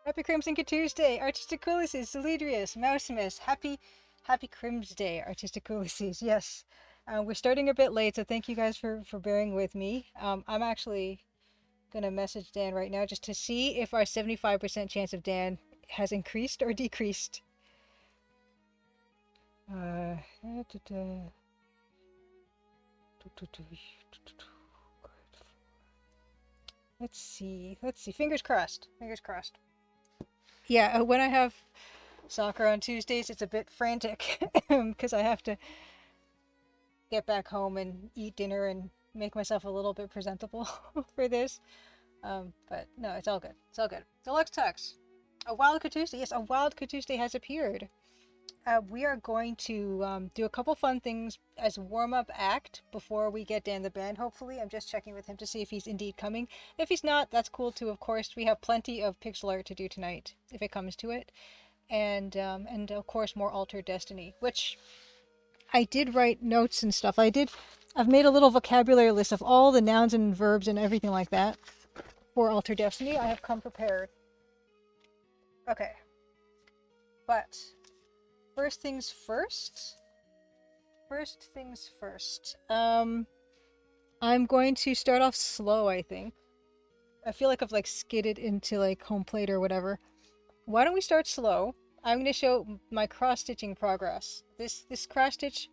Happy Crimson Tuesday, Artistic Ulysses, Celidrius, Mousimus, Happy Crims Day, Artistic Ulysses. Yes, we're starting a bit late, so thank you guys for bearing with me. I'm actually gonna message Dan right now just to see if our 75% chance of Dan has increased or decreased. Uh, let's see. Fingers crossed. Fingers crossed. Yeah, when I have soccer on Tuesdays, it's a bit frantic because I have to get back home and eat dinner and make myself a little bit presentable for this. But no, it's all good. It's all good. Deluxe Tux. A Wild Tuesday. Yes, a Wild Tuesday has appeared. We are going to do a couple fun things as warm-up act before we get Dan the band, hopefully. I'm just checking with him to see if he's indeed coming. If he's not, that's cool too, of course. We have plenty of pixel art to do tonight, if it comes to it. And of course more Altered Destiny, which I did write notes and stuff. I've made a little vocabulary list of all the nouns and verbs and everything like that for Altered Destiny. I have come prepared. Okay. But first things first. I'm going to start off slow, I think. I feel like I've like skidded into like home plate or whatever. Why don't we start slow? I'm going to show my cross-stitching progress. This cross-stitch,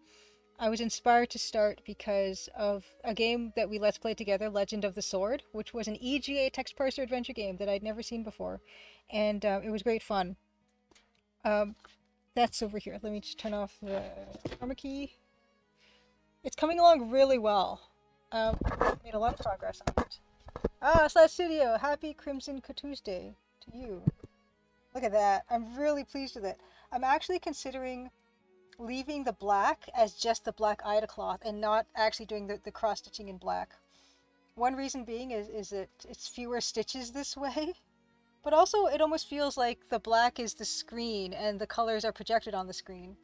I was inspired to start because of a game that we Let's Play together, Legend of the Sword, which was an EGA text parser adventure game that I'd never seen before. And it was great fun. That's over here. Let me just turn off the chroma key. It's coming along really well. Made a lot of progress on it. Slash Studio, happy Crimson Tuesday to you. Look at that. I'm really pleased with it. I'm actually considering leaving the black as just the black Ida cloth and not actually doing the cross stitching in black. One reason being is that it's fewer stitches this way, but also it almost feels like the black is the screen and the colors are projected on the screen,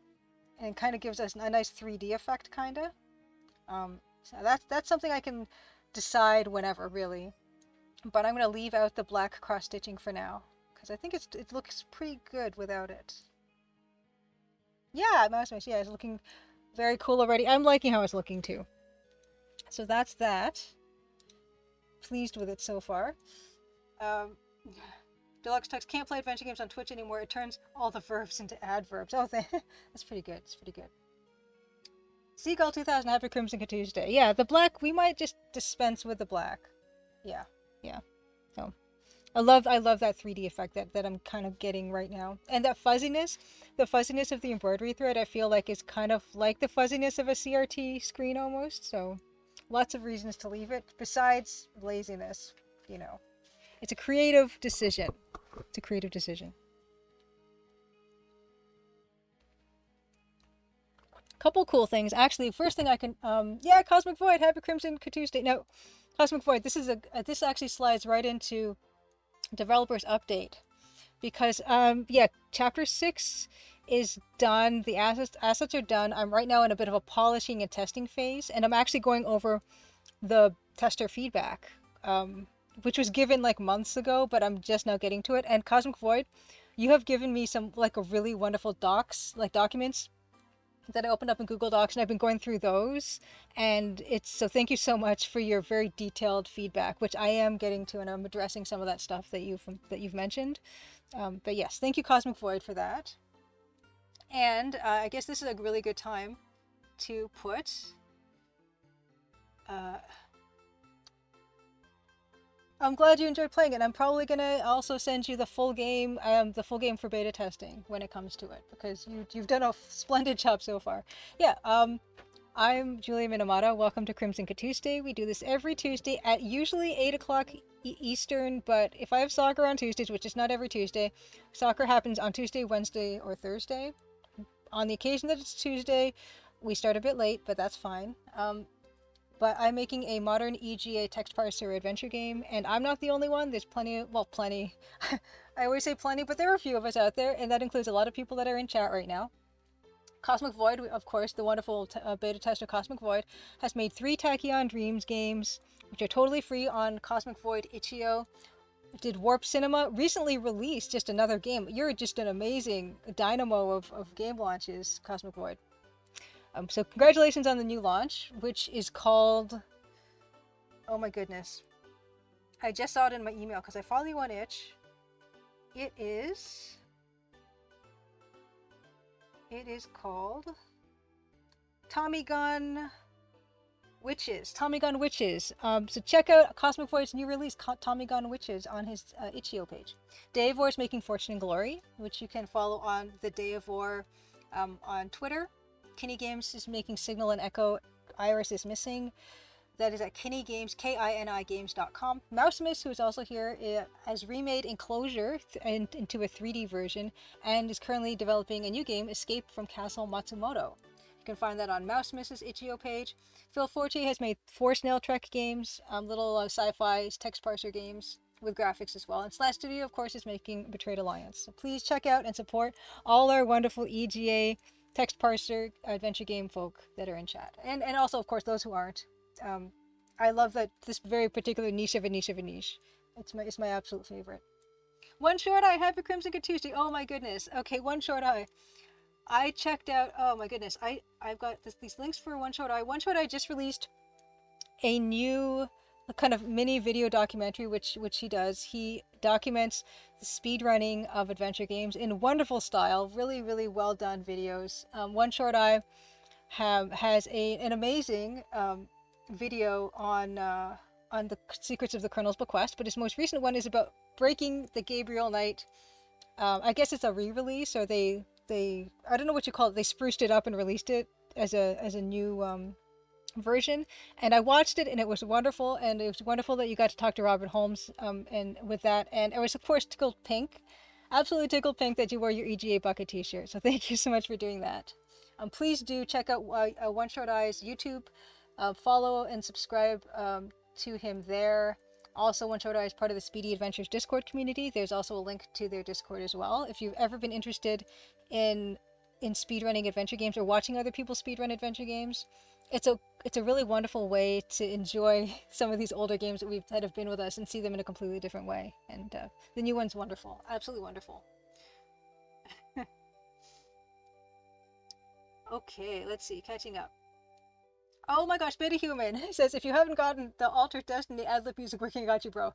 and it kind of gives us a nice 3D effect, kind of. So that's something I can decide whenever, really. But I'm going to leave out the black cross stitching for now, because I think it looks pretty good without it. Yeah, Mouse Mice, yeah, it's looking very cool already. I'm liking how it's looking too. So that's that. Pleased with it so far. Deluxe Tux can't play adventure games on Twitch anymore. It turns all the verbs into adverbs. Oh, that's pretty good. That's pretty good. Seagull 2000, happy Crimson Tuesday. Yeah, the black, we might just dispense with the black. Yeah. So I love that 3D effect that I'm kind of getting right now. And that fuzziness, the fuzziness of the embroidery thread, I feel like is kind of like the fuzziness of a CRT screen almost. So lots of reasons to leave it besides laziness, you know. It's a creative decision. It's a creative decision. Couple cool things. Actually, first thing I can, yeah, Cosmic Void, happy Crimson Tuesday. No, Cosmic Void, this actually slides right into developers update, because yeah, chapter 6 is done. The assets are done. I'm right now in a bit of a polishing and testing phase, and I'm actually going over the tester feedback, which was given like months ago, but I'm just now getting to it. And Cosmic Void, you have given me some like a really wonderful documents that I opened up in Google Docs, and I've been going through those, and so thank you so much for your very detailed feedback, which I am getting to, and I'm addressing some of that stuff that you've mentioned. But yes, thank you, Cosmic Void, for that. And I guess this is a really good time to put I'm glad you enjoyed playing it. I'm probably gonna also send you the full game for beta testing when it comes to it, because you've done a splendid job so far. Yeah, I'm Julia Minamata. Welcome to Crimson Tuesday. We do this every Tuesday at usually 8 o'clock Eastern, but if I have soccer on Tuesdays, which is not every Tuesday, soccer happens on Tuesday, Wednesday, or Thursday. On the occasion that it's Tuesday, we start a bit late, but that's fine. But I'm making a modern EGA text parser adventure game, and I'm not the only one. There's plenty. I always say plenty, but there are a few of us out there, and that includes a lot of people that are in chat right now. Cosmic Void, of course, the wonderful beta tester Cosmic Void, has made 3 Tachyon Dreams games, which are totally free on Cosmic Void itch.io. did Warp Cinema recently released just another game. You're just an amazing dynamo of game launches, Cosmic Void. So congratulations on the new launch, which is called, oh my goodness, I just saw it in my email because I follow you on Itch. It is called Tommy Gun Witches. Tommy Gun Witches. So check out Cosmic Void's new release, Tommy Gun Witches, on his itch.io page. Day of War is making Fortune and Glory, which you can follow on the Day of War on Twitter. Kinney Games is making Signal and Echo. Iris is Missing. That is at Kinney Games, KINIgames.com. Mousemiss, who is also here, has remade Enclosure into a 3D version and is currently developing a new game, Escape from Castle Matsumoto. You can find that on Mousemiss's itch.io page. Phil Forte has made 4 Snail Trek games, little sci-fi text parser games with graphics as well. And Slash Studio, of course, is making Betrayed Alliance. So please check out and support all our wonderful EGA text parser adventure game folk that are in chat. And also, of course, those who aren't. I love that this very particular niche of a niche of a niche. It's my absolute favorite. One Short Eye, happy Crimson Good Tuesday. Oh my goodness. Okay, One Short Eye. I checked out, oh my goodness, I've got these links for One Short Eye. One Short Eye just released a new kind of mini video documentary, which he does. He documents the speedrunning of adventure games in wonderful style, really, really well done videos. One Short Eye has an amazing video on the secrets of the Colonel's Bequest, but his most recent one is about breaking the Gabriel Knight. I guess it's a re-release, or they I don't know what you call it. They spruced it up and released it as a new version. And I watched it, and it was wonderful. And it was wonderful that you got to talk to Robert Holmes and with that. And I was, of course, tickled pink, absolutely tickled pink that you wore your EGA bucket T-shirt. So thank you so much for doing that. Please do check out One Short Eye's YouTube. Follow and subscribe to him there. Also, One Short Eye is part of the Speedy Adventures Discord community. There's also a link to their Discord as well. If you've ever been interested in speedrunning adventure games or watching other people speedrun adventure games, it's a really wonderful way to enjoy some of these older games that have been with us and see them in a completely different way. And the new one's wonderful, absolutely wonderful. Okay, let's see, catching up. Oh my gosh, Beta Human says, if you haven't gotten the Altered Destiny ad-lib music working, I got you, bro.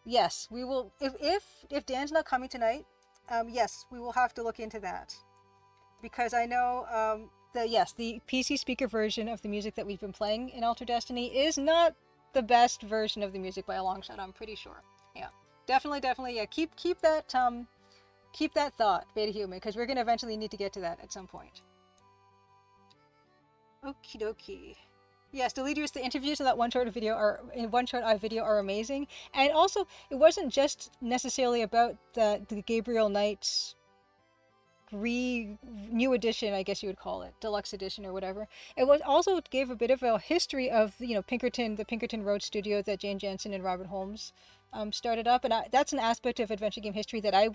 Yes, we will. If Dan's not coming tonight, yes, we will have to look into that, because I know the PC speaker version of the music that we've been playing in Altered Destiny is not the best version of the music by a long shot. I'm pretty sure. Yeah, definitely. Yeah, keep that thought, Beta Human, because we're gonna eventually need to get to that at some point. Okie dokie. Yes, Deleters, the interviews in that One Short Eye video are amazing. And also, it wasn't just necessarily about the Gabriel Knight's new edition, I guess you would call it, deluxe edition or whatever. It was also gave a bit of a history of the Pinkerton Road studio that Jane Jensen and Robert Holmes started up, and that's an aspect of adventure game history that I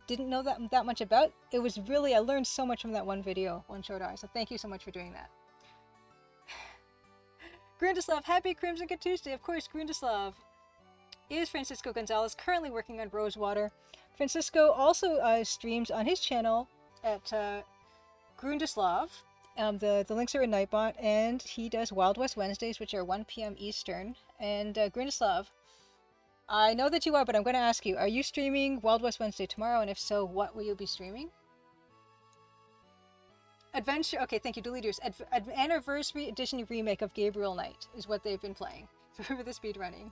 didn't know that much about. It was really, I learned so much from that one video, One Short Eye. So thank you so much for doing that. Grundislav, happy Crimson Good Tuesday. Of course, Grundislav is Francisco Gonzalez, currently working on Rosewater. Francisco also streams on his channel at Grundislav. The links are in Nightbot, and he does Wild West Wednesdays, which are 1 p.m. Eastern. And Grundislav, I know that you are, but I'm going to ask you, are you streaming Wild West Wednesday tomorrow? And if so, what will you be streaming? Adventure, okay, thank you, Deleters. Anniversary Edition remake of Gabriel Knight is what they've been playing for the speedrunning.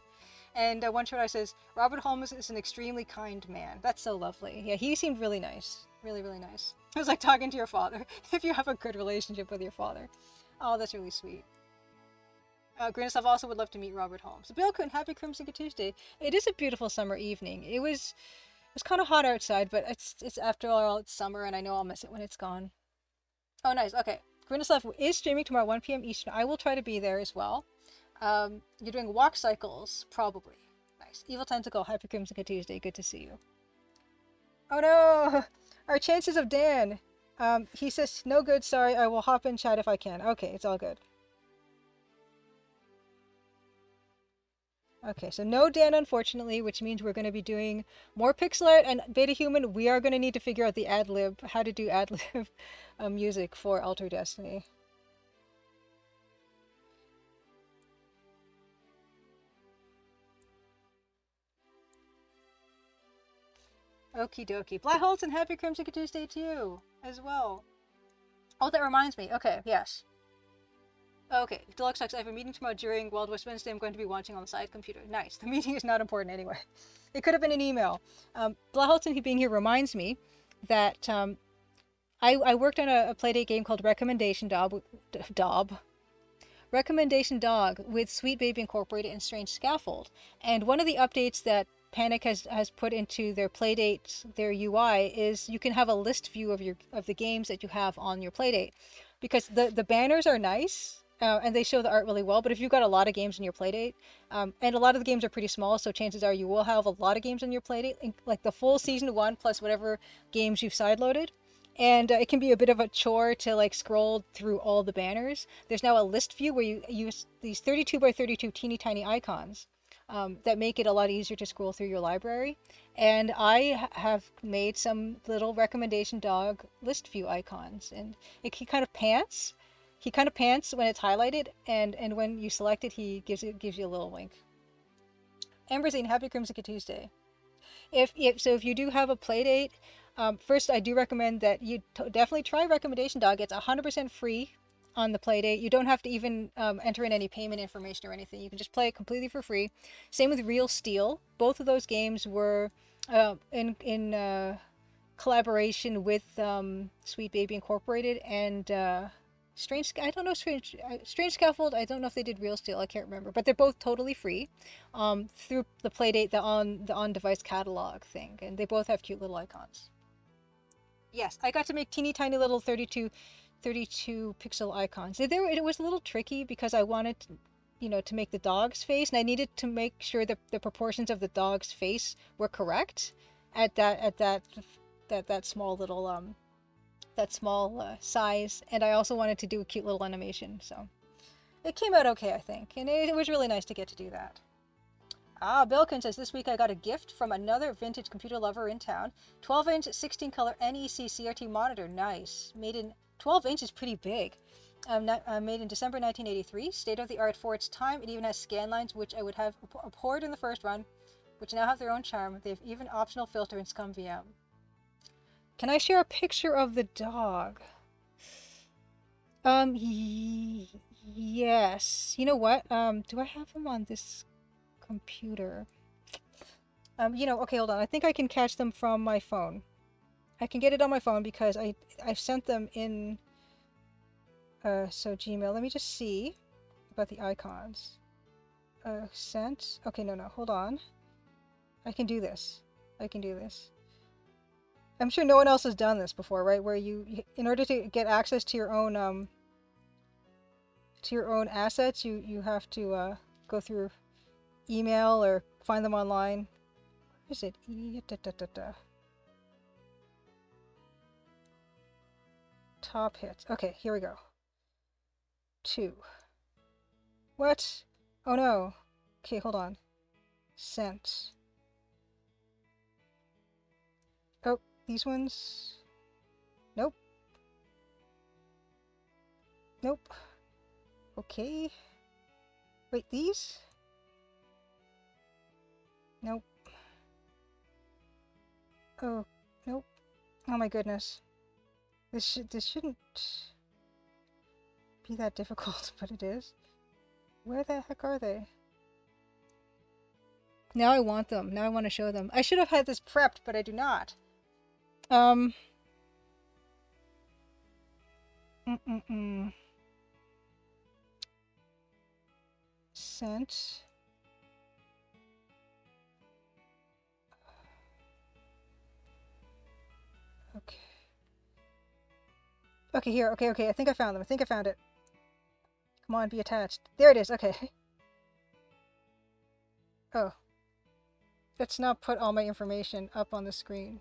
And One Short Eye says, Robert Holmes is an extremely kind man. That's so lovely. Yeah, he seemed really nice. Really, really nice. It was like talking to your father, if you have a good relationship with your father. Oh, that's really sweet. Granislav also would love to meet Robert Holmes. Bill Kuhn, happy Crimson Good Tuesday. It is a beautiful summer evening. It was kind of hot outside, but it's after all, it's summer, and I know I'll miss it when it's gone. Oh, nice. Okay. Granislav is streaming tomorrow, 1 p.m. Eastern. I will try to be there as well. You're doing walk cycles, probably. Nice. Evil Tentacle, happy Crimson Good Tuesday. Good to see you. Oh no! Our chances of Dan. He says, no good, sorry, I will hop in chat if I can. Okay, it's all good. Okay, so no Dan, unfortunately, which means we're going to be doing more pixel art. And Beta Human, we are going to need to figure out the ad lib, how to do ad lib music for Alter Destiny. Okie dokie. Black Holes and happy Crimson Tuesday to you as well. Oh, that reminds me. Okay, yes. Okay, Deluxe Sucks. I have a meeting tomorrow during Wild West Wednesday. I'm going to be watching on the side computer. Nice. The meeting is not important anyway. It could have been an email. Blaholton being here reminds me that I worked on a Playdate game called Recommendation Recommendation Dog with Sweet Baby Incorporated and Strange Scaffold. And one of the updates that Panic has put into their Playdate, their UI, is you can have a list view of the games that you have on your Playdate, because the banners are nice. And they show the art really well, but if you've got a lot of games in your Playdate, and a lot of the games are pretty small, so chances are you will have a lot of games in your Playdate, like the full Season 1 plus whatever games you've sideloaded. And it can be a bit of a chore to like scroll through all the banners. There's now a list view where you use these 32 by 32 teeny tiny icons that make it a lot easier to scroll through your library. And I have made some little recommendation dog list view icons, and he kind of pants. He kind of pants when it's highlighted, and when you select it, he gives you a little wink. Amberzine, happy Crimson Tuesday. If you do have a Playdate, first I do recommend that you definitely try Recommendation Dog. It's 100% free on the Playdate. You don't have to even enter in any payment information or anything. You can just play it completely for free. Same with Real Steel. Both of those games were in collaboration with Sweet Baby Incorporated and Strange Scaffold. I don't know if they did Real Steel. I can't remember, but they're both totally free through the Playdate, the on-device catalog thing, and they both have cute little icons. Yes, I got to make teeny tiny little 32 pixel icons. It was a little tricky because I wanted to make the dog's face, and I needed to make sure that the proportions of the dog's face were correct at that small little size, and I also wanted to do a cute little animation, so it came out okay, I think, and it was really nice to get to do that. Bilkin says, this week I got a gift from another vintage computer lover in town. 12-inch 16-color NEC CRT monitor. Nice. Made in 12 inches, pretty big. Made in December 1983. State-of-the-art for its time. It even has scan lines, which I would have abhorred in the first run, which now have their own charm. They have even optional filter in ScumVM. Can I share a picture of the dog? Yes. You know what? Do I have him on this computer? Okay, hold on. I think I can catch them from my phone. I can get it on my phone because I've sent them in so Gmail. Let me just see about the icons. Sent. Okay, no, hold on. I can do this. I'm sure no one else has done this before, right? Where you in order to get access to your own assets, you have to go through email or find them online. Where is it? Top hits. Okay, here we go. 2. What? Oh no. Okay, hold on. Sent. Oh, these ones? Nope. Okay. Wait, these? Nope. Oh, nope. Oh my goodness. This shouldn't be that difficult, but it is. Where the heck are they? Now I want them. Now I want to show them. I should have had this prepped, but I do not. Sent. Okay. Okay, here. Okay. I think I found them. it. Come on, be attached. There it is. Okay. Oh. Let's not put all my information up on the screen.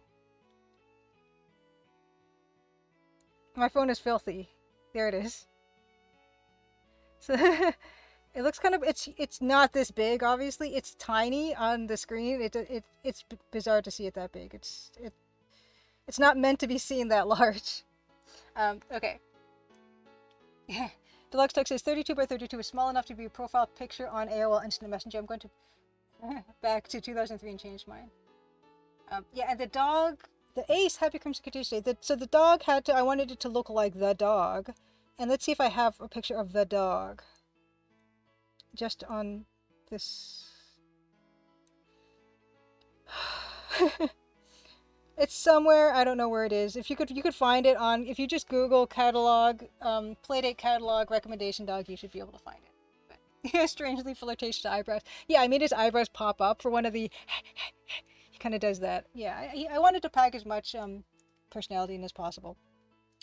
My phone is filthy. There it is. So, It looks kind of, it's not this big, obviously. It's tiny on the screen. It's bizarre to see it that big. It's not meant to be seen that large. Okay. Deluxe Text says 32 by 32 is small enough to be a profile picture on AOL Instant Messenger. I'm going to back to 2003 and change mine. Yeah, and the dog, the Ace, Happy Crimson Tuesday. So the dog I wanted it to look like the dog. And let's see if I have a picture of the dog. Just on this. It's somewhere, I don't know where it is. If you could find it on, if you just Google catalog, Playdate catalog recommendation dog, you should be able to find it. But, strangely flirtatious eyebrows. Yeah, I made his eyebrows pop up for one of the. He kind of does that. Yeah, I wanted to pack as much personality in as possible.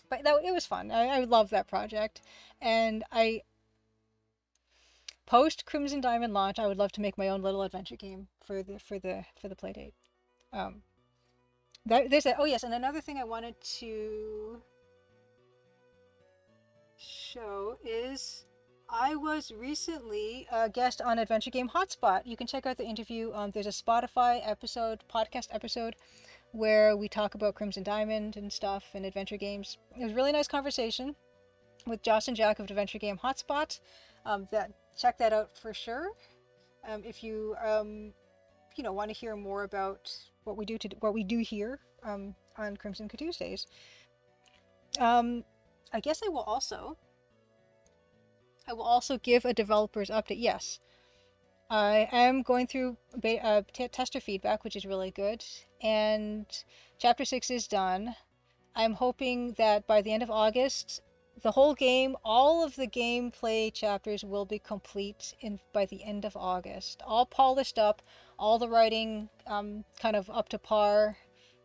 But it was fun. I love that project, and post Crimson Diamond launch, I would love to make my own little adventure game for the Playdate. Oh yes, and another thing I wanted to show is I was recently a guest on Adventure Game Hotspot. You can check out the interview. There's a Spotify podcast episode, where we talk about Crimson Diamond and stuff and adventure games. It was a really nice conversation with Joss and Jack of Adventure Game Hotspot. Check that out for sure. If you want to hear more about what we do here on Crimson Tuesdays. I guess I will also give a developer's update. Yes, I am going through tester feedback, which is really good, and Chapter 6 is done. I'm hoping that by the end of August, the whole game, all of the gameplay chapters will be complete by the end of August. All polished up, all the writing kind of up to par,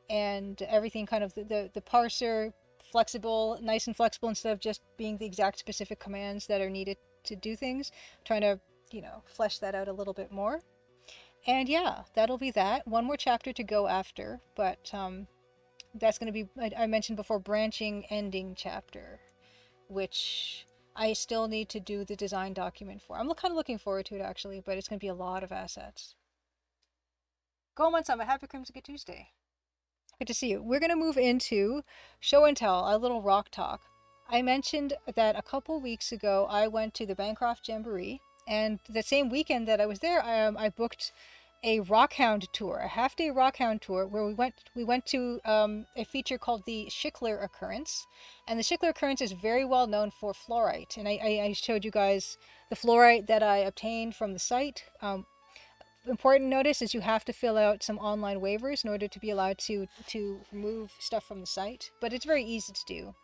and everything kind of the parser flexible, nice and flexible instead of just being the exact specific commands that are needed to do things. I'm trying to, flesh that out a little bit more. And yeah, that'll be that. One more chapter to go after, but that's going to be, I mentioned before, branching ending chapter, which I still need to do the design document for. I'm kind of looking forward to it, actually, but it's going to be a lot of assets. Goemon-sama, happy Crimson Tuesday. Good to see you. We're going to move into show and tell, a little rock talk. I mentioned that a couple weeks ago I went to the Bancroft Jamboree, and the same weekend that I was there, I booked a rockhound tour, a half-day rockhound tour, where we went to a feature called the Schickler Occurrence, and the Schickler Occurrence is very well known for fluorite, and I showed you guys the fluorite that I obtained from the site. Important notice is you have to fill out some online waivers in order to be allowed to remove stuff from the site, but it's very easy to do.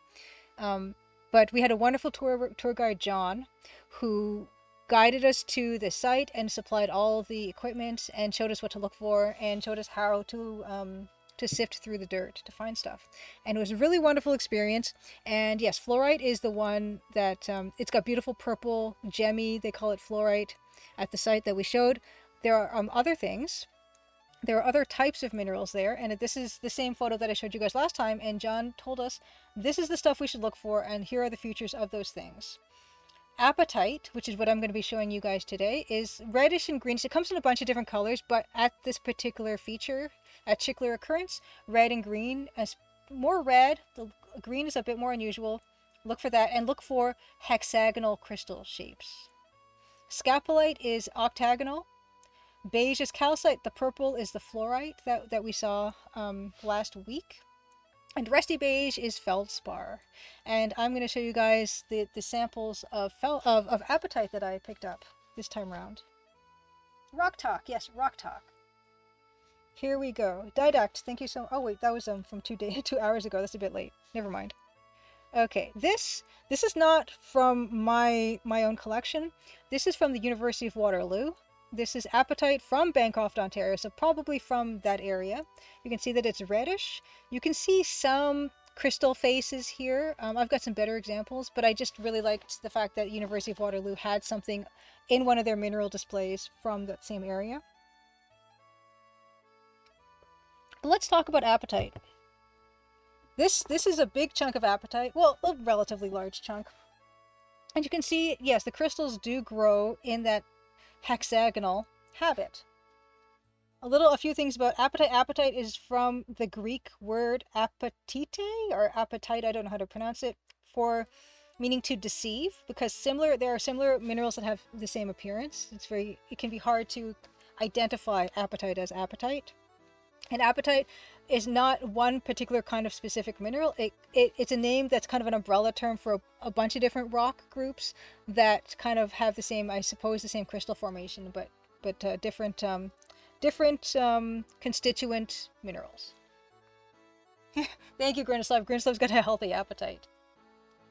But we had a wonderful tour guide, John, who guided us to the site and supplied all of the equipment and showed us what to look for and showed us how to sift through the dirt to find stuff. And it was a really wonderful experience. And yes, fluorite is the one that it's got beautiful purple gemmy, they call it fluorite, at the site that we showed. There are other things. There are other types of minerals there, and this is the same photo that I showed you guys last time, and John told us this is the stuff we should look for, and here are the features of those things. Apatite, which is what I'm going to be showing you guys today, is reddish and greenish. It comes in a bunch of different colors, but at this particular feature, at Schickler Occurrence, red and green, as more red, the green is a bit more unusual. Look for that, and look for hexagonal crystal shapes. Scapolite is octagonal. Beige is calcite, the purple is the fluorite that we saw last week. And rusty beige is feldspar. And I'm going to show you guys the samples of apatite that I picked up this time around. Rock talk, yes, rock talk. Here we go. Didact, thank you so much. Oh wait, that was from 2 hours ago. That's a bit late. Never mind. Okay, this is not from my own collection. This is from the University of Waterloo. This is apatite from Bancroft, Ontario, so probably from that area. You can see that it's reddish. You can see some crystal faces here. I've got some better examples, but I just really liked the fact that University of Waterloo had something in one of their mineral displays from that same area. But let's talk about apatite. This is a big chunk of apatite. Well, a relatively large chunk. And you can see, yes, the crystals do grow in that hexagonal habit. A few things about apatite. Apatite is from the Greek word apatite or apatite, I don't know how to pronounce it, for meaning to deceive, because there are similar minerals that have the same appearance. It can be hard to identify apatite as apatite. And apatite is not one particular kind of specific mineral. It's a name that's kind of an umbrella term for a bunch of different rock groups that kind of have the same, I suppose, the same crystal formation, but different constituent minerals. Thank you, Grinoslav. Grinoslav's got a healthy appetite.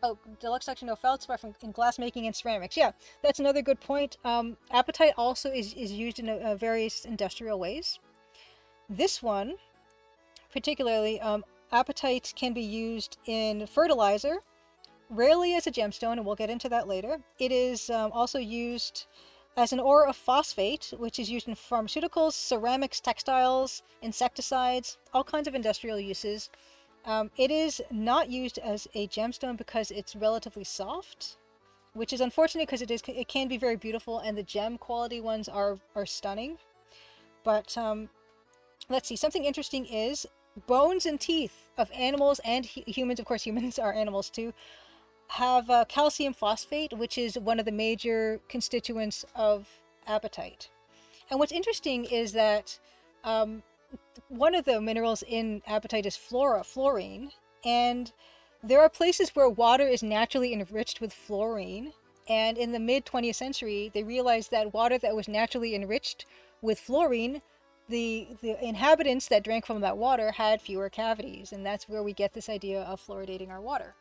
Oh, deluxe section, no feldspar in glass making and ceramics. Yeah, that's another good point. Apatite also is used in various industrial ways. This one, particularly, apatite can be used in fertilizer, rarely as a gemstone, and we'll get into that later. It is also used as an ore of phosphate, which is used in pharmaceuticals, ceramics, textiles, insecticides, all kinds of industrial uses. It is not used as a gemstone because it's relatively soft, which is unfortunate because it can be very beautiful, and the gem quality ones are stunning. But let's see, something interesting is bones and teeth of animals and humans, of course humans are animals too, have calcium phosphate, which is one of the major constituents of apatite. And what's interesting is that one of the minerals in apatite is fluorine, and there are places where water is naturally enriched with fluorine, and in the mid 20th century they realized that water that was naturally enriched with fluorine, the inhabitants that drank from that water had fewer cavities, and that's where we get this idea of fluoridating our water.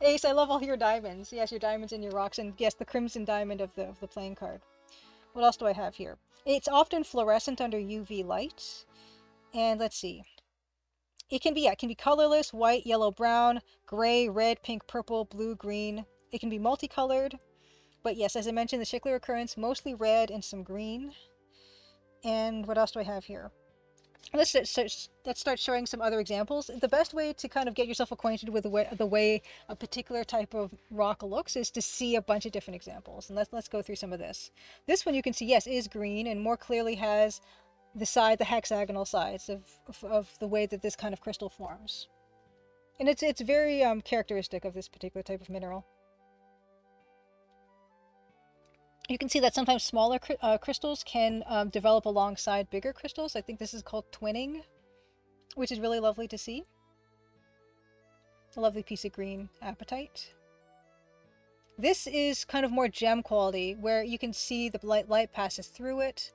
Ace, I love all your diamonds. Yes, your diamonds and your rocks, and yes, the crimson diamond of the playing card. What else do I have here? It's often fluorescent under UV light. And let's see. It can be colorless, white, yellow, brown, gray, red, pink, purple, blue, green. It can be multicolored. But yes, as I mentioned, the Schickler Occurrence, mostly red and some green. And what else do I have here? Let's start showing some other examples. The best way to kind of get yourself acquainted with the way a particular type of rock looks is to see a bunch of different examples. And let's go through some of this. This one you can see, yes, is green and more clearly has the hexagonal sides of the way that this kind of crystal forms. And it's very characteristic of this particular type of mineral. You can see that sometimes smaller crystals can develop alongside bigger crystals. I think this is called twinning, which is really lovely to see. A lovely piece of green apatite. This is kind of more gem quality, where you can see the light passes through it.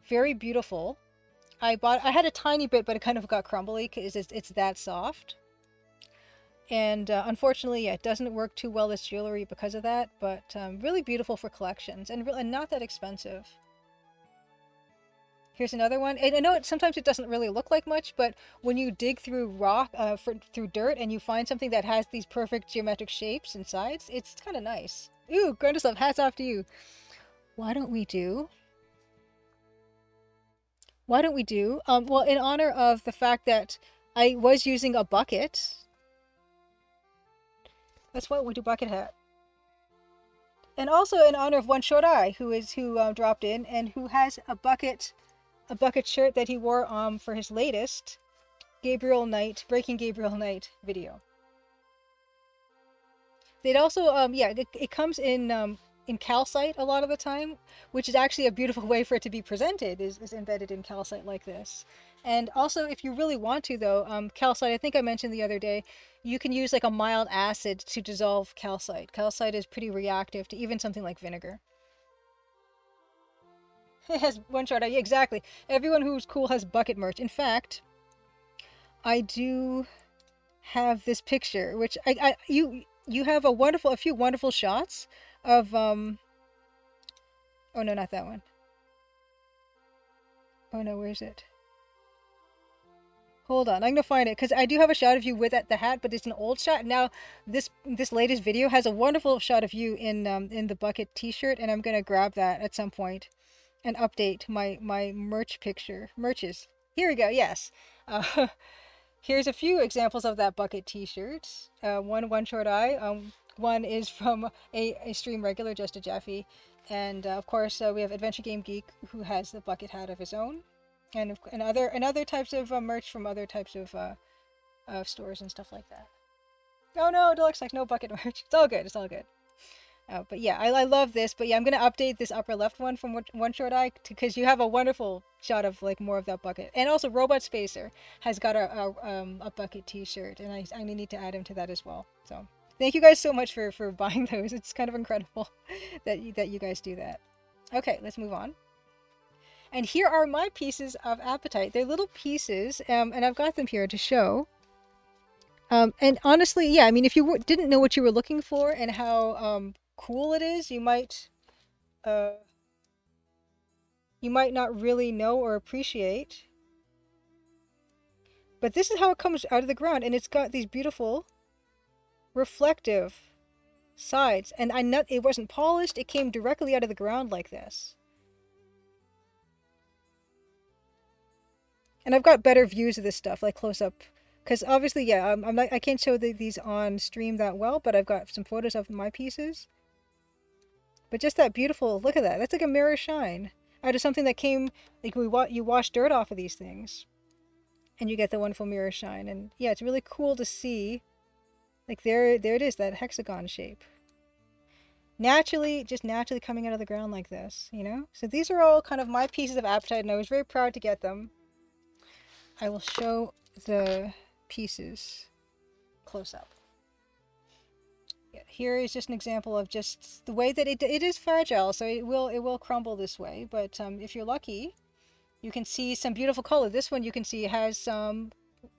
Very beautiful. I had a tiny bit, but it kind of got crumbly because it's that soft. And unfortunately, yeah, it doesn't work too well as jewelry because of that, but really beautiful for collections and not that expensive. Here's another one. And I know sometimes it doesn't really look like much, but when you dig through rock, through dirt, and you find something that has these perfect geometric shapes and sides, it's kind of nice. Ooh, Grundislav, hats off to you. Why don't we do, well, in honor of the fact that I was using a bucket, that's why we do bucket hat. And also in honor of one Shorai, who dropped in and who has a bucket shirt that he wore for his latest Breaking Gabriel Knight video. They'd also it comes in calcite a lot of the time, which is actually a beautiful way for it to be presented, is embedded in calcite like this. And also, if you really want to, though, calcite, I think I mentioned the other day, you can use like a mild acid to dissolve calcite. Calcite is pretty reactive to even something like vinegar. It has one shot. Yeah, exactly. Everyone who's cool has bucket merch. In fact, I do have this picture, which you have a few wonderful shots of oh no, not that one. Oh no, where's it? Hold on, I'm gonna find it because I do have a shot of you with the hat, but it's an old shot. Now this latest video has a wonderful shot of you in the bucket t-shirt, and I'm gonna grab that at some point and update my merch picture. Merches. Here we go. Yes. Here's a few examples of that bucket t-shirt. One short eye. One is from a stream regular, just a Jeffy. And of course, we have Adventure Game Geek, who has the bucket hat of his own. And other types of merch from other types of stores and stuff like that. Oh no, Deluxe like no bucket merch. It's all good. It's all good. But yeah, I love this. But yeah, I'm gonna update this upper left one from One Short Eye because you have a wonderful shot of like more of that bucket. And also, Robot Spacer has got a bucket T-shirt, and I need to add him to that as well. So thank you guys so much for buying those. It's kind of incredible that you guys do that. Okay, let's move on. And here are my pieces of apatite. They're little pieces, and I've got them here to show. And honestly, yeah, I mean, if you didn't know what you were looking for and how cool it is, you might not really know or appreciate. But this is how it comes out of the ground, and it's got these beautiful reflective sides. And it wasn't polished; it came directly out of the ground like this. And I've got better views of this stuff, like close up, because obviously, yeah, I can't show these on stream that well, but I've got some photos of my pieces. But just that beautiful, look at that. That's like a mirror shine out of something that came, like you wash dirt off of these things. And you get the wonderful mirror shine. And yeah, it's really cool to see. Like there it is, that hexagon shape. Just naturally coming out of the ground like this, you know? So these are all kind of my pieces of apatite, and I was very proud to get them. I will show the pieces close up. Here is just an example of just the way that it is fragile, so it will crumble this way. But if you're lucky, you can see some beautiful color. This one you can see has some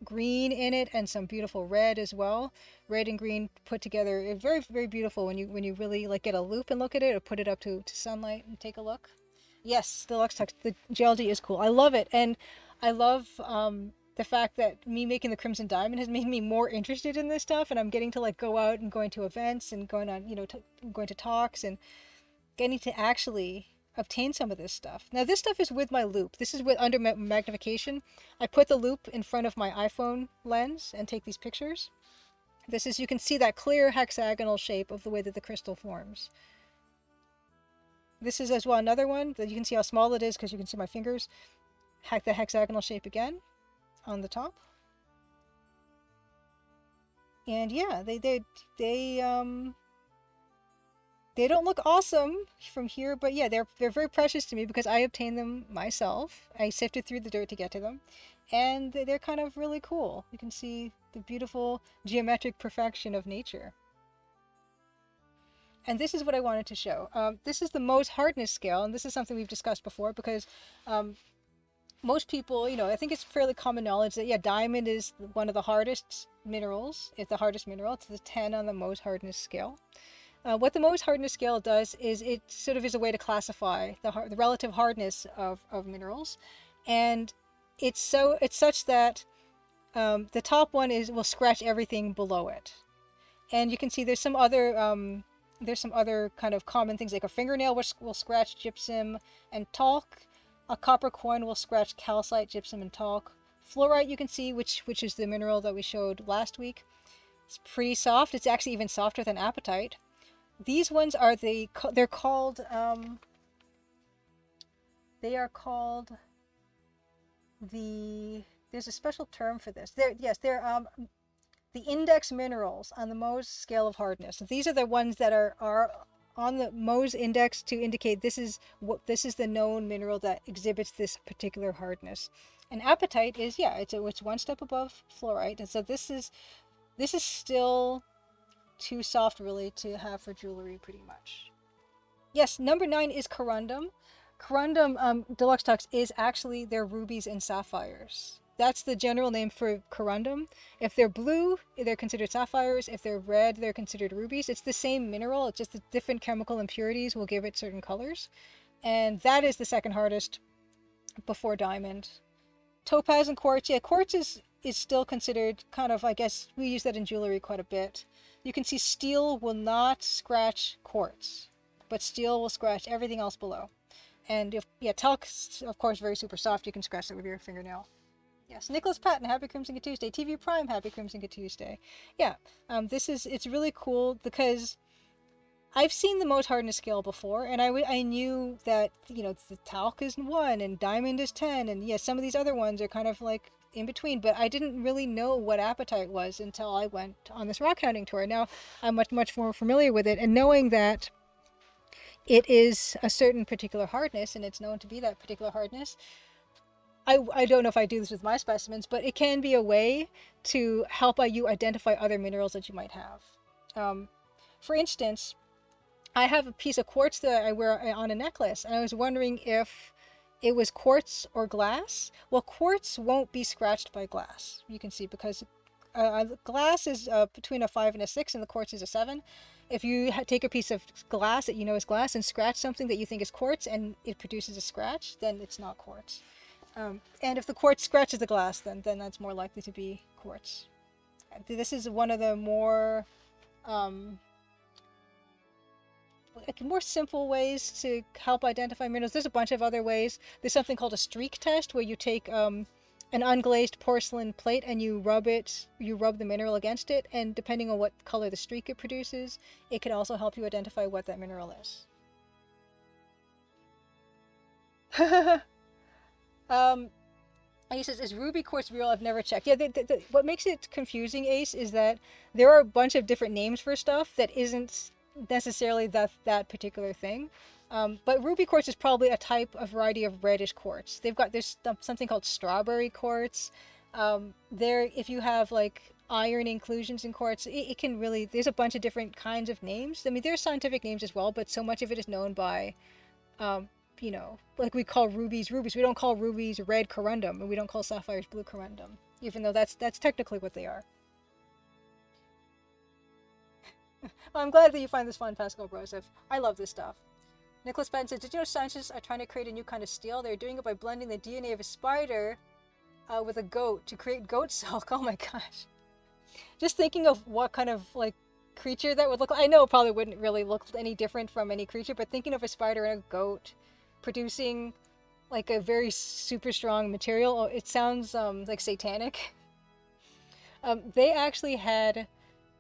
green in it and some beautiful red as well. Red and green put together, very very beautiful when you really like get a loop and look at it, or put it up to sunlight and take a look. Yes, the Lux Tux, the JLD is cool. I love it, and I love the fact that me making the Crimson Diamond has made me more interested in this stuff, and I'm getting to like go out and going to events and going on, going to talks and getting to actually obtain some of this stuff. Now this stuff is with my loop. This is with under magnification. I put the loop in front of my iPhone lens and take these pictures. This is, you can see that clear hexagonal shape of the way that the crystal forms. This is as well another one that you can see how small it is because you can see my fingers. The hexagonal shape again on the top. And yeah, they don't look awesome from here, but yeah, they're very precious to me because I obtained them myself. I sifted through the dirt to get to them, and they're kind of really cool. You can see the beautiful geometric perfection of nature. And this is what I wanted to show. This is the Mohs hardness scale, and this is something we've discussed before because most people, I think it's fairly common knowledge that, yeah, diamond is one of the hardest minerals. It's the hardest mineral. It's the 10 on the Mohs hardness scale. What the Mohs hardness scale does is it sort of is a way to classify the relative hardness of minerals. And it's such that the top one will scratch everything below it. And you can see there's some other kind of common things, like a fingernail which will scratch gypsum and talc. A copper coin will scratch calcite, gypsum, and talc. Fluorite, you can see, which is the mineral that we showed last week. It's pretty soft. It's actually even softer than apatite. These ones are they're called there's a special term for this. They're the index minerals on the Mohs scale of hardness. These are the ones that are on the Mohs index to indicate this is the known mineral that exhibits this particular hardness. And apatite is, yeah, it's one step above fluorite, and so this is still too soft really to have for jewelry, pretty much. Yes, number 9 is corundum. Corundum Deluxe Tux is actually their rubies and sapphires. That's the general name for corundum. If they're blue, they're considered sapphires. If they're red, they're considered rubies. It's the same mineral, it's just the different chemical impurities will give it certain colors. And that is the second hardest before diamond. Topaz and quartz. Yeah, quartz is still considered kind of, I guess, we use that in jewelry quite a bit. You can see steel will not scratch quartz, but steel will scratch everything else below. And talc, of course, very super soft. You can scratch it with your fingernail. Yes, Nicholas Patton, Happy Crimson Good Tuesday. TV Prime, Happy Crimson Good Tuesday. Yeah, it's really cool because I've seen the Mohs hardness scale before, and I knew that, you know, the talc is 1 and diamond is 10, and yes, some of these other ones are kind of like in between, but I didn't really know what apatite was until I went on this rock hounding tour. Now I'm much more familiar with it, and knowing that it is a certain particular hardness, and it's known to be that particular hardness. I don't know if I do this with my specimens, but it can be a way to help you identify other minerals that you might have. For instance, I have a piece of quartz that I wear on a necklace, and I was wondering if it was quartz or glass. Well, quartz won't be scratched by glass. You can see, because glass is between a 5 and a 6, and the quartz is a 7. If you take a piece of glass that you know is glass and scratch something that you think is quartz and it produces a scratch, then it's not quartz. And if the quartz scratches the glass, then that's more likely to be quartz. This is one of the more more simple ways to help identify minerals. There's a bunch of other ways. There's something called a streak test, where you take an unglazed porcelain plate and you rub the mineral against it, and depending on what color the streak it produces, it can also help you identify what that mineral is. He says, is ruby quartz real? I've never checked. Yeah, what makes it confusing, Ace, is that there are a bunch of different names for stuff that isn't necessarily that particular thing. But ruby quartz is probably a variety of reddish quartz. There's something called strawberry quartz. If you have like iron inclusions in quartz, it can really, there's a bunch of different kinds of names. I mean, there's scientific names as well, but so much of it is known by, you know, like we call rubies rubies. We don't call rubies red corundum, and we don't call sapphires blue corundum, even though that's technically what they are. Well, I'm glad that you find this fun, Pascal Broseph. I love this stuff. Nicholas Patton says, did you know scientists are trying to create a new kind of steel? They're doing it by blending the DNA of a spider with a goat to create goat silk. Oh my gosh. Just thinking of what kind of like creature that would look like. I know it probably wouldn't really look any different from any creature, but thinking of a spider and a goat producing like a very super strong material, it sounds like satanic. They actually had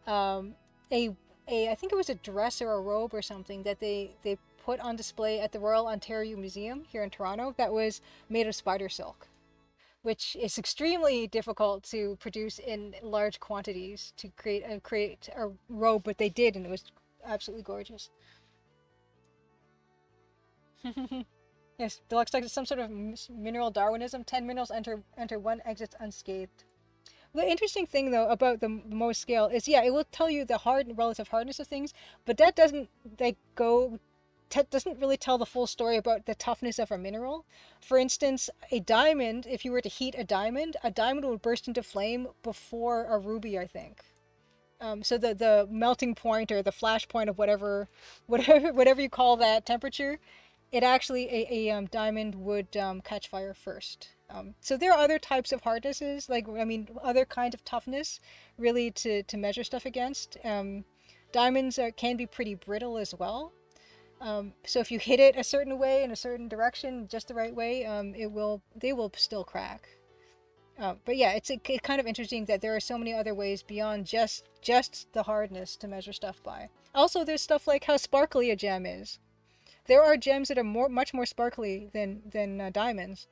I think it was a dress or a robe or something that they put on display at the Royal Ontario Museum here in Toronto that was made of spider silk, which is extremely difficult to produce in large quantities to create a robe, but they did, and it was absolutely gorgeous. Yes, Deluxe Text is some sort of mineral Darwinism. 10 minerals enter, 1 exits unscathed. The interesting thing, though, about the Mohs scale is, yeah, it will tell you the relative hardness of things, but that doesn't doesn't really tell the full story about the toughness of a mineral. For instance, a diamond, if you were to heat a diamond would burst into flame before a ruby, I think. So the melting point or the flash point of whatever you call that temperature, it actually a diamond would catch fire first. So there are other types of hardnesses, other kinds of toughness, really to measure stuff against. Diamonds can be pretty brittle as well. So if you hit it a certain way in a certain direction, just the right way, they will still crack. But yeah, it's kind of interesting that there are so many other ways beyond just the hardness to measure stuff by. Also, there's stuff like how sparkly a gem is. There are gems that are much more sparkly than diamonds.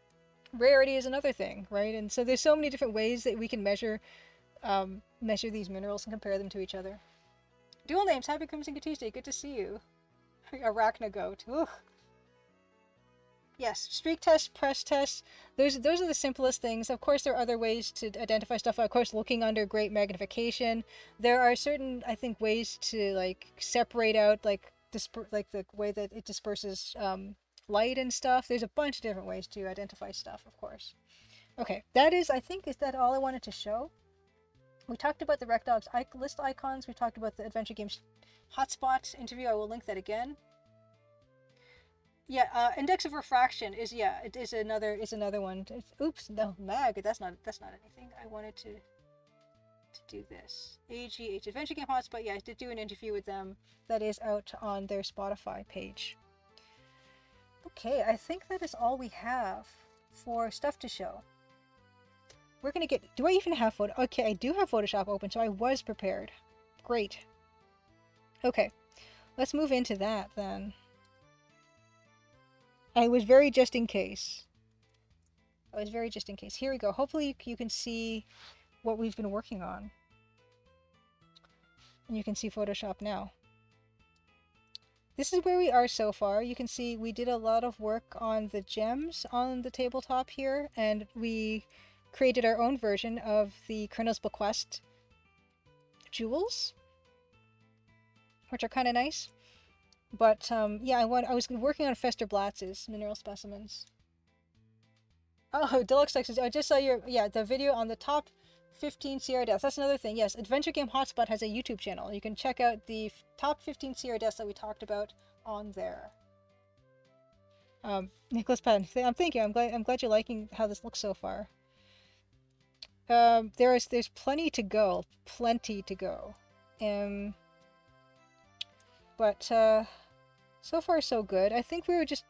Rarity is another thing, right? And so there's so many different ways that we can measure these minerals and compare them to each other. Dual names, Happy Crimson Tuesday, good to see you. Arachnogoat. Ugh. Yes, streak test, press test, those are the simplest things. Of course, there are other ways to identify stuff. Of course, looking under great magnification. There are certain, I think, ways to like separate out the way that it disperses light and stuff. There's a bunch of different ways to identify stuff, of course. Okay, is that all I wanted to show? We talked about the RecDogs list icons. We talked about the Adventure Games Hotspots interview. I will link that again. Yeah, index of refraction is another one. Oops, no, mag. That's not anything. I wanted to do this. AGH Adventure Game Hotspot. Yeah, I did do an interview with them. That is out on their Spotify page. Okay, I think that is all we have for stuff to show. We're gonna get... Do I even have photo... Okay, I do have Photoshop open, so I was prepared. Great. Okay, let's move into that then. I was very just in case. I was very just in case. Here we go. Hopefully you can see what we've been working on. And you can see Photoshop now. This is where we are so far. You can see we did a lot of work on the gems on the tabletop here, and we created our own version of the Colonel's Bequest jewels, which are kind of nice. But yeah, I was working on Fester Blatz's mineral specimens. Oh, Deluxe Texas. I just saw the video on the top 15 CR deaths. That's another thing. Yes, Adventure Game Hotspot has a YouTube channel. You can check out the top 15 CR deaths that we talked about on there. Nicholas Patton, thank you. I'm glad you're liking how this looks so far. There's plenty to go. Plenty to go. But so far so good. I think we were just...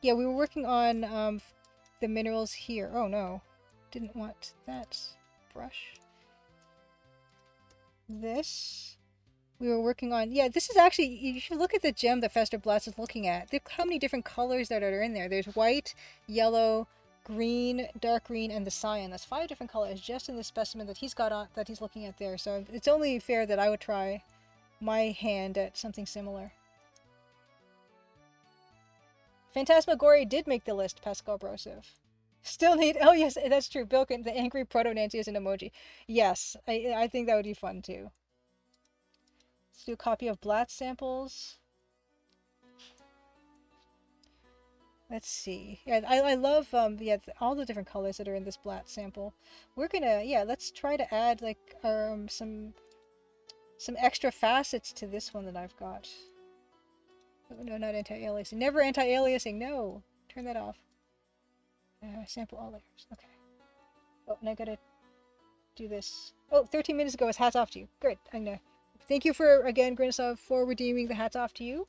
Yeah, we were working on the minerals here. Oh no. Didn't want that brush. This we were working on. Yeah, this is actually, you should look at the gem that Fester Blatz is looking at. Look how many different colors that are in there. There's white, yellow, green, dark green, and the cyan. That's 5 different colors just in the specimen that he's got on, that he's looking at there. So it's only fair that I would try my hand at something similar. Phantasmagoria did make the list, Pascal Brosov. Still need... Oh, yes, that's true. Bilkin, the angry proto-Nancy is an emoji. Yes, I think that would be fun, too. Let's do a copy of Blatz samples. Let's see. Yeah, I love, yeah, all the different colors that are in this Blatz sample. We're gonna... Yeah, let's try to add, like, some extra facets to this one that I've got. Oh, no, not anti-aliasing. Never anti-aliasing, no! Turn that off. Sample all layers. Okay. Oh, and I gotta do this. Oh, 13 minutes ago was hats off to you. Great. I'm gonna... Thank you for, again, Grinisov, for redeeming the hats off to you.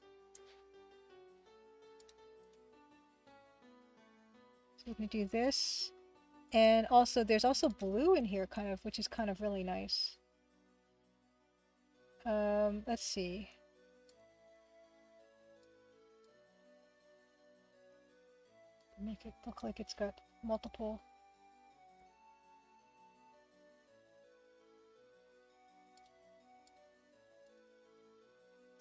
So we're gonna do this. And also, there's also blue in here, kind of, which is kind of really nice. Let's see. Make it look like it's got multiple.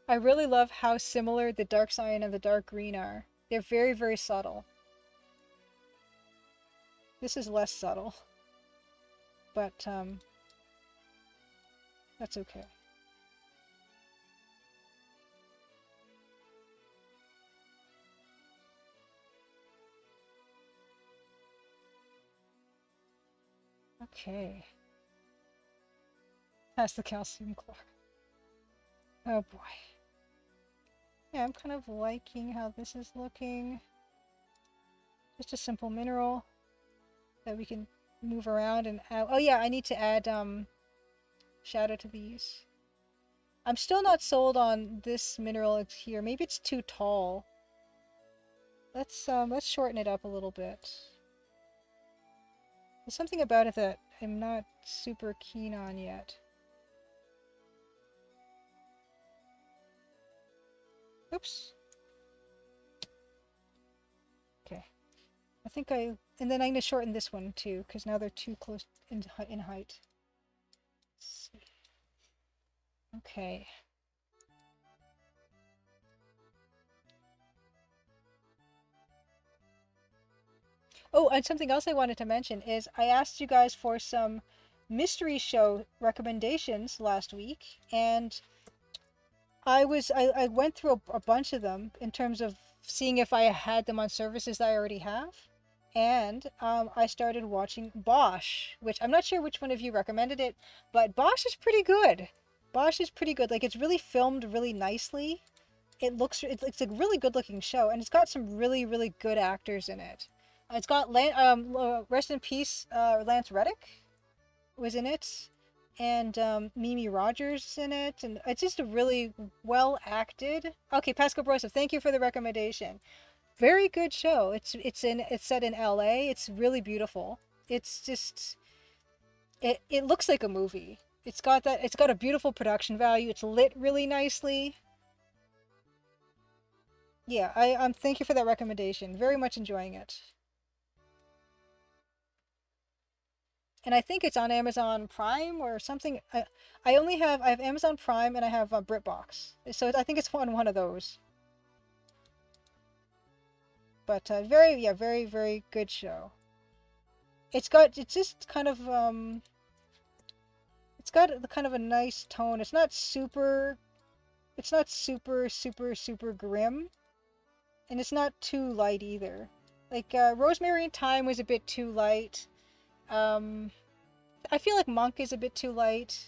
I really love how similar the dark cyan and the dark green are. They're very, very subtle. This is less subtle, but that's okay. Okay. That's the calcium chloride. Oh boy. Yeah, I'm kind of liking how this is looking. Just a simple mineral that we can move around and add. Oh yeah, I need to add shadow to these. I'm still not sold on this mineral here. Maybe it's too tall. Let's shorten it up a little bit. There's something about it that I'm not super keen on yet. Oops. Okay. I think and then I'm going to shorten this one too, because now they're too close in height. Let's see. Okay. Oh, and something else I wanted to mention is I asked you guys for some mystery show recommendations last week, and I went through a bunch of them in terms of seeing if I had them on services that I already have, and I started watching Bosch, which I'm not sure which one of you recommended it, but Bosch is pretty good. Bosch is pretty good. Like, it's really filmed really nicely. It's a really good looking show, and it's got some really, really good actors in it. It's got rest in peace, Lance Reddick was in it, and Mimi Rogers is in it, and it's just a really well acted. Okay, Pascal Brosov, thank you for the recommendation. Very good show. It's set in LA. It's really beautiful. It's just it looks like a movie. It's got a beautiful production value. It's lit really nicely. Yeah, thank you for that recommendation. Very much enjoying it. And I think it's on Amazon Prime or something. I have Amazon Prime and I have BritBox. So I think it's one of those. But very very good show. It's just kind of it's got kind of a nice tone. It's not super grim, and it's not too light either. Like Rosemary and Thyme was a bit too light. Um, I feel like Monk is a bit too light.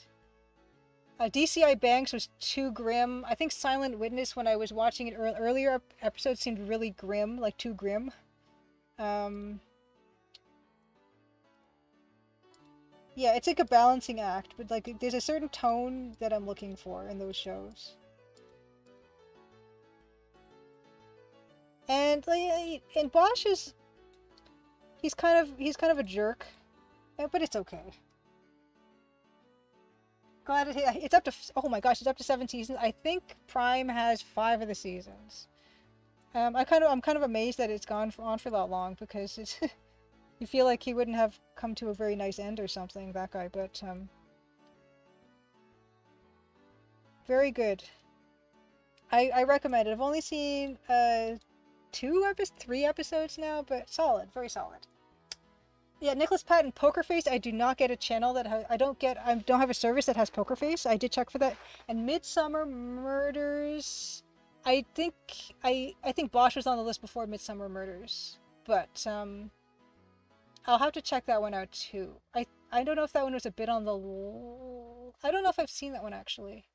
DCI Banks was too grim. I think Silent Witness, when I was watching it earlier episodes, seemed really grim, like too grim. Um, yeah, it's like a balancing act, but like there's a certain tone that I'm looking for in those shows. And Bosch is he's kind of a jerk, but it's okay. Glad it's up to, oh my gosh, it's up to 7 seasons. I think Prime has 5 of the seasons. I'm kind of amazed that it's gone on for that long because it's you feel like he wouldn't have come to a very nice end or something, that guy, but very good. I recommend it. I've only seen 3 episodes now, but solid, very solid. Yeah, Nicholas Patton Poker Face. I do not get a channel that I don't have a service that has Poker Face. I did check for that. And Midsummer Murders. I think I think Bosch was on the list before Midsummer Murders, but I'll have to check that one out too. I don't know if that one was a bit on the. I don't know if I've seen that one actually.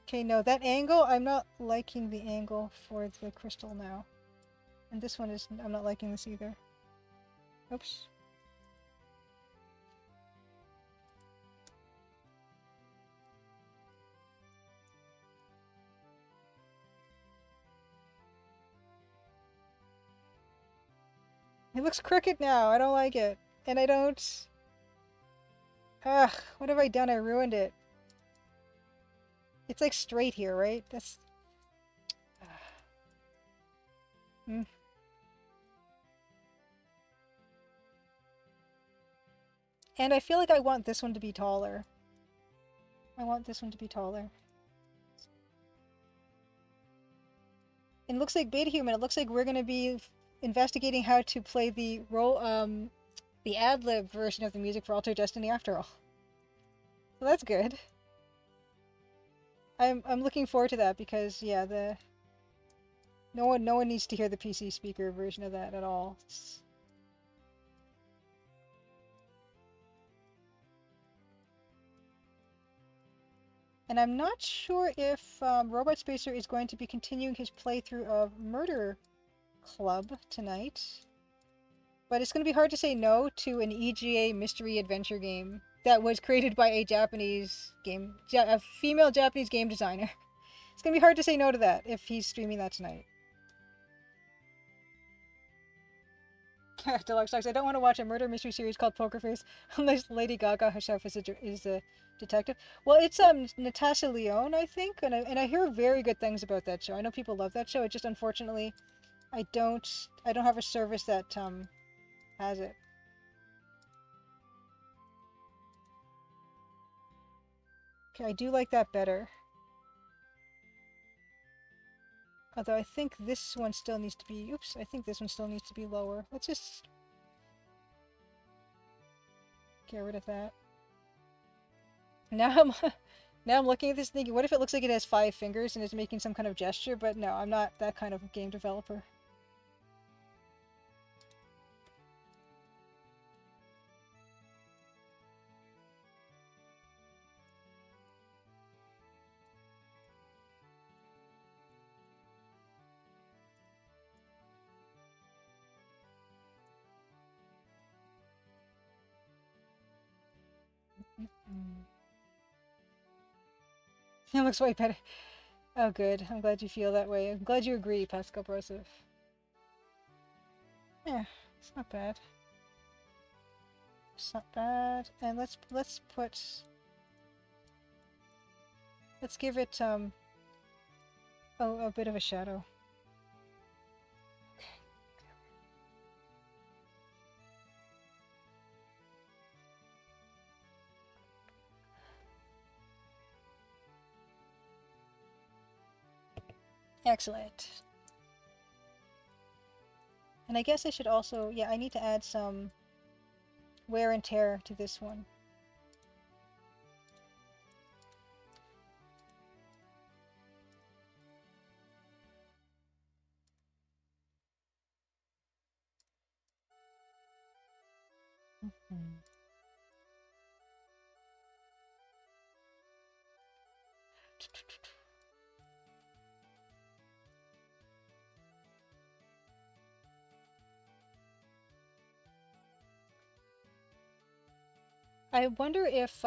Okay, no, that angle, I'm not liking the angle for the crystal now. And this one is, I'm not liking this either. Oops. It looks crooked now, I don't like it. And I don't... Ugh, what have I done? I ruined it. It's like straight here, right? That's... Mm. And I feel like I want this one to be taller. I want this one to be taller. It looks like Beta Human. It looks like we're going to be investigating how to play the the ad-lib version of the music for Alter Destiny after all. So that's good. I'm looking forward to that because yeah, no one needs to hear the PC speaker version of that at all. And I'm not sure if Robot Spacer is going to be continuing his playthrough of Murder Club tonight. But it's going to be hard to say no to an EGA mystery adventure game that was created by a female Japanese game designer. It's going to be hard to say no to that if he's streaming that tonight. Deluxe Dogs. I don't want to watch a murder mystery series called Poker Face unless Lady Gaga herself is a detective. Well, it's Natasha Lyonne, I think, and I hear very good things about that show. I know people love that show. It just unfortunately, I don't have a service that has it. Okay, I do like that better. Although I think this one still needs to be. Oops, I think this one still needs to be lower. Let's just get rid of that. Now I'm looking at this thinking, what if it looks like it has 5 fingers and is making some kind of gesture? But no, I'm not that kind of game developer. It looks way better. Oh, good. I'm glad you feel that way. I'm glad you agree, Pascal Broseph. Yeah, it's not bad. It's not bad. And let's give it a bit of a shadow. Excellent. And I guess I should also, yeah, I need to add some wear and tear to this one. I wonder if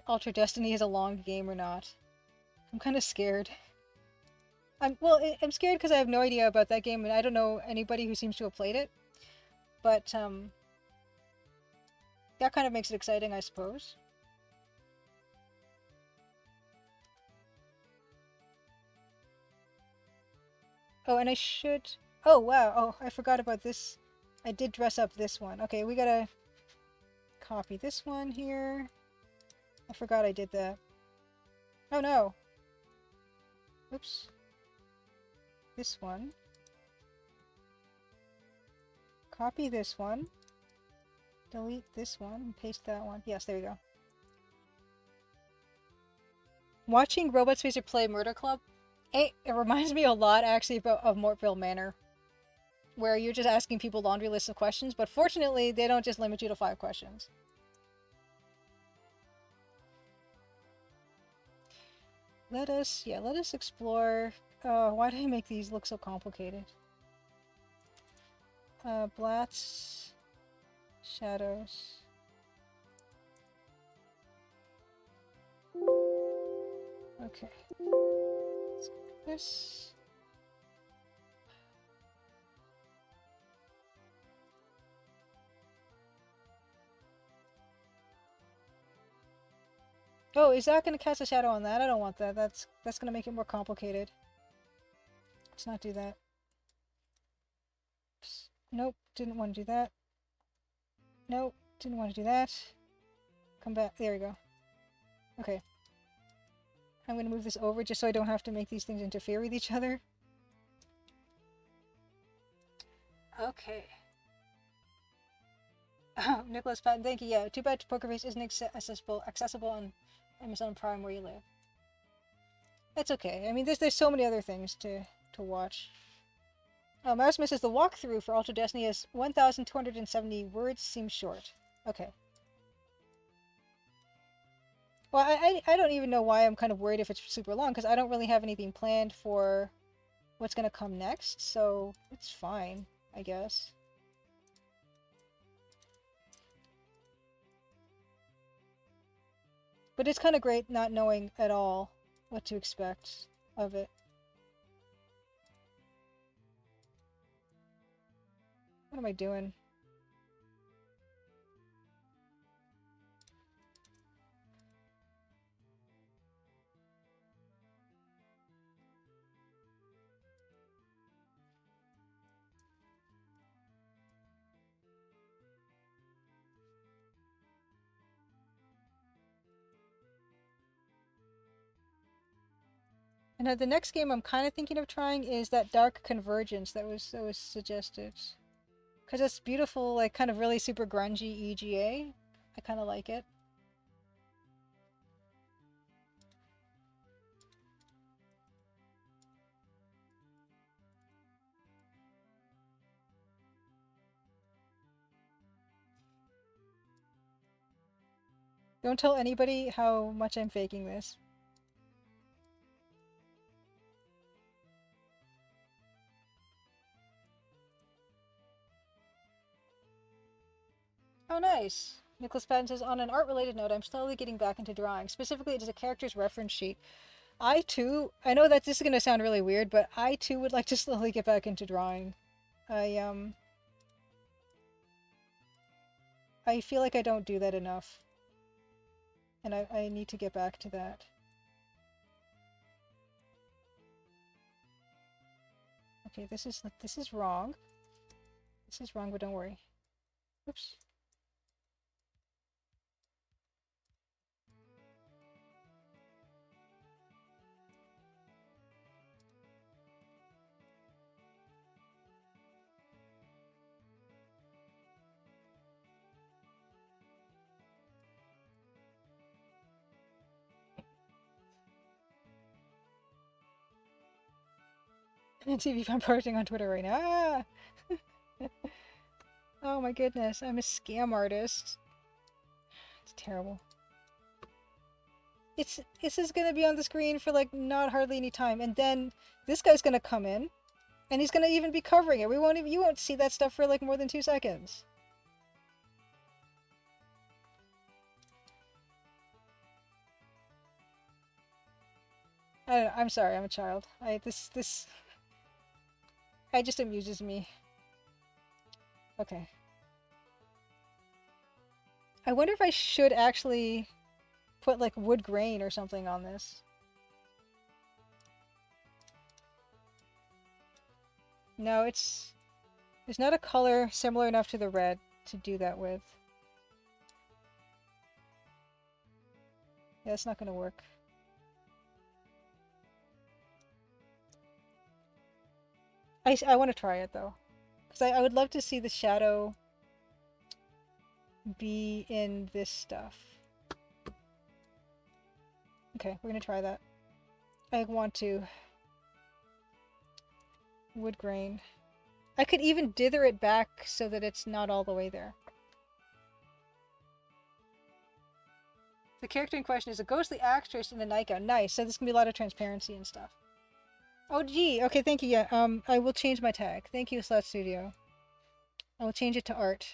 Alter Destiny is a long game or not. I'm kind of scared. I'm scared because I have no idea about that game and I don't know anybody who seems to have played it. But that kind of makes it exciting, I suppose. Oh, and I should... Oh, wow. Oh, I forgot about this. I did dress up this one. Okay, we gotta copy this one here. I forgot I did that. Oh, no. Oops. This one. Copy this one. Delete this one and paste that one. Yes, there you go. Watching Robot Spacer play Murder Club, it reminds me a lot actually of Mortville Manor, where you're just asking people laundry lists of questions, but fortunately they don't just limit you to 5 questions. Let us explore. Why do I make these look so complicated? Blats, shadows. Okay. Let's do this. Oh, is that going to cast a shadow on that? I don't want that. That's going to make it more complicated. Let's not do that. Oops. Nope, didn't want to do that. Nope, didn't want to do that. Come back. There we go. Okay. I'm going to move this over just so I don't have to make these things interfere with each other. Okay. Oh, Nicholas Patton, thank you. Yeah, too bad Poker Face isn't accessible on Amazon Prime where you live. That's okay. I mean, there's so many other things to watch. Oh, Mousema says the walkthrough for Alter Destiny is 1,270 words. Seems short. Okay. Well, I don't even know why I'm kind of worried if it's super long, because I don't really have anything planned for what's going to come next, so it's fine, I guess. But it's kind of great not knowing at all what to expect of it. What am I doing? And the next game I'm kind of thinking of trying is that Dark Convergence that was suggested. Because it's beautiful, like kind of really super grungy EGA. I kind of like it. Don't tell anybody how much I'm faking this. Oh, nice. Nicholas Patton says, on an art-related note, I'm slowly getting back into drawing. Specifically, it is a character's reference sheet. I know that this is going to sound really weird, but I too would like to slowly get back into drawing. I I feel like I don't do that enough. And I need to get back to that. Okay, this is wrong. This is wrong, but don't worry. Oops. TV if I'm posting on Twitter right now. Ah! Oh my goodness, I'm a scam artist. It's terrible. This is gonna be on the screen for like not hardly any time, and then this guy's gonna come in, and he's gonna even be covering it. You won't see that stuff for like more than 2 seconds. I don't know, I'm sorry, I'm a child. This just amuses me. Okay. I wonder if I should actually put like wood grain or something on this. No, there's not a color similar enough to the red to do that with. Yeah, that's not gonna work. I want to try it though, because I would love to see the shadow be in this stuff. Okay, we're gonna try that. I want to wood grain. I could even dither it back so that it's not all the way there. The character in question is a ghostly actress in a nightgown. Nice. So there's gonna be a lot of transparency and stuff. Oh gee. Okay, thank you. Yeah. I will change my tag. Thank you, Slot Studio. I will change it to art.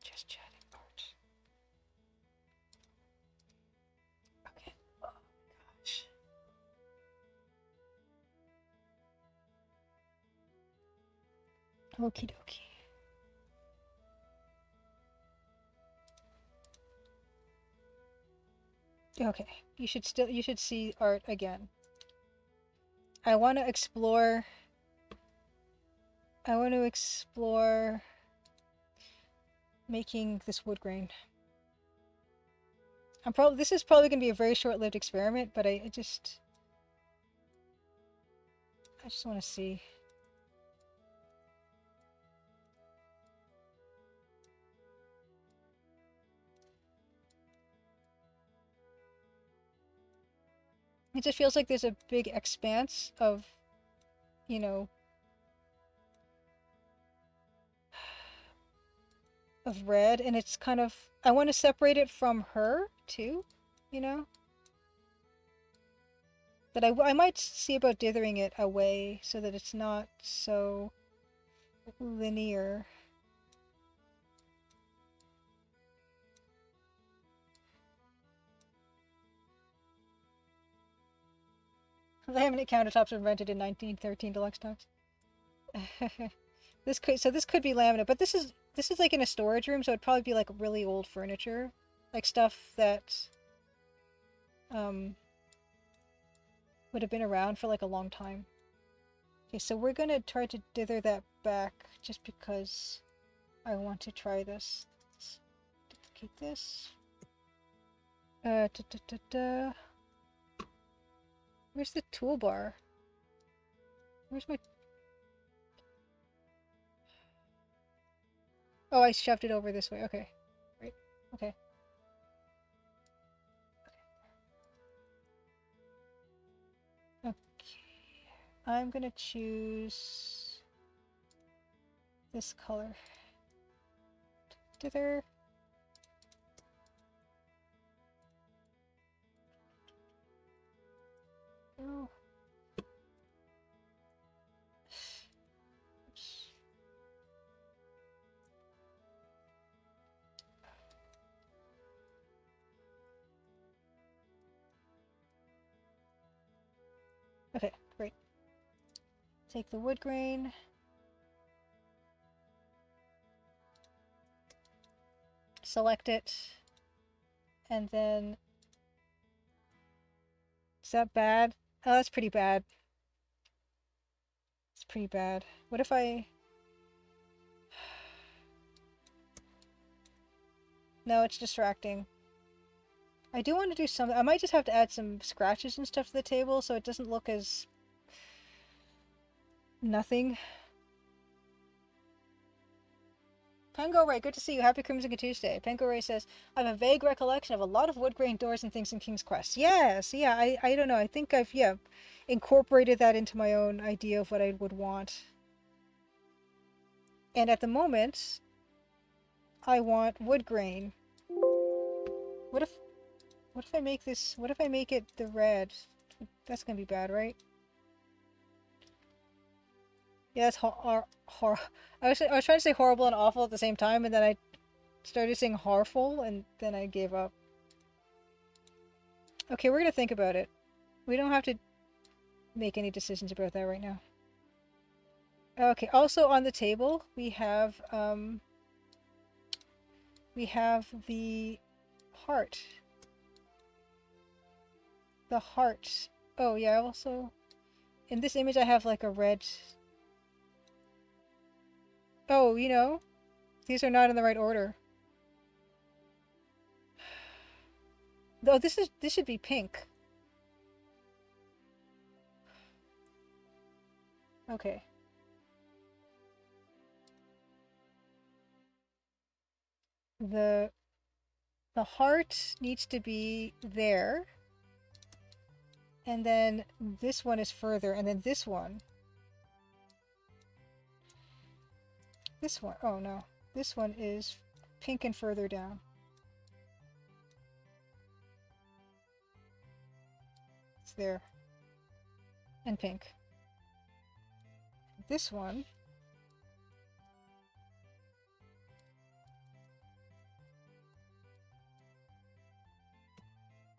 Just chatting art. Okay. Oh gosh. Okie dokie. Okay. You should see art again. I want to explore making this wood grain. This is probably going to be a very short-lived experiment, but I just want to see. It just feels like there's a big expanse of, you know, of red, and it's kind of, I want to separate it from her too, you know? But I might see about dithering it away so that it's not so linear. Laminate countertops were invented in 1913 deluxe tops. This could be laminate, but this is like in a storage room, so it'd probably be like really old furniture, like stuff that would have been around for like a long time. Okay, so we're gonna try to dither that back just because I want to try this. Let's duplicate this. Where's the toolbar? Where's my... Oh, I shoved it over this way. Okay. Right. Okay. Okay. I'm gonna choose this color. Dither. Oh. Oops. Okay, great. Take the wood grain. Select it. And then... Is that bad? Oh, that's pretty bad. It's pretty bad. What if I... No, it's distracting. I do want to do something. I might just have to add some scratches and stuff to the table so it doesn't look as... nothing. Pango Ray, good to see you. Happy Crimson Tuesday. Pango Ray says, I have a vague recollection of a lot of wood grain doors and things in King's Quest. Yes, yeah, I don't know. I think I've, yeah, incorporated that into my own idea of what I would want. And at the moment, I want wood grain. What if I make this, what if I make it the red? That's gonna be bad, right? Yeah, that's I was trying to say horrible and awful at the same time, and then I started saying horrible, and then I gave up. Okay, we're gonna think about it. We don't have to make any decisions about that right now. Okay, also on the table, we have the heart. The heart. Oh, yeah, also... In this image, I have, like, a red... Oh, you know, these are not in the right order. Oh, this should be pink. Okay. The heart needs to be there. And then this one is further, and then this one. This one, oh no. This one is pink and further down. It's there. And pink. This one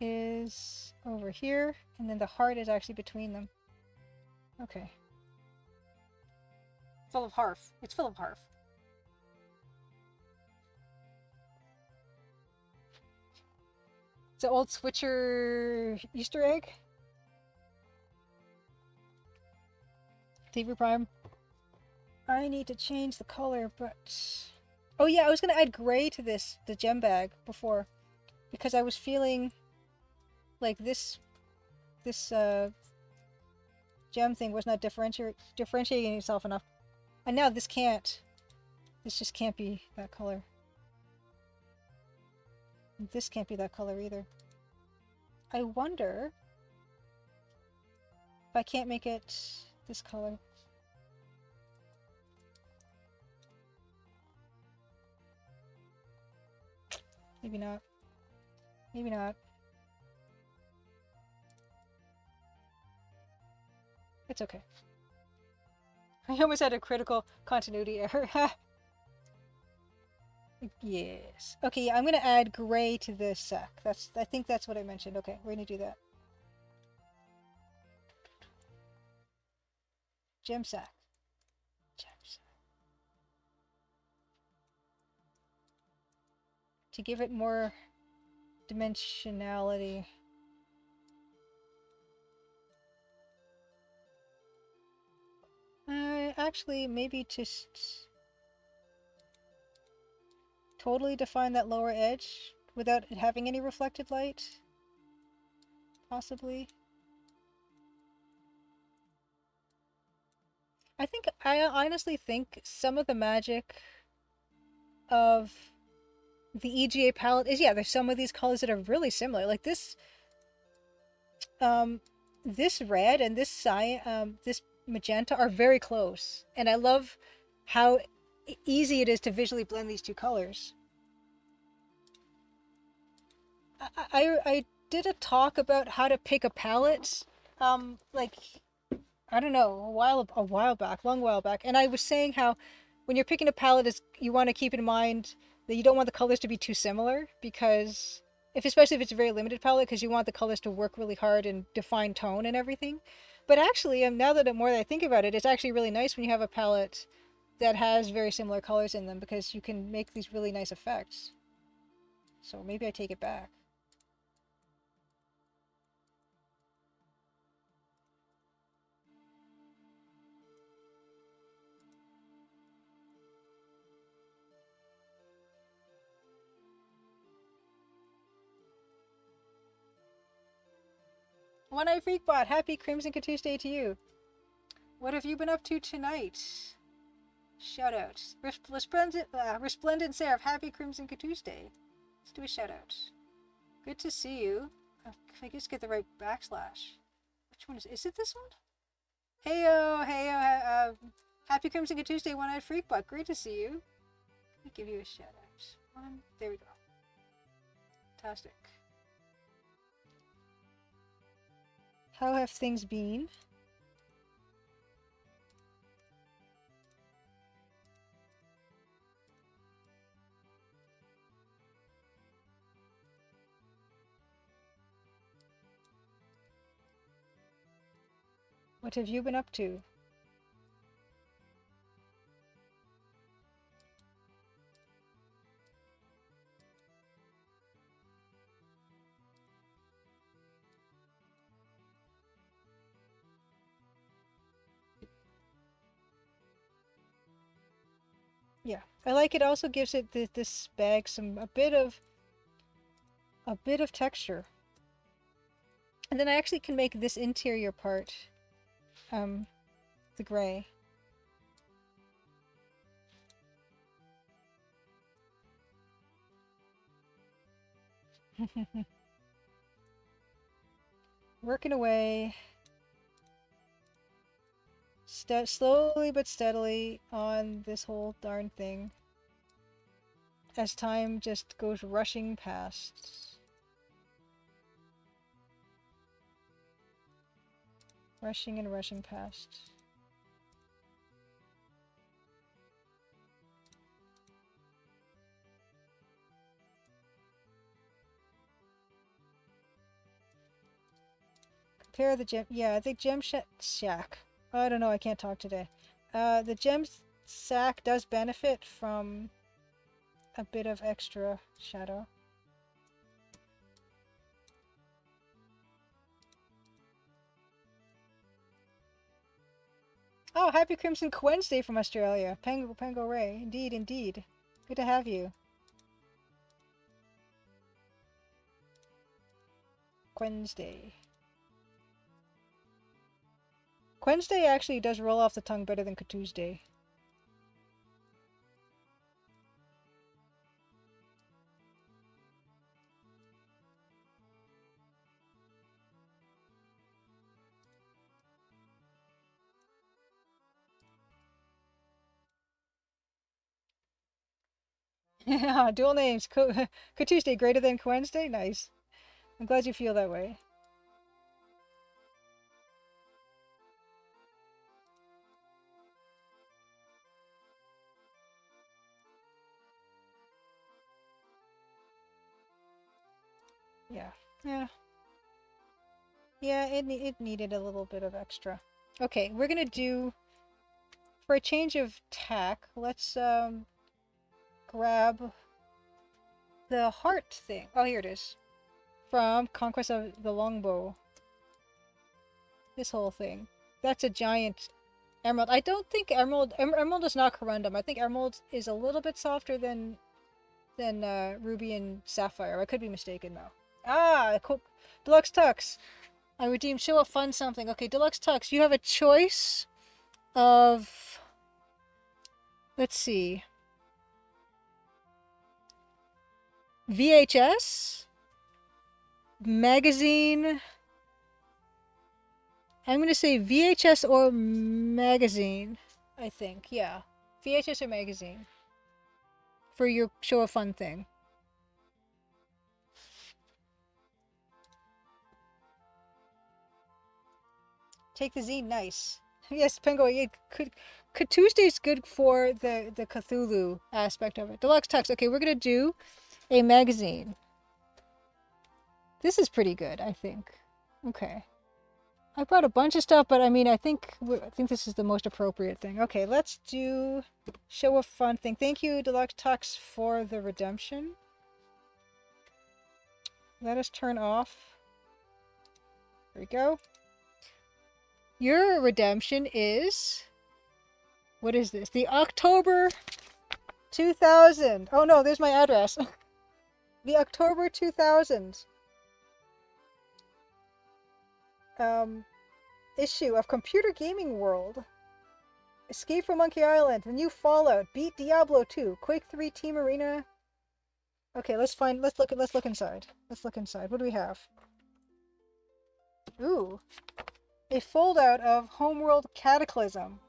is over here, and then the heart is actually between them. Okay. Full of harf. It's full of harf. It's an old Switcher Easter egg. TV Prime. I need to change the color, but... Oh yeah, I was gonna add gray to this, the gem bag, before. Because I was feeling like this gem thing was not differentiating itself enough. And now this can't. This just can't be that color. This can't be that color either. I wonder if I can't make it this color. Maybe not. Maybe not. It's okay. I almost had a critical continuity error. Yes. Okay, yeah, I'm gonna add gray to this sack. I think that's what I mentioned. Okay, we're gonna do that. Gem sack. Gem sack. To give it more dimensionality. Actually, maybe just totally define that lower edge without it having any reflected light. Possibly. I honestly think some of the magic of the EGA palette is, yeah, there's some of these colors that are really similar. Like this, this red and this cyan, this magenta are very close, and I love how easy it is to visually blend these two colors. I did a talk about how to pick a palette, like, I don't know, a while back, long while back, and I was saying how when you're picking a palette, you want to keep in mind that you don't want the colors to be too similar, because especially if it's a very limited palette, because you want the colors to work really hard and define tone and everything. But actually, now that more that I think about it, it's actually really nice when you have a palette that has very similar colors in them, because you can make these really nice effects. So maybe I take it back. One Eye Freakbot, happy Crimson Tuesday to you. What have you been up to tonight? Shout out. Resplendent Seraph, happy Crimson Tuesday. Let's do a shout out. Good to see you. I just get the right backslash. Which one is it this one? Heyo, heyo, happy Crimson Tuesday, One Eyed Freakbot. Great to see you. Let me give you a shout out. There we go. Fantastic. How have things been? What have you been up to? Yeah, I like it. Also gives it this bag a bit of texture, and then I actually can make this interior part, the gray. Working away, slowly but steadily on this whole darn thing, as time just goes rushing past. Rushing and rushing past. Compare the gem. Yeah, I think gem shack. I don't know. I can't talk today. The gem sack does benefit from a bit of extra shadow. Oh, happy Crimson Wednesday from Australia. Pango Ray. Indeed, indeed. Good to have you. Wednesday. Wednesday actually does roll off the tongue better than Tuesday. Yeah, dual names. Tuesday greater than Wednesday? Nice. I'm glad you feel that way. Yeah. Yeah. Yeah, it needed a little bit of extra. Okay, we're gonna do, for a change of tack, let's grab the heart thing. Oh, here it is. From Conquest of the Longbow. This whole thing. That's a giant emerald. I don't think emerald is not corundum. I think emerald is a little bit softer than ruby and sapphire. I could be mistaken though. Ah, cool. Deluxe Tux. I redeemed show a fun something. Okay, Deluxe Tux, you have a choice of, let's see, VHS, magazine. I'm going to say VHS or magazine, I think. Yeah, VHS or magazine for your show a fun thing. Take the zine, nice. Yes, Pengo, yeah, could Tuesday's good for the Cthulhu aspect of it. Deluxe Tux. Okay, we're going to do a magazine. This is pretty good, I think. Okay. I brought a bunch of stuff, but I mean, I think this is the most appropriate thing. Okay, let's do show a fun thing. Thank you, Deluxe Tux, for the redemption. Let us turn off. There we go. Your redemption is... What is this? The October 2000. Oh no, there's my address. The October 2000 issue of Computer Gaming World. Escape from Monkey Island, the new Fallout, beat Diablo 2, Quake 3 Team Arena. Okay, let's look inside. Let's look inside. What do we have? Ooh. A foldout of Homeworld Cataclysm.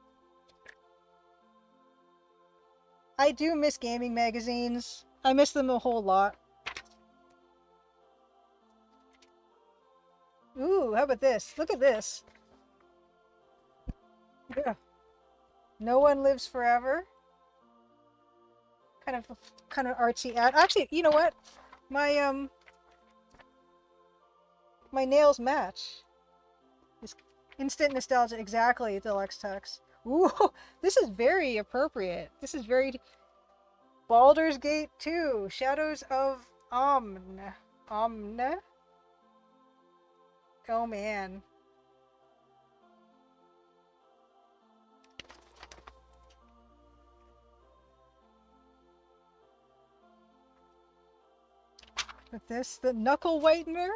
I do miss gaming magazines. I miss them a whole lot. Ooh, how about this? Look at this. Yeah. No One Lives Forever. Kind of artsy ad. Actually, you know what? My my nails match. It's instant nostalgia. Exactly, Deluxe Tux. Ooh, this is very appropriate. This is very Baldur's Gate 2, Shadows of Omn. Omne? Oh man. With this, the Knuckle Whitener?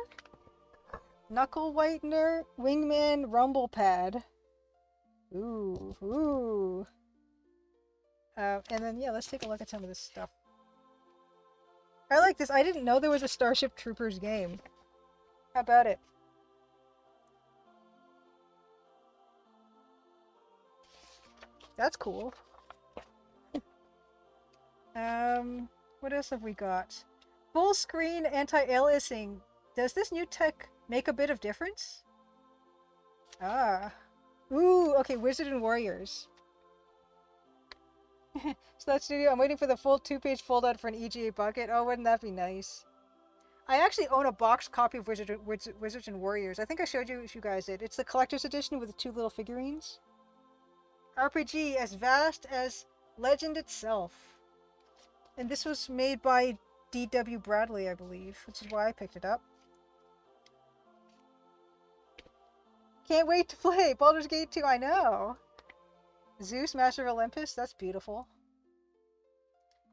Knuckle Whitener, Wingman Rumble Pad. Ooh, ooh. And then, yeah, let's take a look at some of this stuff. I like this. I didn't know there was a Starship Troopers game. How about it? That's cool. What else have we got? Full screen anti-aliasing. Does this new tech make a bit of difference? Ah. Ooh, okay, Wizard and Warriors. So that studio, I'm waiting for the full 2-page fold-out for an EGA bucket. Oh, wouldn't that be nice? I actually own a boxed copy of Wizards and Warriors. I think I showed you guys it. It's the collector's edition with the 2 little figurines. RPG as vast as legend itself. And this was made by D.W. Bradley, I believe, which is why I picked it up. Can't wait to play Baldur's Gate 2, I know! Zeus, Master of Olympus, that's beautiful.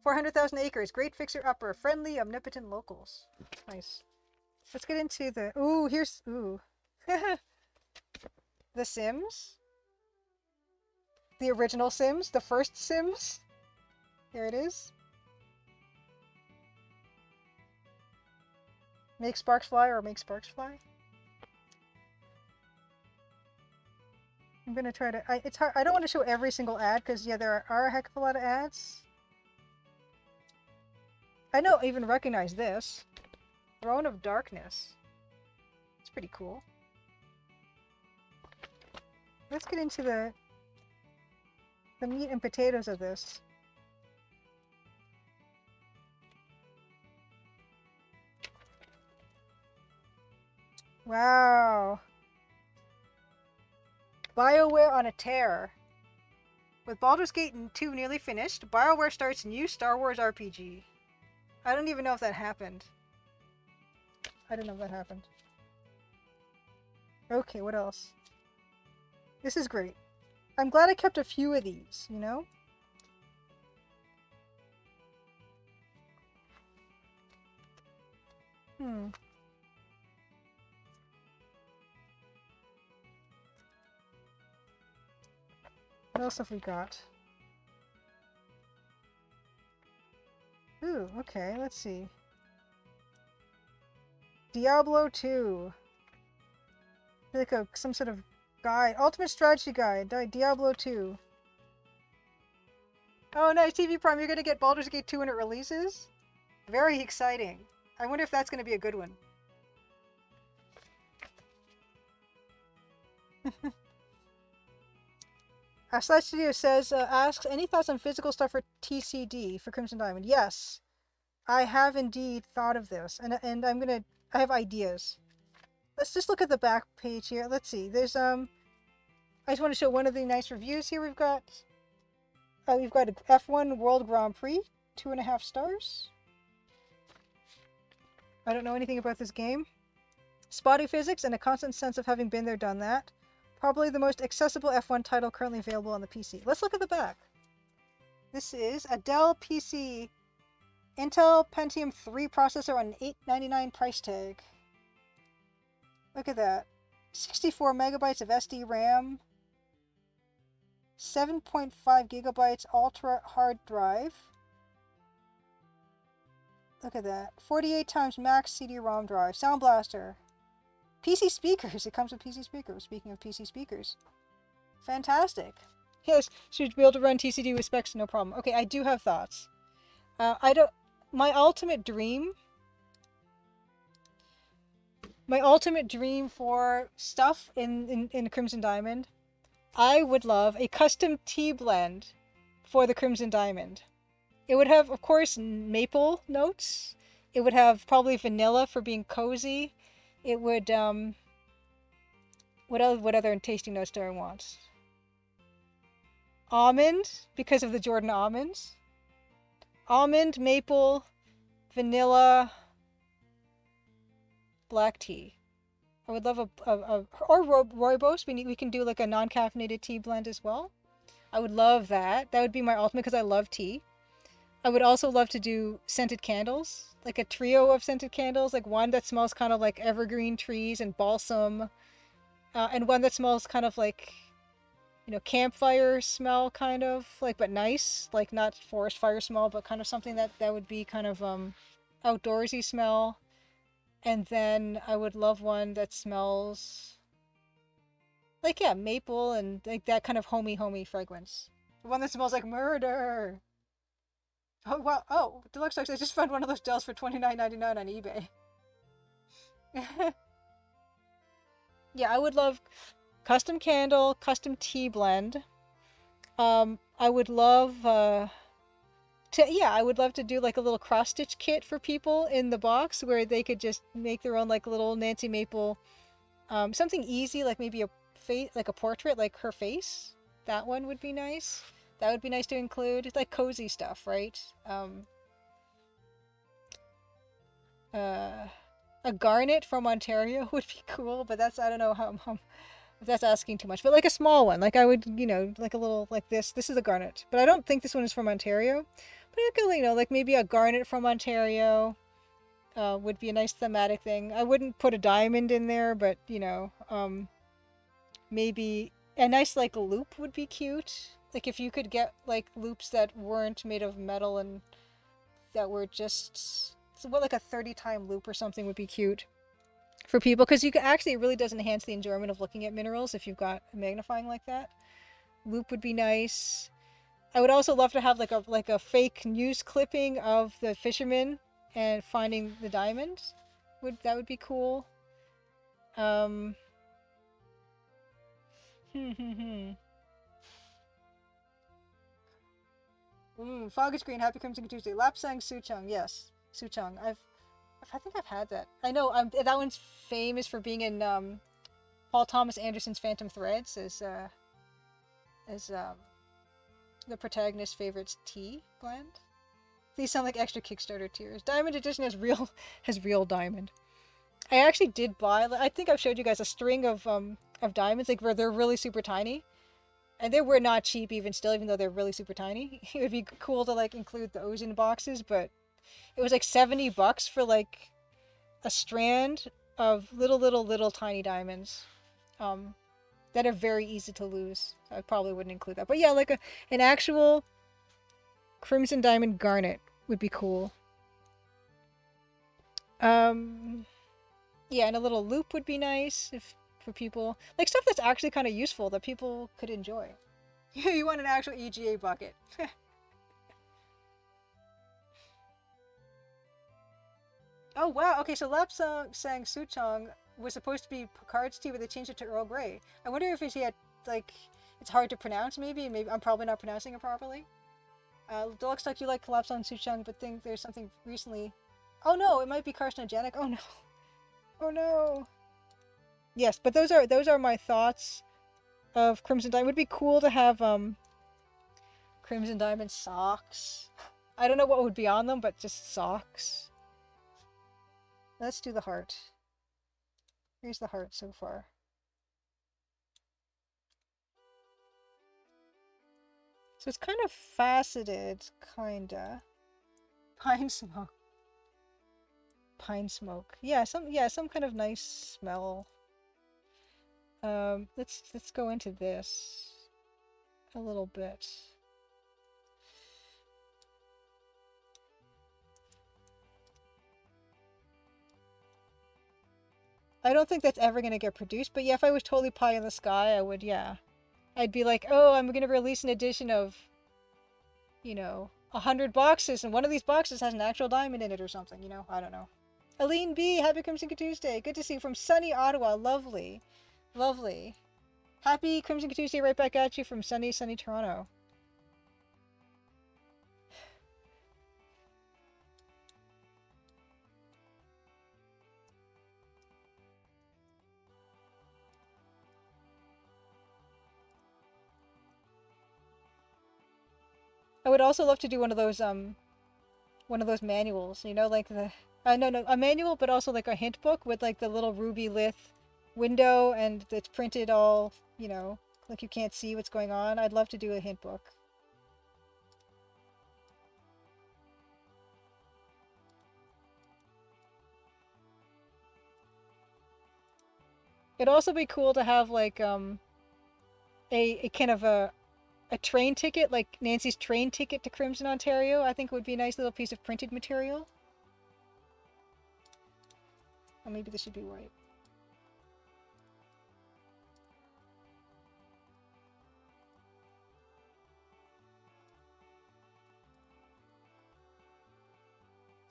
400,000 acres, great fixer-upper, friendly, omnipotent locals. Nice. Let's get into the... Ooh, here's... Ooh. The Sims? The original Sims? The first Sims? Here it is. Make sparks fly or make sparks fly? I'm gonna try to... it's hard. I don't want to show every single ad because, yeah, there are a heck of a lot of ads. I don't even recognize this. Throne of Darkness. It's pretty cool. Let's get into the meat and potatoes of this. Wow. BioWare on a tear. With Baldur's Gate 2 nearly finished, BioWare starts new Star Wars RPG. I don't even know if that happened. I don't know if that happened. Okay, what else? This is great. I'm glad I kept a few of these, you know? What else have we got? Ooh, okay, let's see. Diablo 2. Like some sort of guide. Ultimate strategy guide. Diablo 2. Oh, nice, TV Prime. You're gonna get Baldur's Gate 2 when it releases? Very exciting. I wonder if that's gonna be a good one. Slash Studio says, asks, any thoughts on physical stuff for TCD, for Crimson Diamond? Yes, I have indeed thought of this. And I'm going to I have ideas. Let's just look at the back page here. Let's see. There's I just want to show one of the nice reviews here. We've got a F1 World Grand Prix, 2.5 stars. I don't know anything about this game. Spotty physics and a constant sense of having been there, done that. Probably the most accessible F1 title currently available on the PC. Let's look at the back. This is a Dell PC Intel Pentium 3 processor on an $899 price tag. Look at that. 64 megabytes of SD RAM. 7.5 gigabytes ultra hard drive. Look at that. 48 times max CD-ROM drive. Sound blaster. PC speakers. It comes with PC speakers. Speaking of PC speakers. Fantastic. Yes, should be able to run TCD with specs, no problem. Okay, I do have thoughts. My ultimate dream for stuff in Crimson Diamond, I would love a custom tea blend for the Crimson Diamond. It would have, of course, maple notes. It would have probably vanilla for being cozy. It would, what other tasting notes do I want? Almond, because of the Jordan almonds. Almond, maple, vanilla, black tea. I would love or rooibos. We can do like a non-caffeinated tea blend as well. I would love that. That would be my ultimate because I love tea. I would also love to do scented candles, like a trio of scented candles, like one that smells kind of like evergreen trees and balsam, and one that smells kind of like, campfire smell, kind of like, but nice, like not forest fire smell, but kind of something that would be kind of outdoorsy smell. And then I would love one that smells like, yeah, maple and like that kind of homey fragrance. One that smells like murder. Oh wow! Oh, Deluxe Dogs, I just found one of those Dells for $29.99 on eBay. Yeah, I would love custom candle, custom tea blend. I would love I would love to do like a little cross stitch kit for people in the box where they could just make their own like little Nancy Maple, something easy, like maybe a face, like a portrait, like her face. That one would be nice. That would be nice to include. It's like cozy stuff, right? A garnet from Ontario would be cool, but that's, I don't know how if that's asking too much. But like a small one, like I would, like a little, like this. This is a garnet, but I don't think this one is from Ontario. But I could, like maybe a garnet from Ontario would be a nice thematic thing. I wouldn't put a diamond in there, but maybe a nice like loop would be cute. Like if you could get like loops that weren't made of metal and that were just like a 30-time loop or something would be cute for people, because you can actually, it really does enhance the enjoyment of looking at minerals if you've got a magnifying like that. Loop would be nice. I would also love to have like a fake news clipping of the fisherman and finding the diamond. That would be cool. Fog is green. Happy Crimson Tuesday. Lapsang Suchong. Yes, Suchong. I think I've had that. I know. That one's famous for being in Paul Thomas Anderson's Phantom Threads as the protagonist's favorite tea blend. These sound like extra Kickstarter tiers. Diamond Edition has real diamond. I actually did buy. I think I've showed you guys a string of diamonds, like where they're really super tiny. And they were not cheap even still, even though they're really super tiny. It would be cool to like include the Ozen boxes, but it was like $70 for like a strand of little tiny diamonds that are very easy to lose. I probably wouldn't include that. But yeah, like an actual Crimson Diamond garnet would be cool. Yeah, and a little loop would be nice for people, like stuff that's actually kind of useful that people could enjoy. You want an actual EGA bucket. Oh wow, okay, so Lapsang Suchong was supposed to be Picard's tea, but they changed it to Earl Grey. I wonder if he had, like, it's hard to pronounce, maybe I'm probably not pronouncing it properly. Deluxe like you like Lapsang Suchong, but think there's something recently. Oh no, it might be carcinogenic. Oh no. Oh no. Yes, but those are my thoughts of Crimson Diamond. It would be cool to have Crimson Diamond socks. I don't know what would be on them, but just socks. Let's do the heart. Here's the heart so far. So it's kind of faceted, kinda. Pine smoke. Pine smoke. Yeah, some kind of nice smell. Let's go into this a little bit. I don't think that's ever gonna get produced, but yeah, if I was totally pie in the sky, I would, yeah. I'd be like, oh, I'm gonna release an edition of, 100 boxes, and one of these boxes has an actual diamond in it or something, I don't know. Aline B, happy Crimson Tuesday. Good to see you from sunny Ottawa. Lovely. Lovely. Happy Crimson Tuesday right back at you from sunny Toronto. I would also love to do one of those manuals, like the no, a manual, but also like a hint book with like the little ruby lith window, and it's printed all, like you can't see what's going on. I'd love to do a hint book. It'd also be cool to have like a kind of a train ticket, like Nancy's train ticket to Crimson, Ontario. I think would be a nice little piece of printed material. Or maybe this should be white.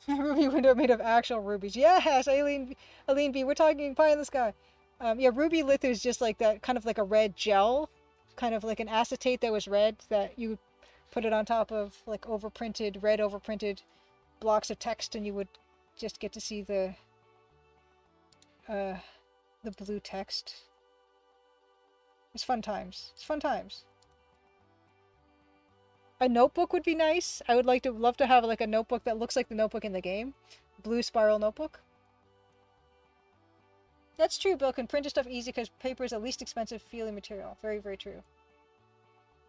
Ruby window made of actual rubies. Yes, Aileen B. We're talking pie in the sky. Yeah, ruby litho is just like that, kind of like a red gel, kind of like an acetate that was red that you put it on top of like red overprinted blocks of text, and you would just get to see the blue text. It's fun times. It's fun times. A notebook would be nice. I would love to have like a notebook that looks like the notebook in the game. Blue spiral notebook. That's true, Bill. Can print stuff easy because paper is the least expensive feeling material. Very, very true.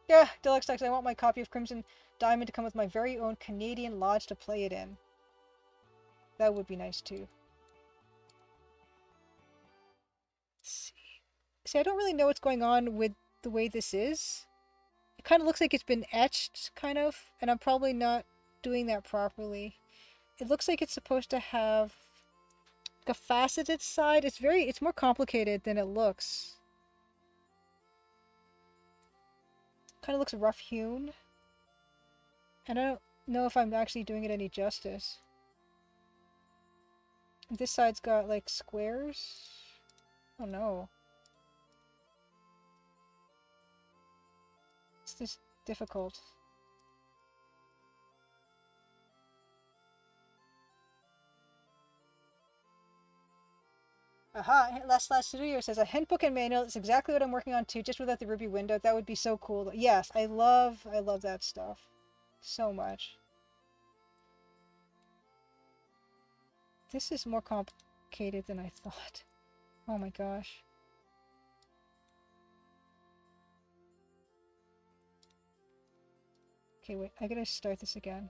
Yeah, Deluxe Text, I want my copy of Crimson Diamond to come with my very own Canadian lodge to play it in. That would be nice too. Let's see. See, I don't really know what's going on with the way this is. It kind of looks like it's been etched, kind of, and I'm probably not doing that properly. It looks like it's supposed to have like a faceted side. It's more complicated than it looks. Kind of looks rough hewn. And I don't know if I'm actually doing it any justice. This side's got like squares. Oh no. It's just difficult. Aha, Last Studio says a hint book and manual. It's exactly what I'm working on too, just without the ruby window. That would be so cool. Yes, I love that stuff so much. This is more complicated than I thought. Oh my gosh. Okay, wait, I gotta start this again.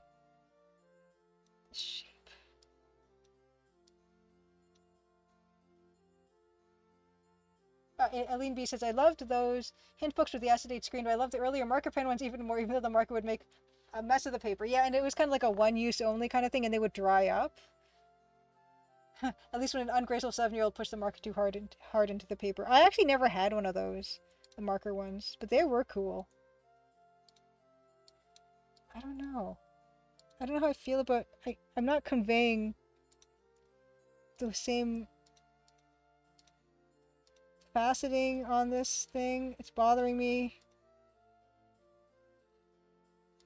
Shape. Aline B says, I loved those hint books with the acetate screen, but I love the earlier marker pen ones even more, even though the marker would make a mess of the paper. Yeah, and it was kind of like a one-use only kind of thing, and they would dry up. At least when an ungraceful 7-year-old pushed the marker too hard into the paper. I actually never had one of those, the marker ones, but they were cool. I don't know. I don't know how I feel about... I'm not conveying the same faceting on this thing. It's bothering me.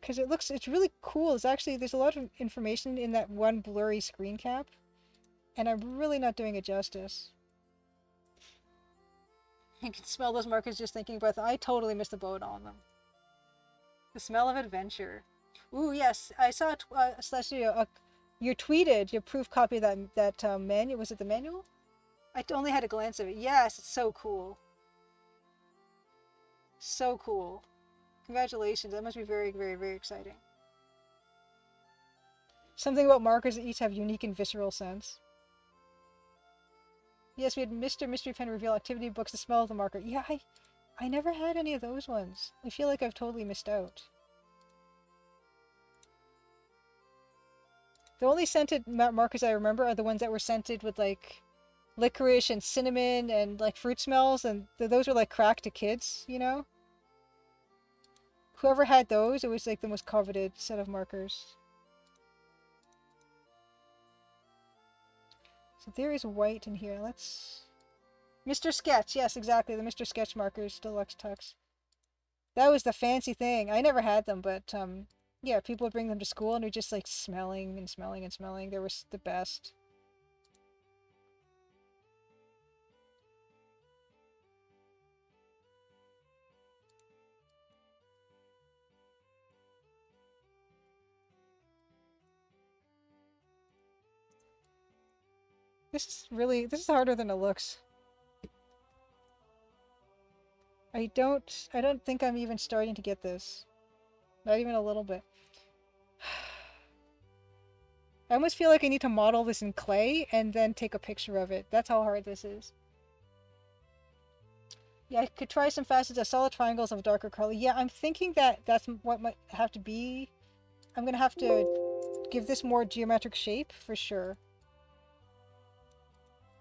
Because it's really cool. There's a lot of information in that one blurry screen cap. And I'm really not doing it justice. You can smell those markers just thinking about them. I totally missed the boat on them. The smell of adventure. Ooh, yes. I saw you tweeted your proof copy of that manual. Was it the manual? I only had a glance of it. Yes, it's so cool. So cool. Congratulations. That must be very, very, very exciting. Something about markers that each have unique and visceral sense. Yes, we had Mr. Mystery Pen reveal activity books, the smell of the marker. Yeah, I never had any of those ones. I feel like I've totally missed out. The only scented markers I remember are the ones that were scented with like licorice and cinnamon and like fruit smells, and those were like crack to kids, you know? Whoever had those, it was like the most coveted set of markers. So there is white in here. Let's... Mr. Sketch, yes, exactly. The Mr. Sketch markers, Deluxe Tux. That was the fancy thing. I never had them, but yeah, people would bring them to school and they're just like smelling and smelling and smelling. They were the best. This is harder than it looks. I don't think I'm even starting to get this. Not even a little bit. I almost feel like I need to model this in clay and then take a picture of it. That's how hard this is. Yeah, I could try some facets of solid triangles of darker color. Yeah, I'm thinking that that's what might have to be. I'm gonna have to give this more geometric shape for sure.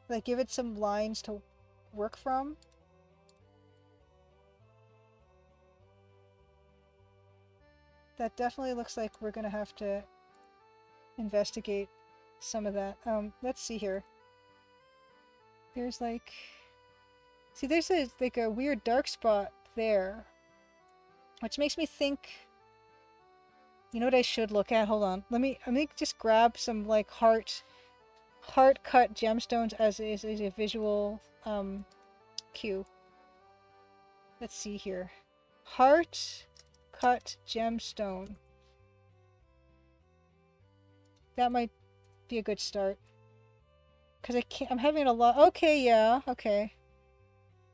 Like, give it some lines to work from. That definitely looks like we're gonna have to investigate some of that. Let's see here. There's like... See, there's like a weird dark spot there. Which makes me think... You know what I should look at? Hold on. Let me just grab some like heart cut gemstones as a visual cue. Let's see here. Heart cut gemstone. That might be a good start. Because I'm having a lot. Okay, yeah, okay.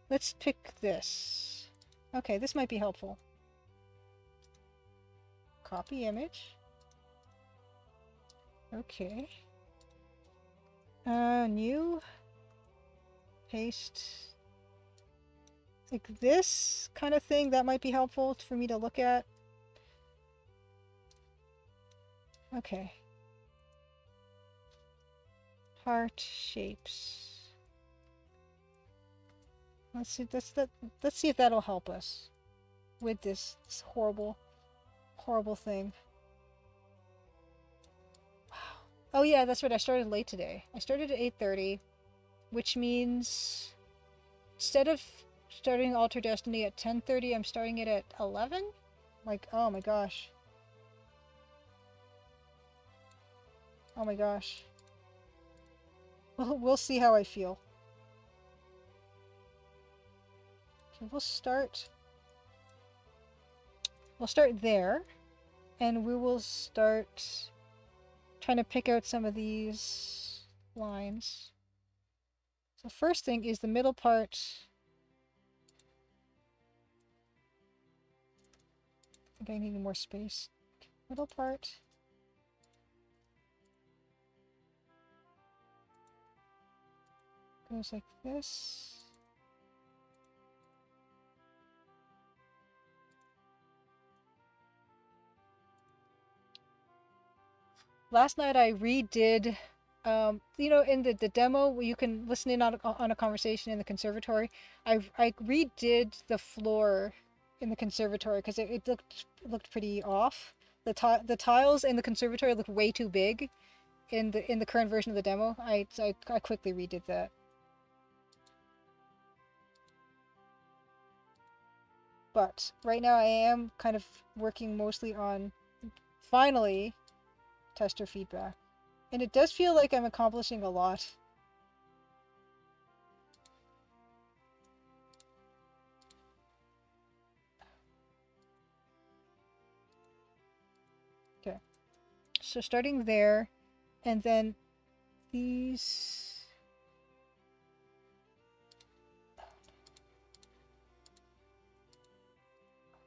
Let's pick this. Okay, this might be helpful. Copy image. Okay. New. Paste. Like this kind of thing, that might be helpful for me to look at. Okay. Heart shapes. Let's see if that'll help us with this horrible thing. Wow. Oh yeah, that's right. I started late today. I started at 8:30, which means instead of starting Alter Destiny at 10:30, I'm starting it at 11? Like, oh my gosh. Oh my gosh. We'll see how I feel. Okay, we'll start there, and we will start trying to pick out some of these lines. So first thing is the middle part. I think I need more space. Middle part. Goes like this. Last night I redid, you know, in the demo where you can listen in on a conversation in the conservatory. I redid the floor in the conservatory because it looked pretty off. The tiles in the conservatory looked way too big in the current version of the demo. I quickly redid that. But right now I am kind of working mostly on finally tester feedback. And it does feel like I'm accomplishing a lot. Okay. So starting there, and then these...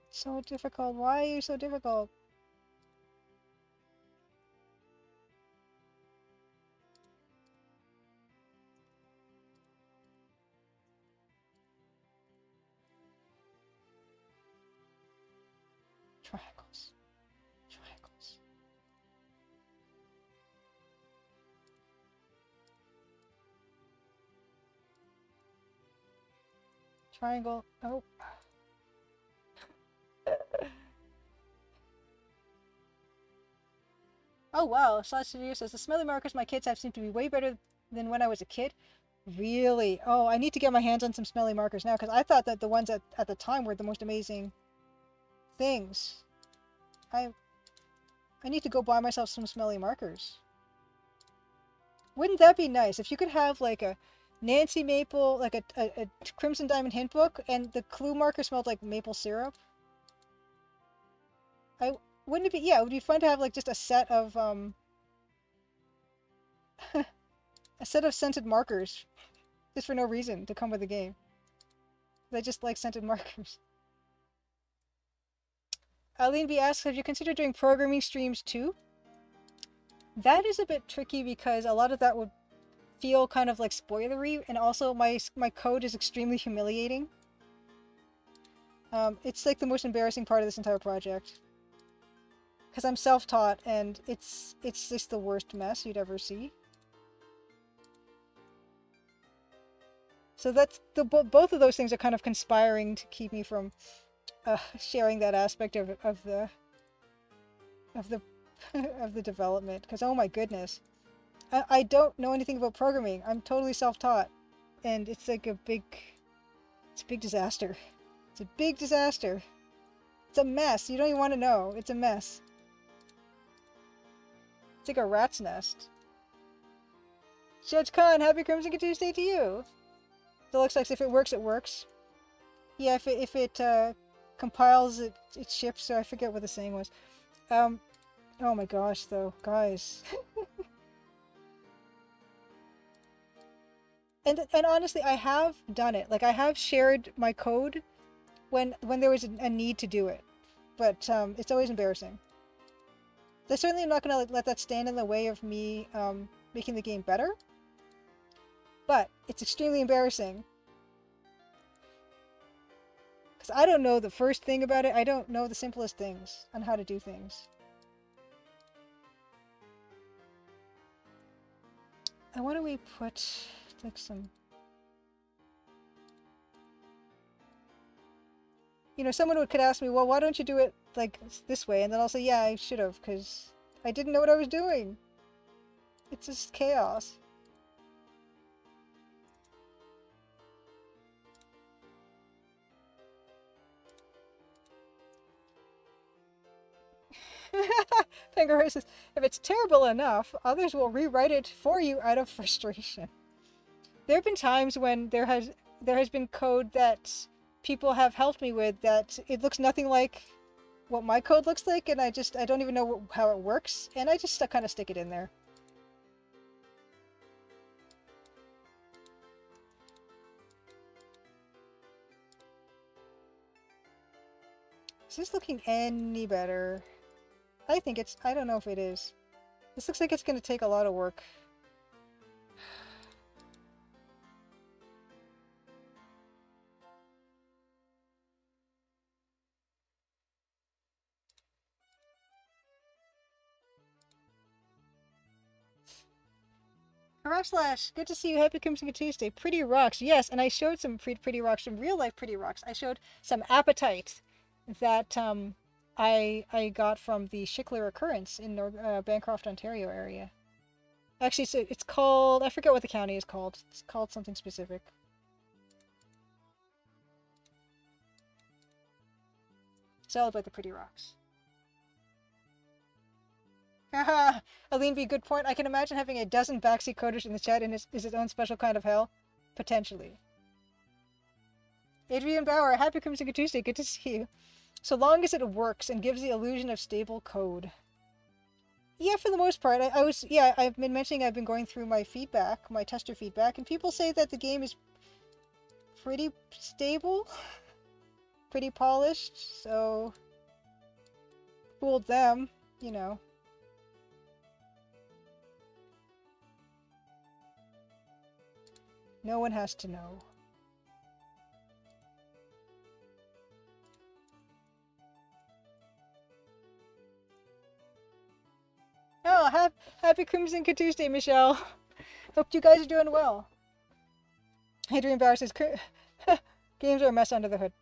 So difficult. Why are you so difficult? Triangles. Triangles. Triangle. Oh. Oh wow, Slash Studio says the smelly markers my kids have seem to be way better than when I was a kid. Really? Oh, I need to get my hands on some smelly markers now because I thought that the ones at the time were the most amazing things. I need to go buy myself some smelly markers. Wouldn't that be nice if you could have like a Nancy Maple, like a Crimson Diamond hint book, and the clue marker smelled like maple syrup? I wouldn't it be? Yeah, it would be fun to have like just a set of a set of scented markers, just for no reason to come with the game. I just like scented markers. Aline B asks, have you considered doing programming streams too? That is a bit tricky because a lot of that would feel kind of like spoilery, and also my code is extremely humiliating. It's like the most embarrassing part of this entire project. Because I'm self-taught, and it's just the worst mess you'd ever see. So that's both of those things are kind of conspiring to keep me from sharing that aspect of the of the development. Because oh my goodness, I don't know anything about programming. I'm totally self-taught, and it's like it's a big disaster. It's a big disaster. It's a mess. You don't even want to know. It's a mess. It's like a rat's nest. Judge Khan, happy Crimson Tuesday to you. So it looks like if it works, it works. Yeah, if it compiles, it ships. So I forget what the saying was. Oh my gosh, though, guys. and honestly, I have done it. Like I have shared my code when there was a need to do it, but it's always embarrassing. I certainly am not going to let that stand in the way of me making the game better. But it's extremely embarrassing. Because I don't know the first thing about it. I don't know the simplest things on how to do things. And why don't we put like some... You know, someone could ask me, well, why don't you do it like this way? And then I'll say, yeah, I should have, because I didn't know what I was doing. It's just chaos. Penguin says, if it's terrible enough, others will rewrite it for you out of frustration. There have been times when there has been code that people have helped me with that it looks nothing like what my code looks like, and I don't even know how it works, and I just kind of stick it in there. Is this looking any better? I think it's... I don't know if it is. This looks like it's going to take a lot of work. Slash, good to see you. Happy Crimson Tuesday. Pretty rocks. Yes, and I showed some pretty rocks, some real life pretty rocks. I showed some apatite that I got from the Schickler Occurrence in Bancroft, Ontario area. Actually, it's called... I forget what the county is called. It's called something specific. It's all about the pretty rocks. Haha, Aline B, good point. I can imagine having a dozen backseat coders in the chat and is its own special kind of hell. Potentially. Adrian Bauer, happy Crimson Tuesday. Good to see you. So long as it works and gives the illusion of stable code. Yeah, for the most part. I've been mentioning I've been going through my feedback, my tester feedback, and people say that the game is pretty stable, pretty polished, so fooled them, you know. No one has to know. Oh, happy Crimson Tuesday, Michelle. Hope you guys are doing well. Adrian Bauer says, games are a mess under the hood.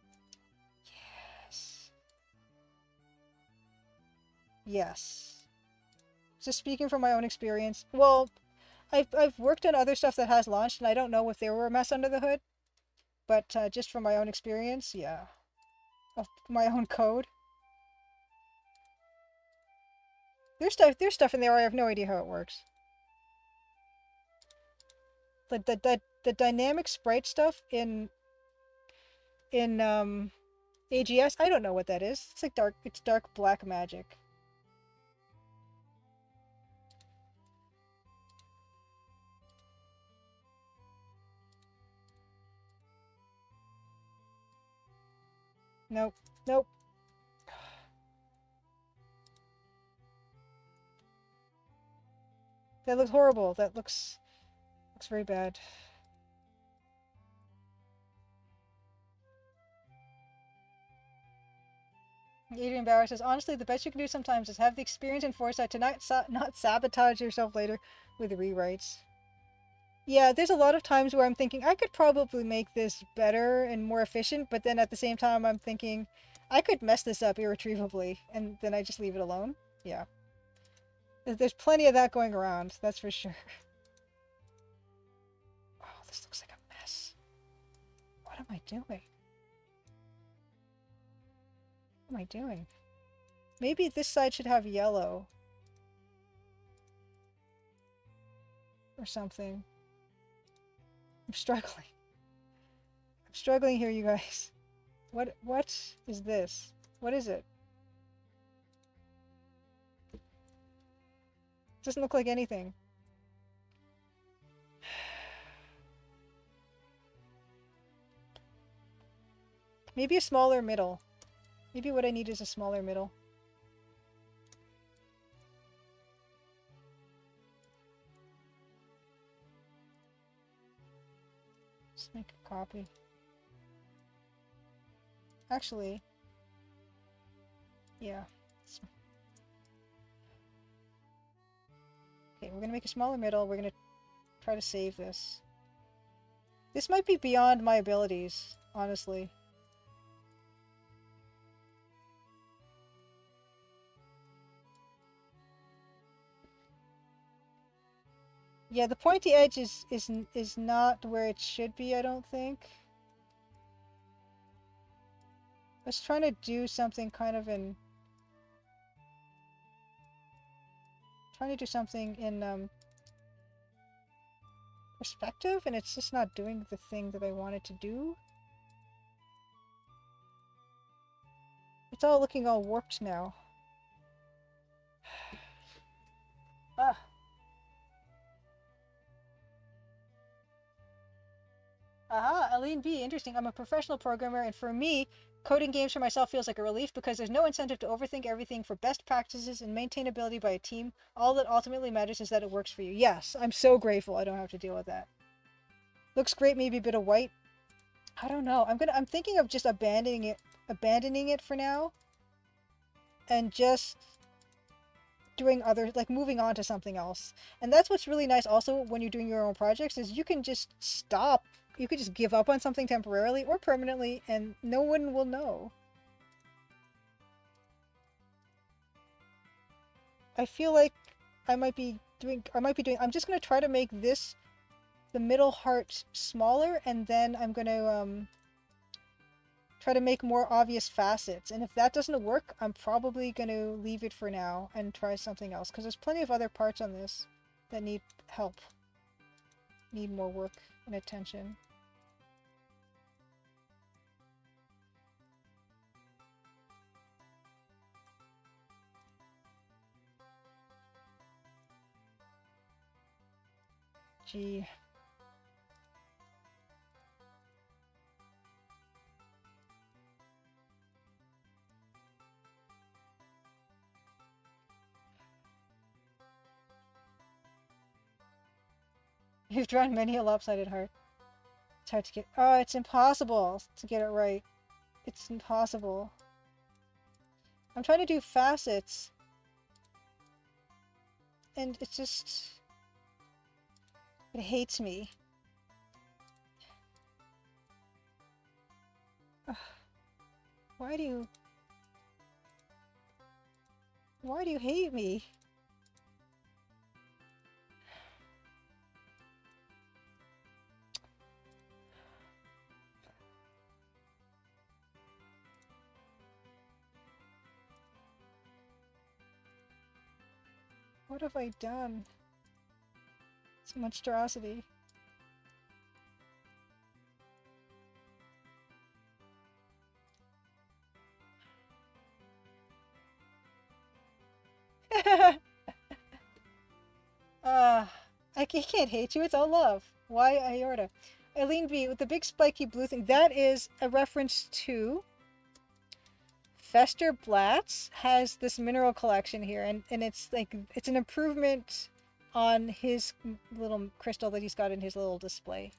Yes. Yes. Just speaking from my own experience. Well, I've worked on other stuff that has launched, and I don't know if they were a mess under the hood. But just from my own experience, yeah. Of my own code. There's stuff in there I have no idea how it works. The dynamic sprite stuff in AGS, I don't know what that is. It's like dark black magic. Nope. Nope. That looks horrible. That looks very bad. Adrian Bauer says, honestly, the best you can do sometimes is have the experience and foresight to not sabotage yourself later with rewrites. Yeah, there's a lot of times where I'm thinking I could probably make this better and more efficient, but then at the same time I'm thinking I could mess this up irretrievably, and then I just leave it alone. Yeah. There's plenty of that going around, that's for sure. Oh, this looks like a mess. What am I doing? What am I doing? Maybe this side should have yellow. Or something. I'm struggling. I'm struggling here, you guys. What is this? What is it? It doesn't look like anything. Maybe a smaller middle. Maybe what I need is a smaller middle. Just make a copy. Actually, yeah. Okay, we're gonna make a smaller middle. We're gonna try to save this. This might be beyond my abilities, honestly. Yeah, the pointy edge is not where it should be, I don't think. I was trying to do something kind of in... Trying to do something in perspective, and it's just not doing the thing that I wanted to do. It's all looking all warped now. Ah. Aha, Aline B, interesting. I'm a professional programmer, and for me, coding games for myself feels like a relief because there's no incentive to overthink everything for best practices and maintainability by a team. All that ultimately matters is that it works for you. Yes, I'm so grateful I don't have to deal with that. Looks great, maybe a bit of white. I don't know. I'm thinking of just abandoning it for now. And just doing other, like moving on to something else. And that's what's really nice also when you're doing your own projects is you can just stop. You could just give up on something temporarily or permanently and no one will know. I feel like I'm just going to try to make this, the middle heart smaller, and then I'm going to try to make more obvious facets. And if that doesn't work, I'm probably going to leave it for now and try something else. Because there's plenty of other parts on this that need help. Need more work and attention. Gee. You've drawn many a lopsided heart. It's hard to get. Oh, it's impossible to get it right. It's impossible. I'm trying to do facets. And it's just... It hates me. Ugh. Why do you... Why do you hate me? What have I done? It's a monstrosity. I can't hate you, it's all love. Why aorta? Eileen B, with the big spiky blue thing, that is a reference to Fester Blatz has this mineral collection here, and it's like, it's an improvement on his little crystal that he's got in his little display.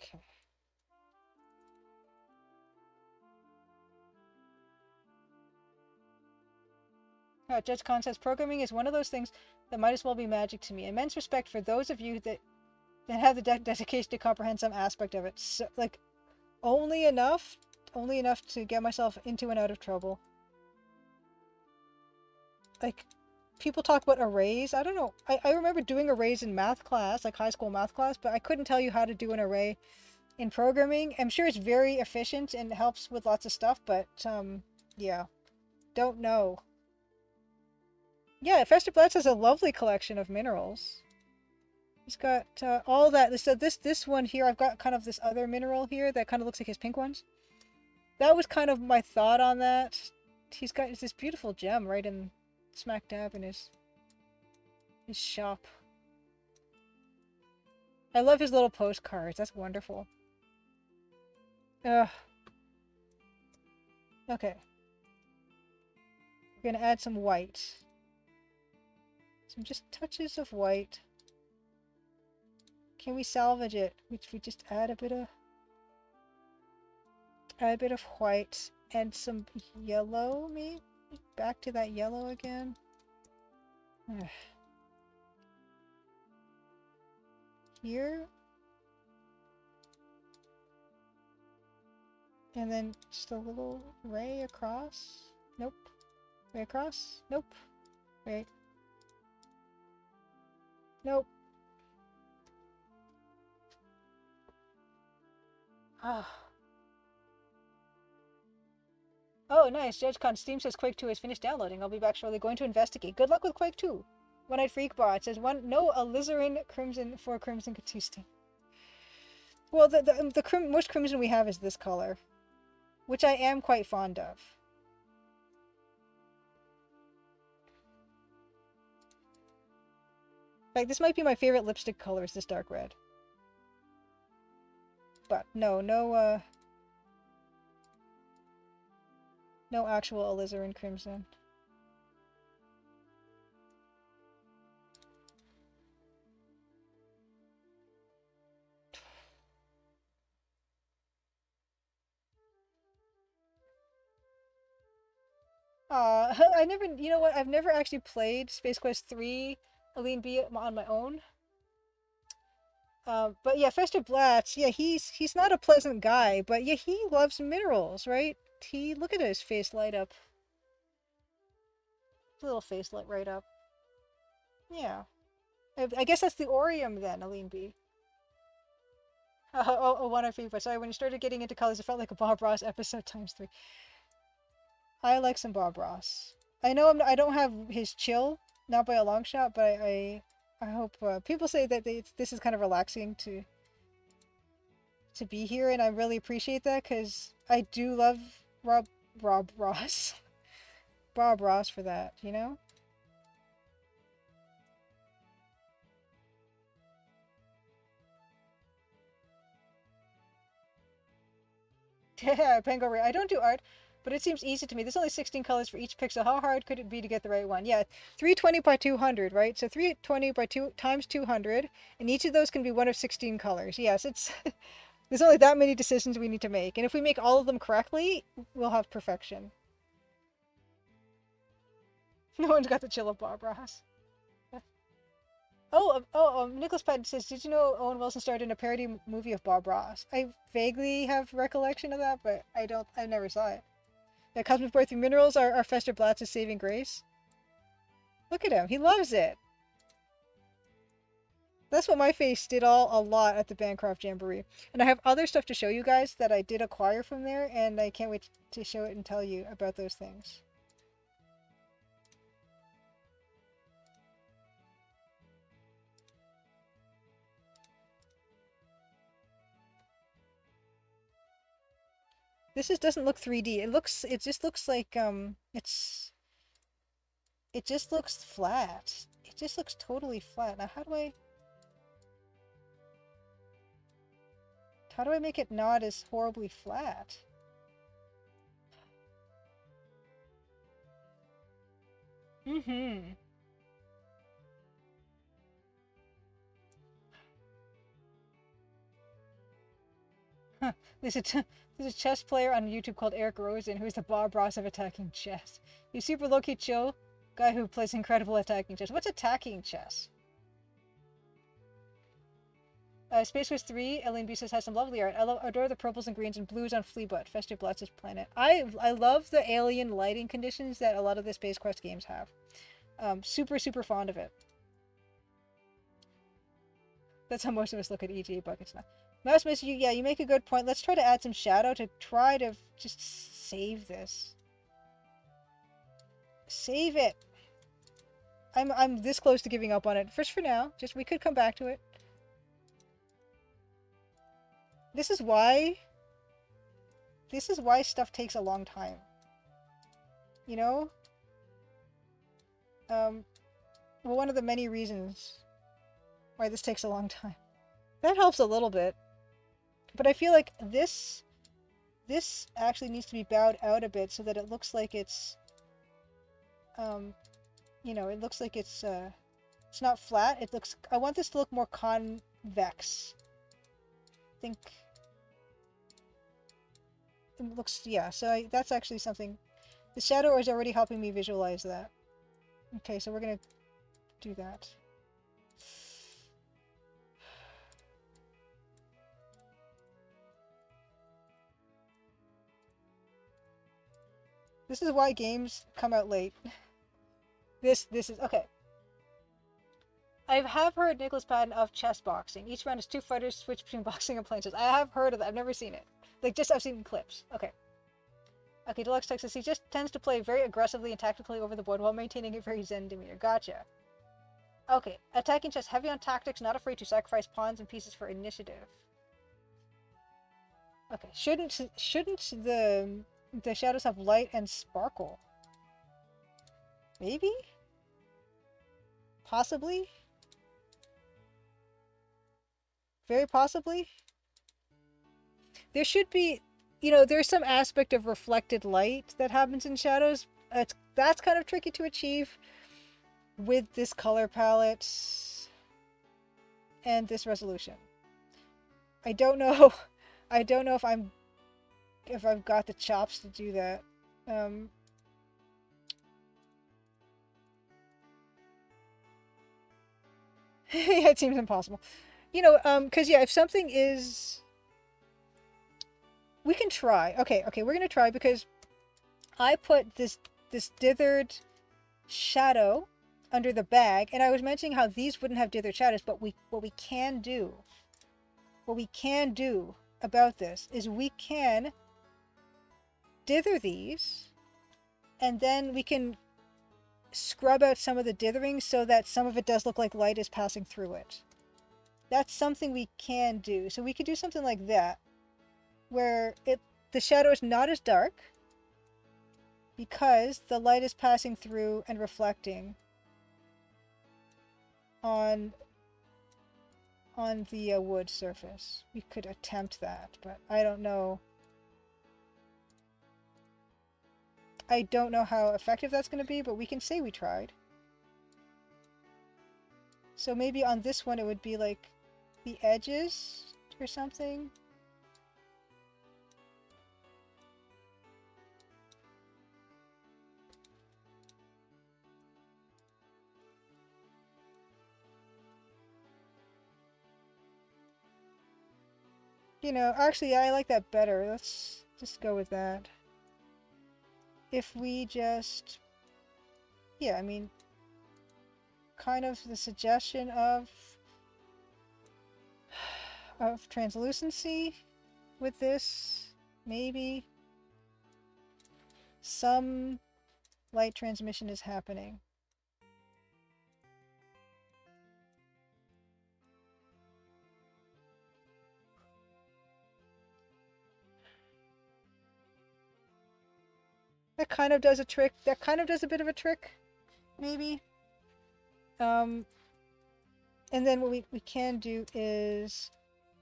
Okay. Judge Khan says, programming is one of those things that might as well be magic to me. Immense respect for those of you that have the dedication to comprehend some aspect of it. So, like, only enough to get myself into and out of trouble. Like, people talk about arrays. I don't know. I remember doing arrays in math class, like high school math class, but I couldn't tell you how to do an array in programming. I'm sure it's very efficient and helps with lots of stuff, but, yeah. Don't know. Yeah, Fester Blatz has a lovely collection of minerals. He's got all that. So this one here, I've got kind of this other mineral here that kind of looks like his pink ones. That was kind of my thought on that. He's got this beautiful gem right in smack dab in his shop. I love his little postcards. That's wonderful. Ugh. Okay. We're gonna add some white. Some just touches of white. Can we salvage it? We just add a bit of white and some yellow, maybe? Back to that yellow again. Here. And then just a little ray across. Nope. Ray across. Nope. Ray. Nope. Ah. Oh, nice. Judge Con Steam says Quake 2 is finished downloading. I'll be back shortly. Going to investigate. Good luck with Quake 2. One Eyed Freak Bot says no alizarin crimson for crimson Catiste. Well, the most crimson we have is this color, which I am quite fond of. Like, this might be my favorite lipstick color, is this dark red. But no actual alizarin crimson. I never, you know what, I've never actually played Space Quest 3 Aline B on my own. But yeah, Fester Blatz, yeah, he's not a pleasant guy, but yeah, he loves minerals, right? Look at his face light up. Little face lit right up. Yeah. I guess that's the Orium then, Aline B. One of favorite. Sorry, when you started getting into colors, it felt like a Bob Ross episode times 3. I like some Bob Ross. I know I don't have his chill, not by a long shot, but I hope people say that this is kind of relaxing to be here, and I really appreciate that because I do love Rob Ross, Bob Ross for that, you know. Yeah, Pango Ray. I don't do art, but it seems easy to me. There's only 16 colors for each pixel. How hard could it be to get the right one? Yeah, 320 by 200, right? So 320 by 2 times 200, and each of those can be one of 16 colors. Yes, it's there's only that many decisions we need to make, and if we make all of them correctly, we'll have perfection. No one's got the chill of Bob Ross. Nicholas Patton says, did you know Owen Wilson starred in a parody movie of Bob Ross? I vaguely have recollection of that, but I never saw it. Yeah, Cosmic Boy through Minerals are Fester Blatz's saving grace. Look at him, he loves it. That's what my face did a lot at the Bancroft Jamboree. And I have other stuff to show you guys that I did acquire from there, and I can't wait to show it and tell you about those things. This doesn't look 3D. It just looks like it just looks flat. It just looks totally flat. Now how do I make it not as horribly flat? Mm-hmm. Huh. There's a chess player on YouTube called Eric Rosen who's the Bob Ross of attacking chess. He's super low-key chill guy who plays incredible attacking chess. What's attacking chess? Space Wars 3, Ellen B says, has some lovely art. I adore the purples and greens and blues on Fleabot, Festive Blatz's planet. I love the alien lighting conditions that a lot of the Space Quest games have. Super, super fond of it. That's how most of us look at EG buckets now. Mouse Miss, you make a good point. Let's try to add some shadow to try to just save this. Save it. I'm this close to giving up on it. First for now. Just we could come back to it. This is why stuff takes a long time. You know? Well, one of the many reasons why this takes a long time. That helps a little bit. But I feel like this actually needs to be bowed out a bit so that it looks like it's you know, it looks like it's not flat. I want this to look more convex. I think it looks, yeah, so that's actually something. The shadow is already helping me visualize that. Okay, so we're gonna do that. This is why games come out late. This is okay. I have heard Nicholas Patton of chess boxing. Each round is 2 fighters switch between boxing and playing chess. I have heard of that. I've never seen it. Like, just I've seen clips. Okay. Okay, Deluxe Texas. He just tends to play very aggressively and tactically over the board while maintaining a very zen demeanor. Gotcha. Okay, attacking chess, heavy on tactics, not afraid to sacrifice pawns and pieces for initiative. Okay, shouldn't the shadows have light and sparkle? Maybe? Possibly? Very possibly? There should be, you know, there's some aspect of reflected light that happens in shadows. That's kind of tricky to achieve with this color palette and this resolution. I don't know. I don't know if I've got the chops to do that. Yeah, it seems impossible. You know, because yeah, if something is, we can try. Okay, we're gonna try because I put this dithered shadow under the bag, and I was mentioning how these wouldn't have dithered shadows, but what we can do about this is we can dither these, and then we can scrub out some of the dithering so that some of it does look like light is passing through it. That's something we can do. So we could do something like that, where the shadow is not as dark because the light is passing through and reflecting on the wood surface. We could attempt that, but I don't know. I don't know how effective that's going to be, but we can say we tried. So maybe on this one it would be like the edges or something. You know, actually, yeah, I like that better. Let's just go with that. If we just... Yeah, I mean, kind of the suggestion of translucency with this, maybe some light transmission is happening. That kind of does a trick. That kind of does a bit of a trick, maybe. And then what we can do is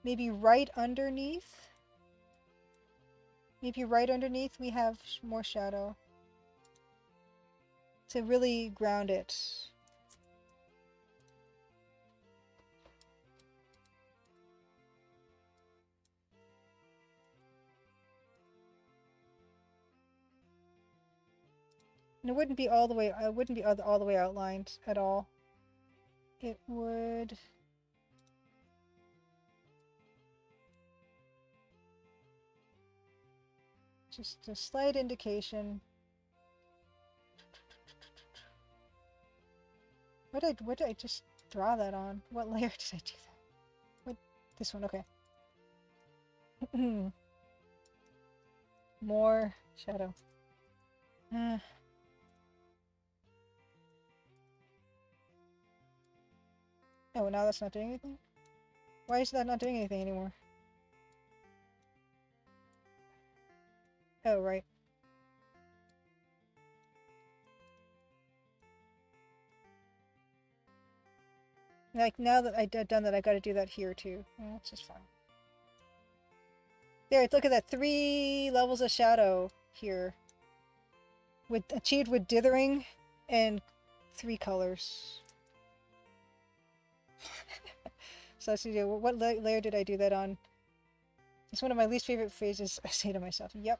maybe right underneath we have more shadow to really ground it. And it wouldn't be all the way, all the way outlined at all. It would... Just a slight indication. What did I just draw that on? What layer did I do that? What? This one, okay. More shadow. Oh, now that's not doing anything? Why is that not doing anything anymore? Oh, right. Like, now that I've done that, I gotta do that here, too. Oh, that's just fine. There, look at that. 3 levels of shadow here. Achieved with dithering and 3 colors. So let's see, what layer did I do that on? It's one of my least favorite phrases I say to myself. Yep.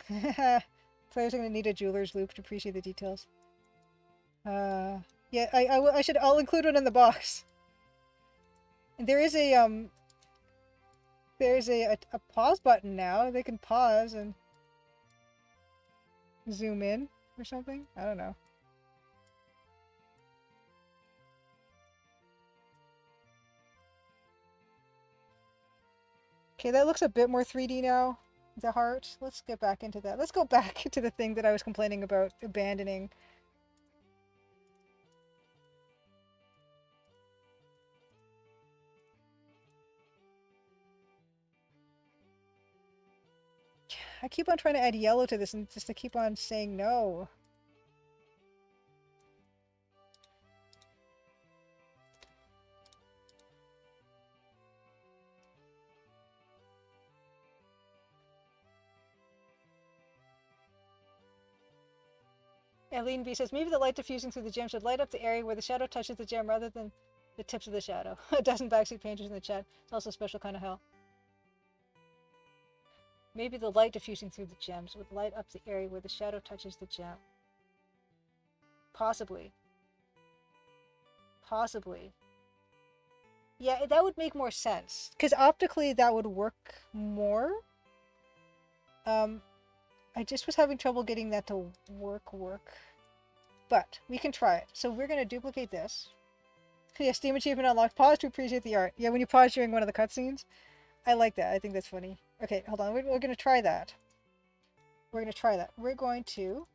Players are going to need a jeweler's loupe to appreciate the details. Yeah, I'll include one in the box. And there is a pause button now. They can pause and zoom in or something. I don't know. Okay, that looks a bit more 3D now. The heart. Let's get back into that. Let's go back to the thing that I was complaining about abandoning. I keep on trying to add yellow to this and just to keep on saying no. Eileen B says, maybe the light diffusing through the gem should light up the area where the shadow touches the gem rather than the tips of the shadow. A dozen backseat painters in the chat. It's also a special kind of hell. Maybe the light diffusing through the gems would light up the area where the shadow touches the gem. Possibly. Possibly. Yeah, that would make more sense. Because optically that would work more. I just was having trouble getting that to work. But we can try it. So we're going to duplicate this. Yeah, Steam achievement unlocked. Pause to appreciate the art. Yeah, when you pause during one of the cutscenes. I like that. I think that's funny. Okay, hold on. We're going to try that. We're going to try that. We're going to...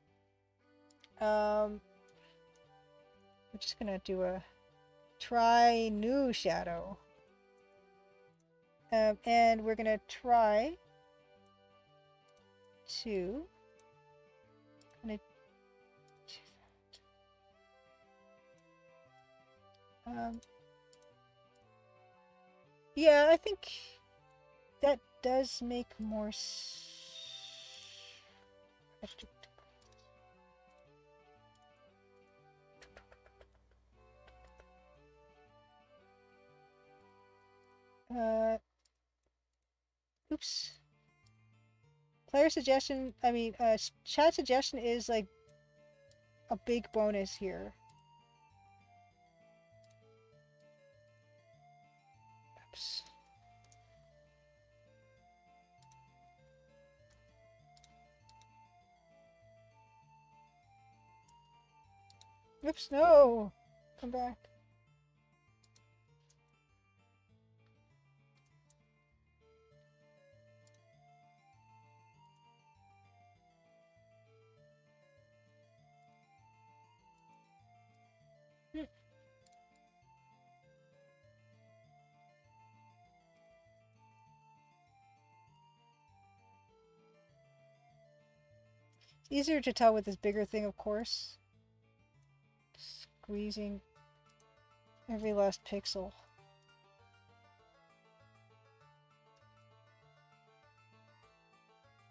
we're just going to do a try new shadow. And we're going to try to... yeah, I think that does make more oops. Player suggestion, chat suggestion is like a big bonus here. Oops. Oops, no! Come back. It's easier to tell with this bigger thing, of course. Squeezing every last pixel.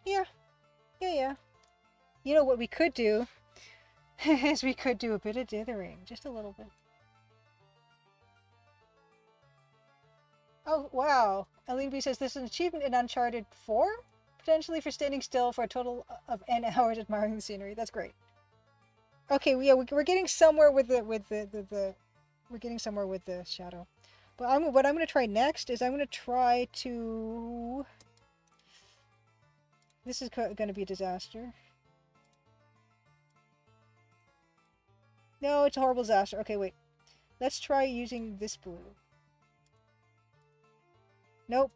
Yeah. Yeah. You know what we could do is we could do a bit of dithering. Just a little bit. Oh, wow. Aline B says this is an achievement in Uncharted 4? Potentially for standing still for a total of N hours admiring the scenery. That's great. Okay, yeah, we're getting somewhere with the we're getting somewhere with the shadow. But what I'm going to try next is I'm going to try to... This is going to be a disaster. No, it's a horrible disaster. Okay, wait. Let's try using this blue. Nope.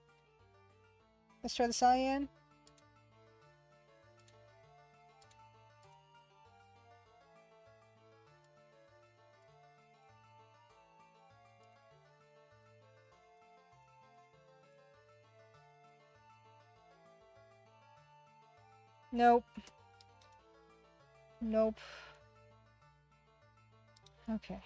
Let's try the cyan. Nope. Nope. Okay.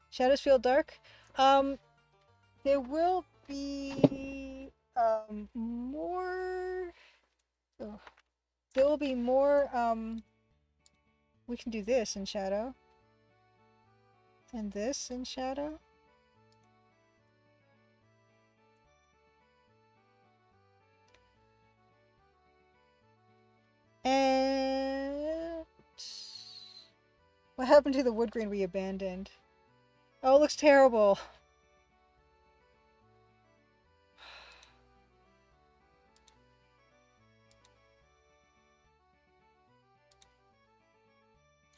Shadows feel dark. There will be more. Oh. There will be more. We can do this in shadow. And this in shadow. And what happened to the wood grain we abandoned? Oh, it looks terrible.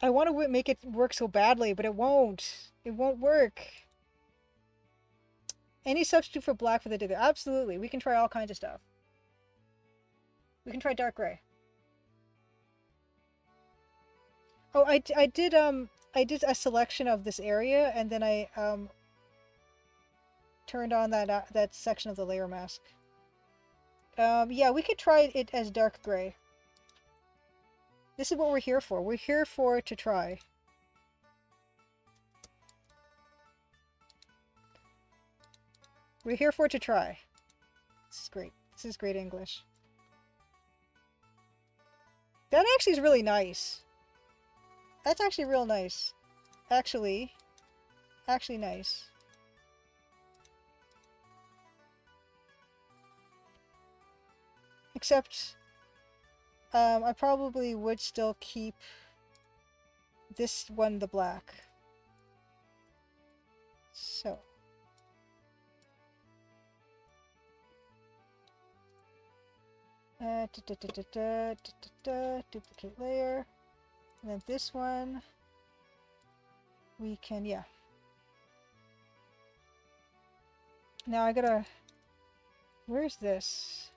I want to make it work so badly, but it won't. It won't work. Any substitute for black for the dither? Absolutely. We can try all kinds of stuff. We can try dark gray. Oh, I did a selection of this area, and then I turned on that section of the layer mask. Yeah, we could try it as dark gray. This is what we're here for. We're here for to try. We're here for to try. This is great. This is great English. That actually is really nice. That's actually real nice. Actually nice. Except, I probably would still keep this one the black. So. Duplicate layer. And then this one, we can, yeah. Now I gotta, where's this?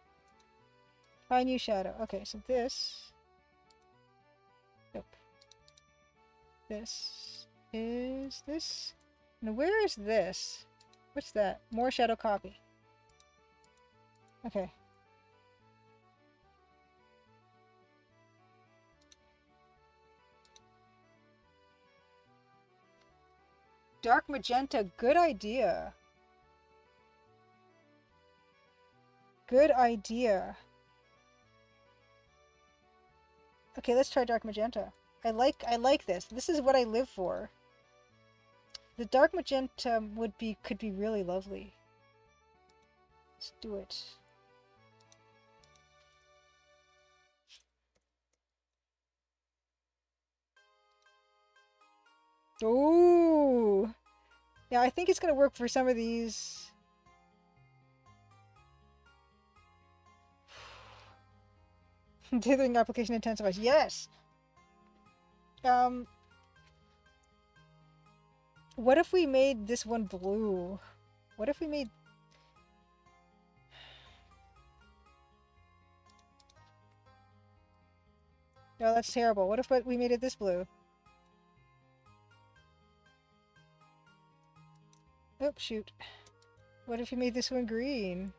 Find new shadow. Okay, so this, nope. This is this. Now where is this? What's that? More shadow copy. Okay. Dark magenta, good idea. Good idea. Okay, let's try dark magenta. I like this. This is what I live for. The dark magenta could be really lovely. Let's do it. Ooh. Yeah, I think it's gonna work for some of these. Dithering application intensifies. Yes. What if we made this one blue? What if we made... No, that's terrible. What if we made it this blue? Oh, shoot. What if you made this one green?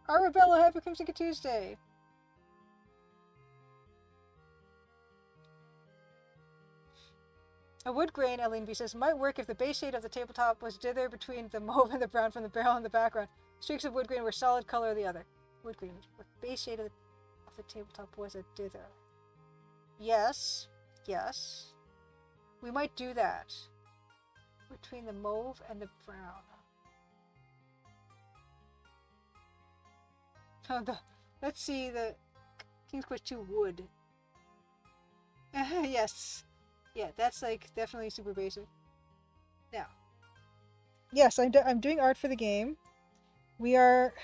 Arabella, happy Crimson Tuesday! A wood grain, Eileen B says, might work if the base shade of the tabletop was dither between the mauve and the brown from the barrel in the background. Streaks of wood grain were solid color of the other. Wood grain, the base shade of the tabletop was a dither. Yes, yes. We might do that. Between the mauve and the brown. Oh, let's see the King's Quest 2 wood. Yes. Yeah, that's like definitely super basic. Now. Yes, I'm doing art for the game. We are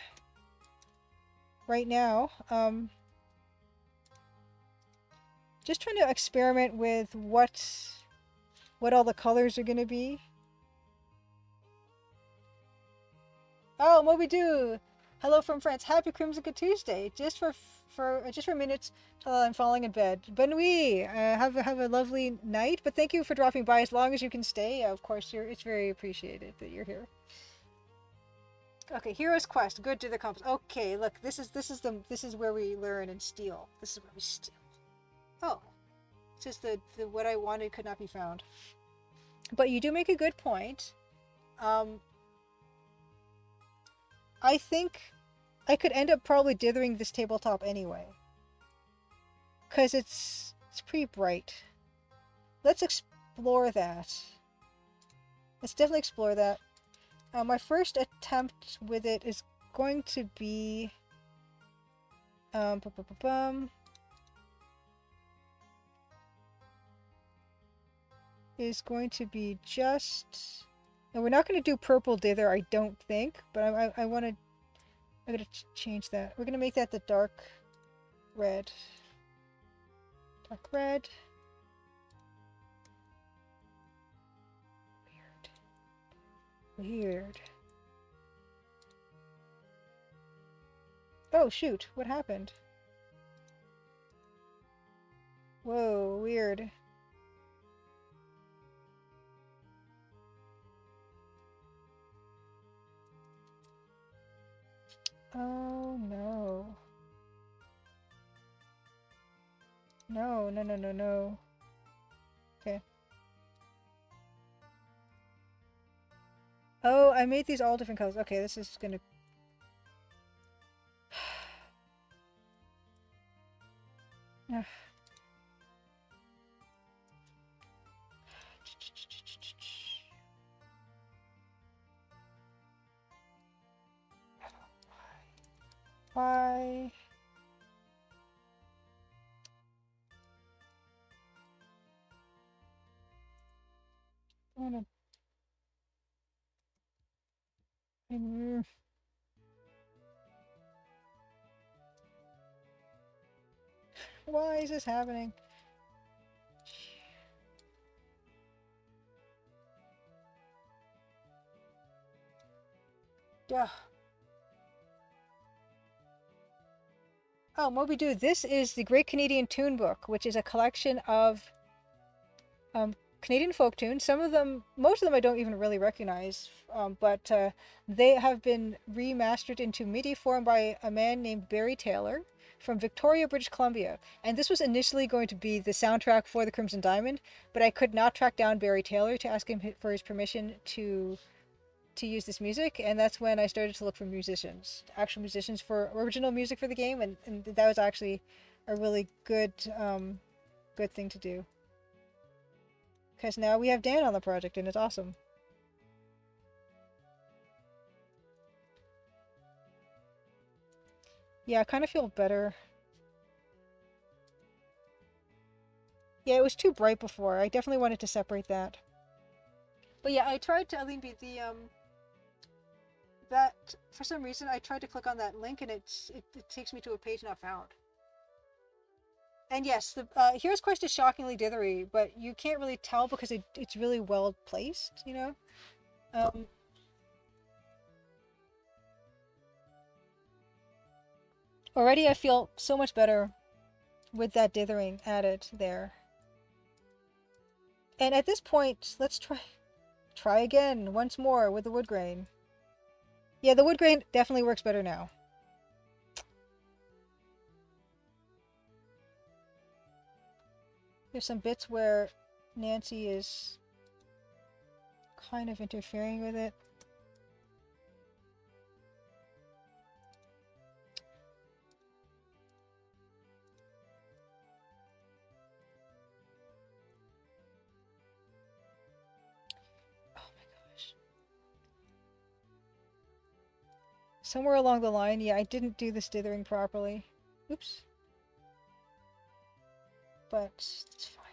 right now just trying to experiment with what all the colors are going to be. Oh, Moby-Doo! Hello from France. Happy Crimson Tuesday. Just for minutes till I'm falling in bed. Bonne nuit. Have a lovely night. But thank you for dropping by. As long as you can stay, of course, it's very appreciated that you're here. Okay, Hero's Quest. Good to the compass. Okay, look, this is where we learn and steal. This is where we steal. Oh, it's just the what I wanted could not be found. But you do make a good point. I think I could end up probably dithering this tabletop anyway. Because it's pretty bright. Let's explore that. Let's definitely explore that. My first attempt with it is going to be... is going to be just... Now, we're not going to do purple dither, I don't think, but I want to... I'm going to change that. We're going to make that the dark red. Dark red. Weird. Oh, shoot. What happened? Whoa, weird. Oh, no. No, no, no, no, no. Okay. Oh, I made these all different colors. Okay, this is gonna... Why? I wanna... Mm. Why is this happening? Duh. Oh, Moby Doo, this is the Great Canadian Tune Book, which is a collection of Canadian folk tunes. Some of them, most of them I don't even really recognize, but they have been remastered into MIDI form by a man named Barry Taylor from Victoria, British Columbia. And this was initially going to be the soundtrack for The Crimson Diamond, but I could not track down Barry Taylor to ask him for his permission to use this music, and that's when I started to look for musicians, actual musicians for original music for the game, and that was actually a really good good thing to do. Because now we have Dan on the project, and it's awesome. Yeah, I kind of feel better. Yeah, it was too bright before. I definitely wanted to separate that. But yeah, I tried to alleviate that for some reason I tried to click on that link and it takes me to a page not found. And yes, the Hero's Quest is shockingly dithery, but you can't really tell because it's really well placed, you know? Um, Already I feel so much better with that dithering added there. And at this point, let's try again once more with the wood grain. Yeah, the wood grain definitely works better now. There's some bits where Nancy is kind of interfering with it. Oh my gosh. Somewhere along the line, yeah, I didn't do this dithering properly. Oops. But it's fine.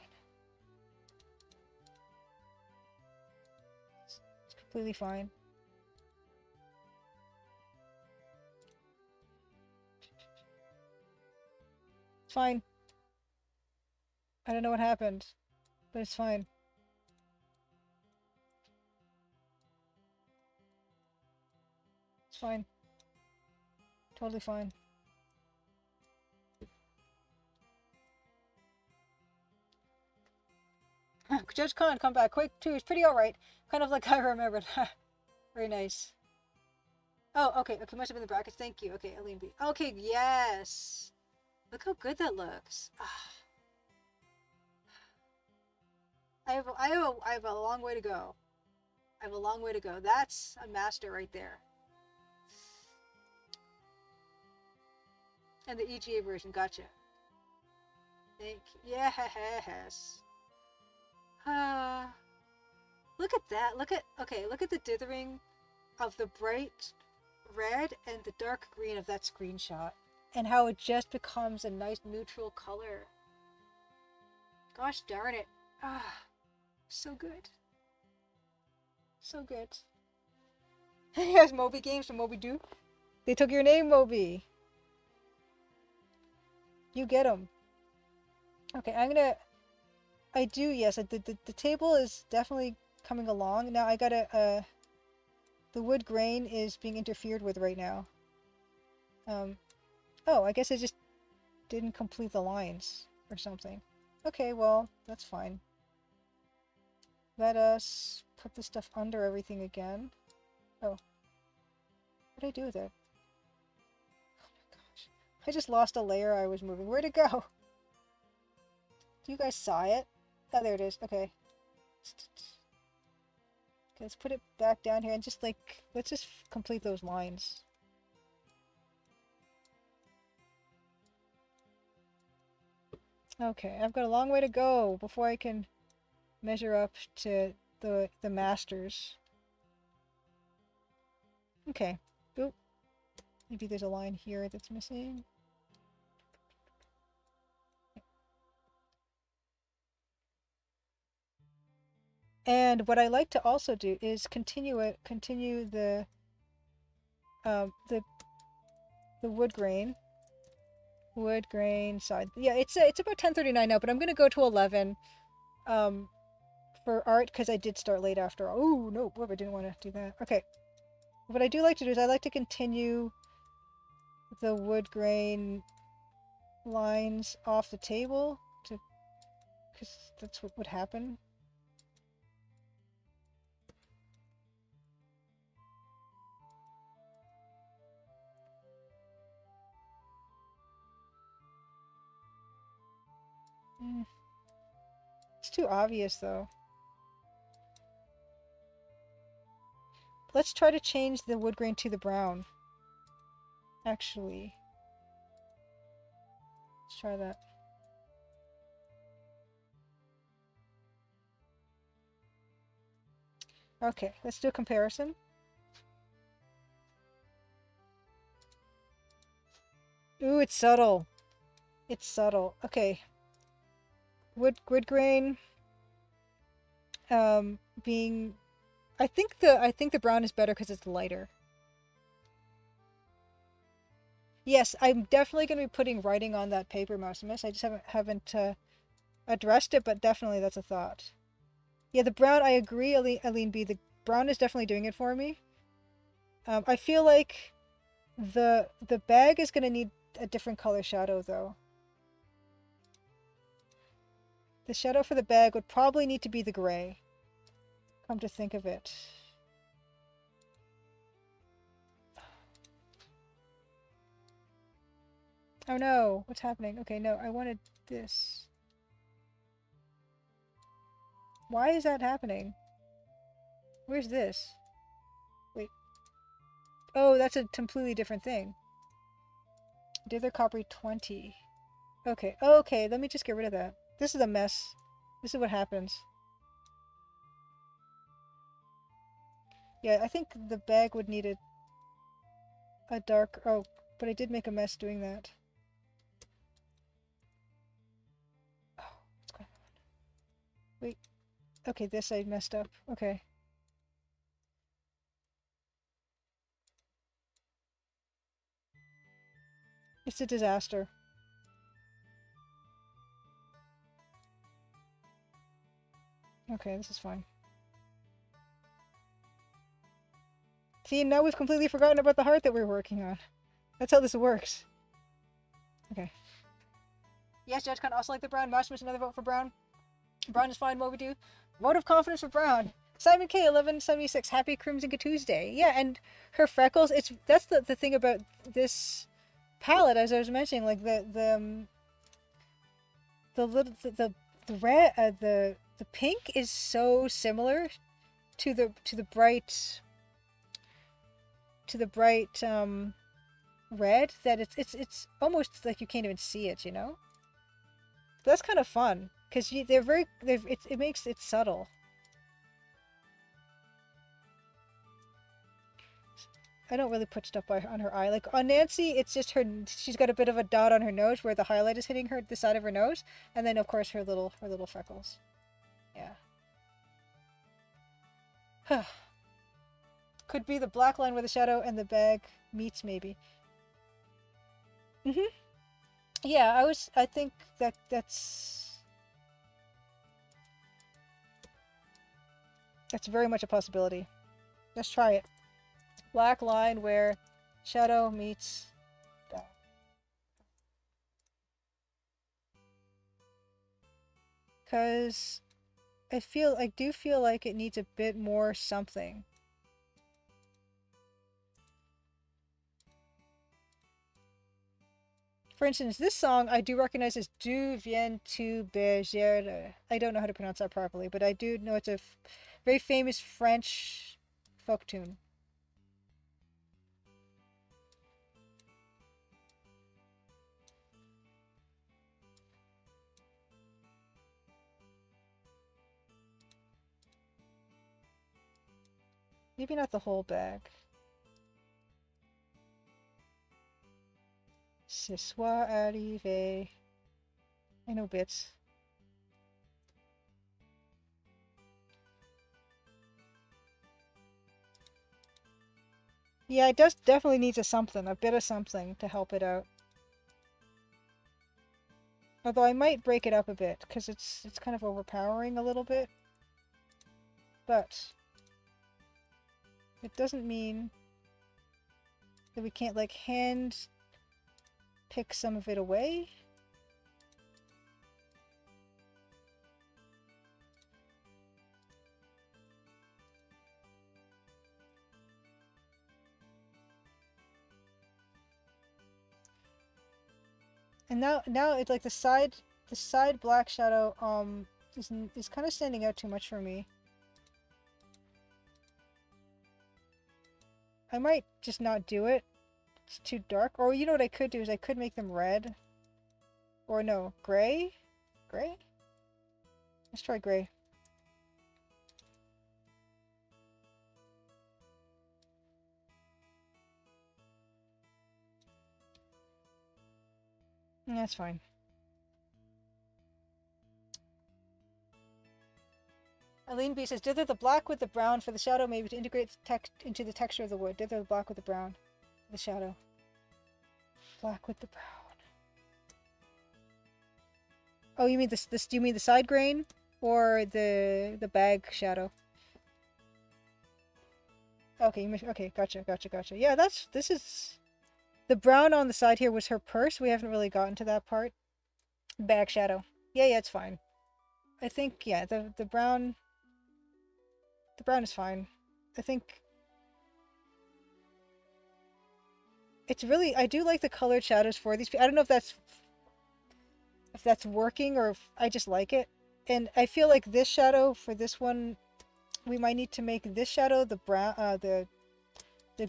It's completely fine. It's fine. I don't know what happened, but it's fine. It's fine. Totally fine. Judge Khan, come back quick too. It's pretty alright. Kind of like I remembered. Very nice. Oh, okay. Okay, must have been the brackets. Thank you. Okay, Aline B. Okay, yes. Look how good that looks. I have a long way to go. I have a long way to go. That's a master right there. And the EGA version, gotcha. Thank you. Yes. Look at that. Look at the dithering of the bright red and the dark green of that screenshot. And how it just becomes a nice neutral color. Gosh darn it. So good. So good. Yes, Moby Games from Moby Doo. They took your name, Moby. You get them. Okay, I do, yes. The table is definitely coming along. Now I gotta, the wood grain is being interfered with right now. Oh, I guess I just didn't complete the lines or something. Okay, well, that's fine. Let us put this stuff under everything again. Oh. What did I do with it? Oh my gosh. I just lost a layer I was moving. Where'd it go? You guys saw it? Oh, there it is. Okay. Okay, let's put it back down here and just like, let's just complete those lines. Okay, I've got a long way to go before I can measure up to the masters. Okay. Oop. Maybe there's a line here that's missing. And what I like to also do is continue the the wood grain. Wood grain side. Yeah, it's about 10:39 now, but I'm gonna go to 11 for art because I did start late after all. Oh no, whoop, I didn't want to do that. Okay. What I do like to do is I like to continue the wood grain lines off the table to because that's what would happen. It's too obvious though. Let's try to change the wood grain to the brown. Actually, let's try that. Okay, let's do a comparison. Ooh, it's subtle. It's subtle. Okay. Wood grain being I think the brown is better because it's lighter. Yes, I'm definitely going to be putting writing on that paper, Maximus. I just haven't addressed it, but definitely that's a thought. Yeah, the brown, I agree, Aline B. The brown is definitely doing it for me. I feel like the bag is going to need a different color shadow, though. The shadow for the bag would probably need to be the gray. Come to think of it. Oh no, what's happening? Okay, no, I wanted this. Why is that happening? Where's this? Wait. Oh, that's a completely different thing. Dither copy 20. Okay, okay, let me just get rid of that. This is a mess. This is what happens. Yeah, I think the bag would need a dark... Oh, but I did make a mess doing that. Oh, what's going on? Wait. Okay, this I messed up. Okay. It's a disaster. Okay, this is fine. See, now we've completely forgotten about the heart that we're working on. That's how this works. Okay. Yes, Judge Khan also like the brown. Maximus, another vote for brown. Brown is fine, what we do. Vote of confidence for brown. Simon K, 1176. Happy Crimson Tuesday. Yeah, and her freckles. That's the thing about this palette, as I was mentioning. Like the red the pink is so similar to the bright red that it's almost like you can't even see it, you know. But that's kind of fun because it makes it subtle. I don't really put stuff on her eye. Like on Nancy, it's just she's got a bit of a dot on her nose where the highlight is hitting the side of her nose, and then of course her little freckles. Yeah. Could be the black line where the shadow and the bag meets, maybe. Yeah, I think that's very much a possibility. Let's try it. Black line where shadow meets down. Because I do feel like it needs a bit more something. For instance, this song I do recognize as Du viens tu bergère. I don't know how to pronounce that properly, but I do know it's a very famous French folk tune. Maybe not the whole bag. Ce soir arrivé. I know bits. Yeah, it does definitely needs a bit of something to help it out. Although I might break it up a bit, because it's kind of overpowering a little bit. But it doesn't mean that we can't, like, hand pick some of it away. And now it's like the side black shadow is kind of standing out too much for me. I might just not do it. It's too dark. Or you know what I could do is I could make them red. Or no, gray? Gray? Let's try gray. That's fine. Aline B says, dither the black with the brown for the shadow, maybe to integrate the into the texture of the wood. Dither the black with the brown for the shadow. Black with the brown. Oh, you mean this? Do you mean the side grain or the bag shadow? Okay, okay, gotcha. Yeah, this is the brown on the side here was her purse. We haven't really gotten to that part. Bag shadow. Yeah, it's fine. I think yeah, the brown is fine. I think it's really I do like the colored shadows for these. I don't know if that's working or if I just like it. And I feel like this shadow for this one, we might need to make this shadow the brown, the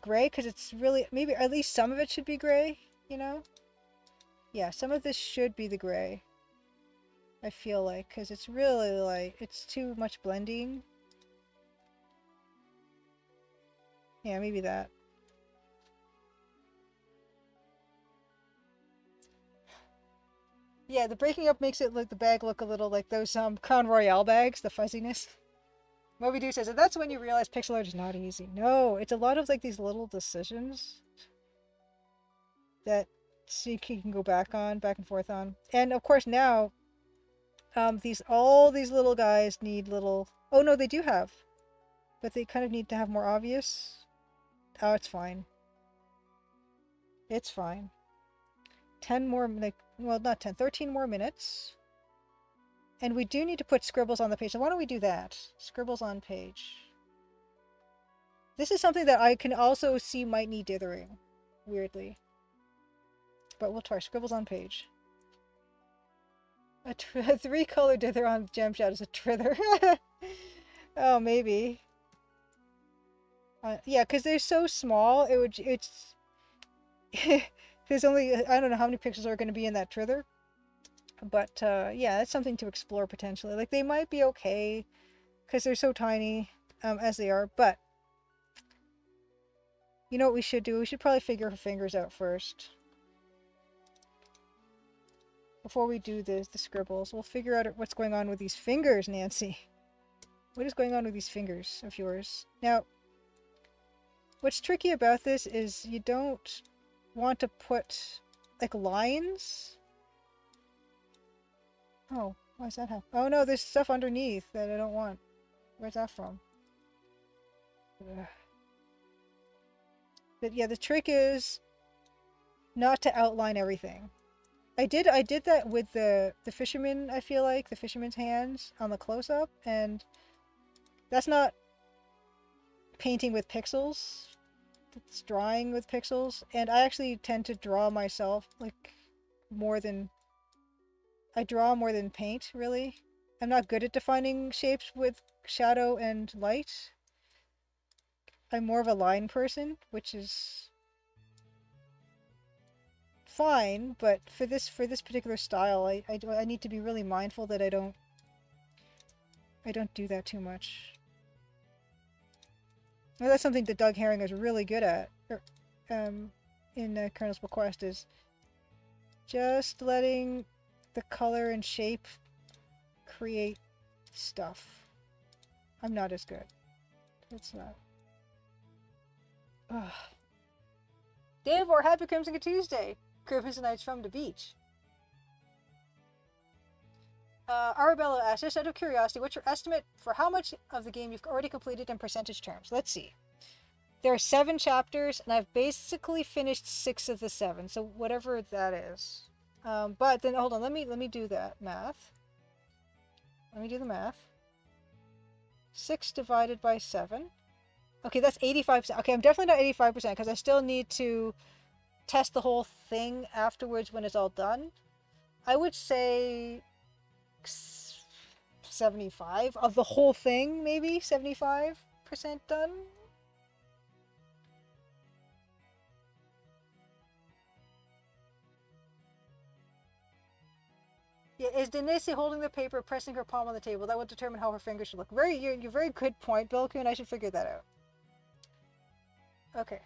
gray, because it's really maybe at least some of it should be gray. You know? Yeah, some of this should be the gray. I feel like because it's really like it's too much blending. Yeah, maybe that. Yeah, the breaking up makes it like the bag look a little like those Crown Royale bags, the fuzziness. Moby Doo says, and that's when you realize pixel art is not easy. No, it's a lot of like these little decisions that you can go back and forth on. And of course now, all these little guys need little. Oh no, they do have, but they kind of need to have more obvious. Oh, it's fine. It's fine. 10 more, like, well, not 10, 13 more minutes. And we do need to put scribbles on the page. So why don't we do that? Scribbles on page. This is something that I can also see might need dithering. Weirdly. But we'll try. Scribbles on page. A 3-color dither on gem shadows. A trither. Oh, maybe. Yeah, because they're so small. It's... There's only... I don't know how many pixels are going to be in that trither. But, yeah, that's something to explore potentially. Like, they might be okay. Because they're so tiny. As they are. But... You know what we should do? We should probably figure her fingers out first. Before we do the scribbles. We'll figure out what's going on with these fingers, Nancy. What is going on with these fingers of yours? Now, what's tricky about this is you don't want to put, like, lines. Oh, why does that happen? Oh no, there's stuff underneath that I don't want. Where's that from? Ugh. But yeah, the trick is not to outline everything. I did that with the fisherman, I feel like, the fisherman's hands on the close-up, and that's not painting with pixels. It's drawing with pixels, and I actually tend to draw myself, like, more than... I draw more than paint, really. I'm not good at defining shapes with shadow and light. I'm more of a line person, which is fine, but for this particular style, I need to be really mindful that I don't do that too much. Well, that's something that Doug Herring is really good at, in Colonel's Bequest, is just letting the color and shape create stuff. I'm not as good. It's not. Ugh. Dave, or happy Crimson Tuesday. Crimson Nights from the beach. Arabella asks, just out of curiosity, what's your estimate for how much of the game you've already completed in percentage terms? Let's see. There are 7 chapters, and I've basically finished 6 of the 7, so whatever that is. But then, hold on, let me do that math. Let me do the math. 6 divided by 7. Okay, that's 85%. Okay, I'm definitely not 85%, because I still need to test the whole thing afterwards when it's all done. I would say 75 of the whole thing, maybe 75% done. Yeah, is Denise holding the paper, pressing her palm on the table? That would determine how her fingers should look. You're very good point, Bilkun. I should figure that out. Okay.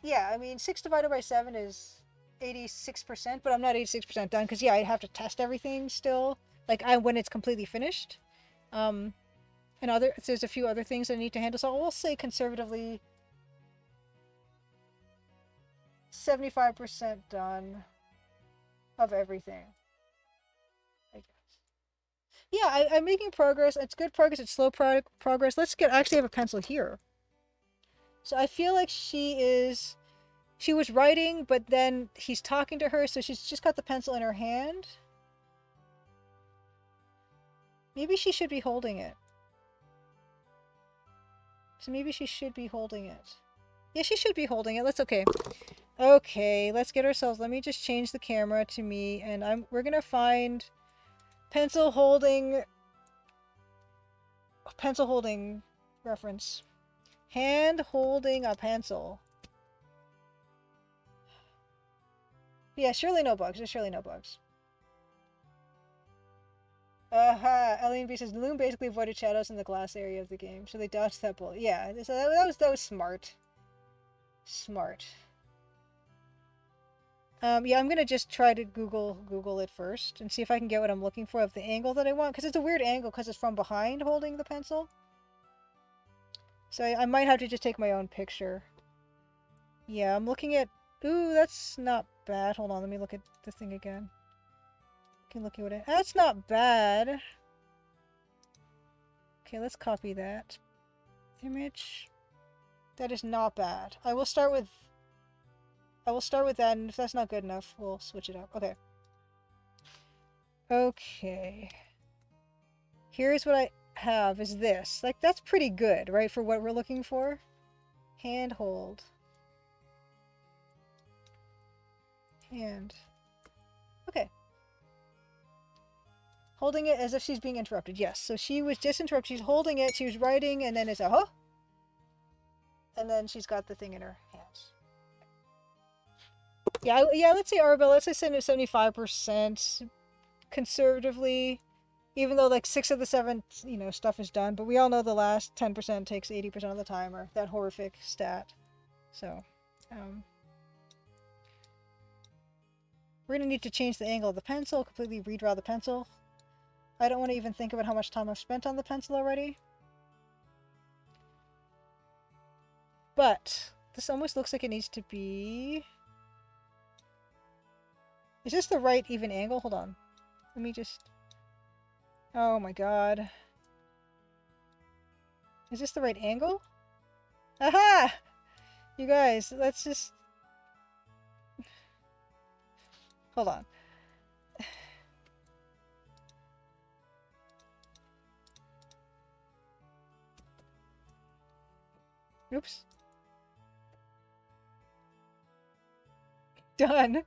Yeah, I mean, 6 divided by 7 is 86%, but I'm not 86% done, because, yeah, I have to test everything still, like, when it's completely finished. And there's a few other things I need to handle, so I will say conservatively 75% done of everything, I guess. Yeah, I'm making progress. It's good progress. It's slow progress. Actually have a pencil here. So I feel like she was writing, but then he's talking to her, so she's just got the pencil in her hand. Maybe she should be holding it. So maybe she should be holding it. Yeah, she should be holding it. Okay. Okay, let's get ourselves... Let me just change the camera to me, and we're gonna find pencil holding reference. Hand holding a pencil. Yeah, surely no bugs. There's surely no bugs. Alien B says, Loom basically avoided shadows in the glass area of the game, so they dodged that bullet. Yeah, so that was smart. Smart. Yeah, I'm gonna just try to Google it first and see if I can get what I'm looking for of the angle that I want, because it's a weird angle because it's from behind holding the pencil. So I might have to just take my own picture. Yeah, I'm looking at... Ooh, that's not bad. Hold on, let me look at the thing again. Can look at what it... That's not bad. Okay, let's copy that. Image. That is not bad. I will start with that, and if that's not good enough, we'll switch it up. Okay. Okay. Here's what I have, is this. Like, that's pretty good, right, for what we're looking for? Hand hold. Hand. Okay. Holding it as if she's being interrupted. Yes, so she was just interrupted. She's holding it, she was writing, and then it's a huh? And then she's got the thing in her hands. Yeah, let's say Arabella, let's say 75% conservatively, even though like 6 of the 7, stuff is done, but we all know the last 10% takes 80% of the time, or that horrific stat. So, we're gonna need to change the angle of the pencil, completely redraw the pencil. I don't want to even think about how much time I've spent on the pencil already. But this almost looks like it needs to be... Is this the right even angle? Hold on. Let me just... Oh my god. Is this the right angle? Aha! You guys, let's just... Hold on. Oops. Done.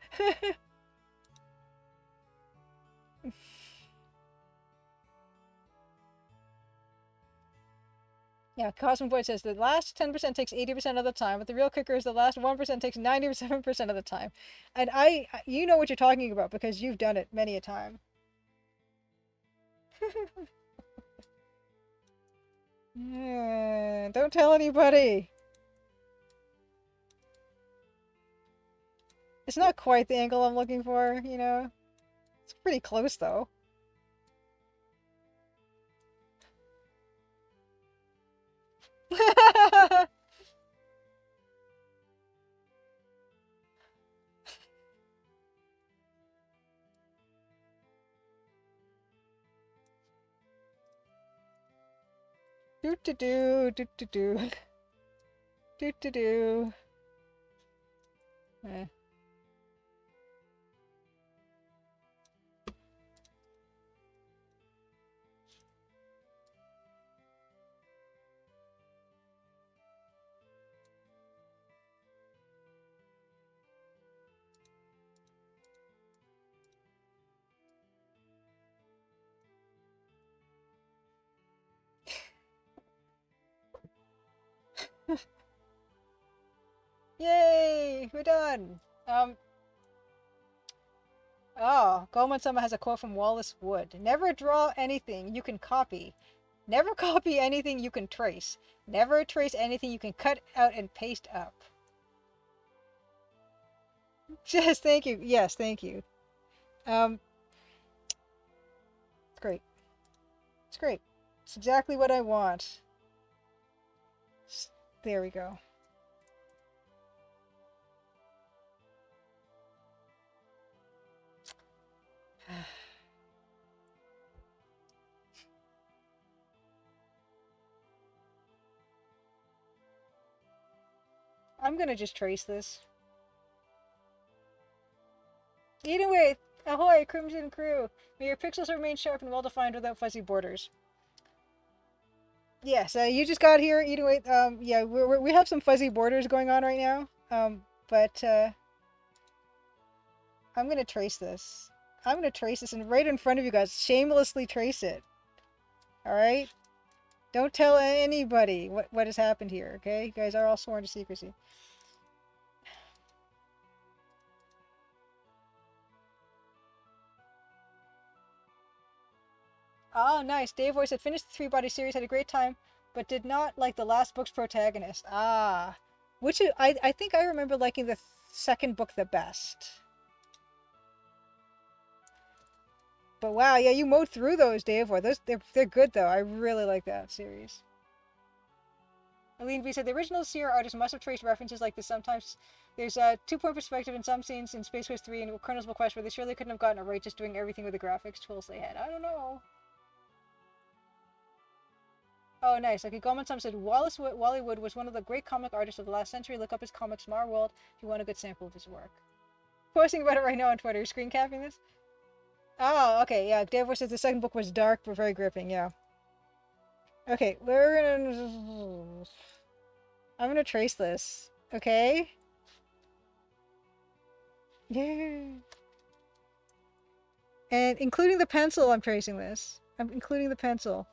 Yeah, Cosmic Void says the last 10% takes 80% of the time, but the real kicker is the last 1% takes 97% of the time. And you know what you're talking about because you've done it many a time. Yeah, don't tell anybody. It's not quite the angle I'm looking for, It's pretty close, though. Do do do do do do do do do. Eh. Yay! We're done. Oh, Goemon-sama has a quote from Wallace Wood. Never draw anything you can copy. Never copy anything you can trace. Never trace anything you can cut out and paste up. Yes, thank you. Yes, thank you. It's great. It's great. It's exactly what I want. There we go. I'm gonna just trace this. Either way, ahoy, Crimson Crew! May your pixels remain sharp and well-defined without fuzzy borders. Yes, you just got here. Either way, yeah, we have some fuzzy borders going on right now. But I'm gonna trace this. I'm gonna trace this and right in front of you guys, shamelessly trace it. All right. Don't tell anybody what has happened here. Okay, you guys are all sworn to secrecy. Oh, nice. Dave Voice had finished the three-body series, had a great time, but did not like the last book's protagonist. Ah, which I think I remember liking the second book the best. But wow, yeah, you mowed through those, Dave Voice. They're good though. I really like that series. Aline B said the original Sierra artist must have traced references like this. Sometimes there's a two-point perspective in some scenes in Space Quest 3 and Colonel's Bequest where they surely couldn't have gotten it right just doing everything with the graphics tools they had. I don't know. Oh, nice. Okay, Goemon-sama said Wally Wood was one of the great comic artists of the last century. Look up his comic Smart World if you want a good sample of his work. Posting about it right now on Twitter. You're screen capping this? Oh, okay, yeah. Dave says the second book was dark but very gripping, yeah. Okay, I'm gonna trace this. Okay? Yeah. And including the pencil, I'm tracing this. I'm including the pencil.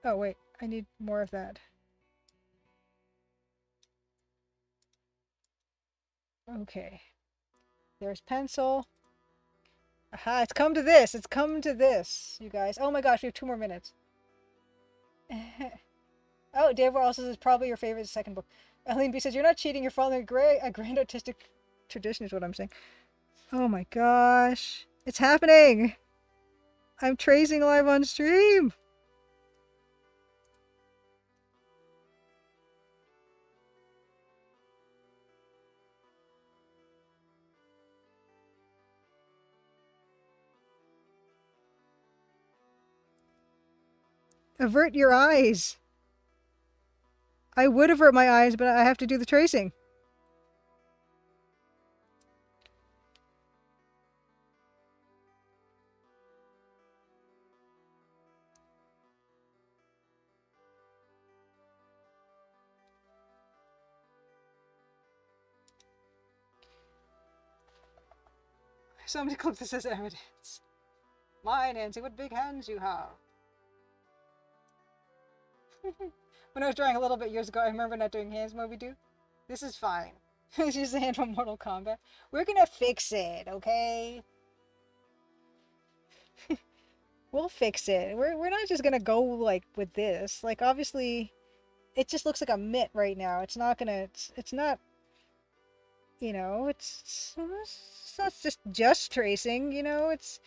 Oh, wait. I need more of that. Okay. There's pencil. Aha, it's come to this. It's come to this, you guys. Oh my gosh, we have 2 more minutes. Oh, Dave also says probably your favorite second book. Eileen B says, you're not cheating. You're following a grand artistic tradition is what I'm saying. Oh my gosh. It's happening. I'm tracing live on stream. Avert your eyes. I would avert my eyes, but I have to do the tracing. Somebody clip this as evidence. My Nancy, what big hands you have. When I was drawing a little bit years ago, I remember not doing hands Moby do. This is fine. It's just a hand from Mortal Kombat. We're gonna fix it, okay? We'll fix it. We're not just gonna go like with this. Like obviously, it just looks like a mitt right now. It's not gonna. It's not. You know, it's not just tracing. You know, it's.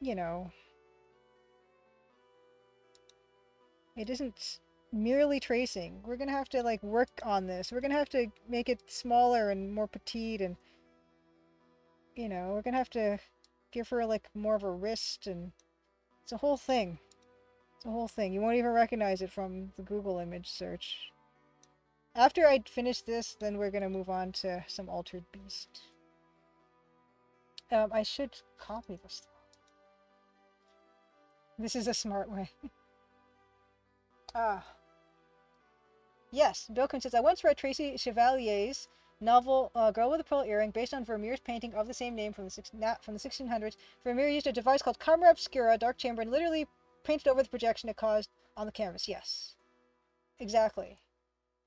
You know. It isn't merely tracing. We're gonna have to like work on this. We're gonna have to make it smaller and more petite, and you know, we're gonna have to give her like more of a wrist, and it's a whole thing. It's a whole thing. You won't even recognize it from the Google image search. After I finish this, then we're gonna move on to some altered beast. I should copy this though. This is a smart way. Ah. Yes, Bilkin says, I once read Tracy Chevalier's novel Girl with a Pearl Earring based on Vermeer's painting of the same name from the 1600s. Vermeer used a device called camera obscura, dark chamber, and literally painted over the projection it caused on the canvas. Yes. Exactly.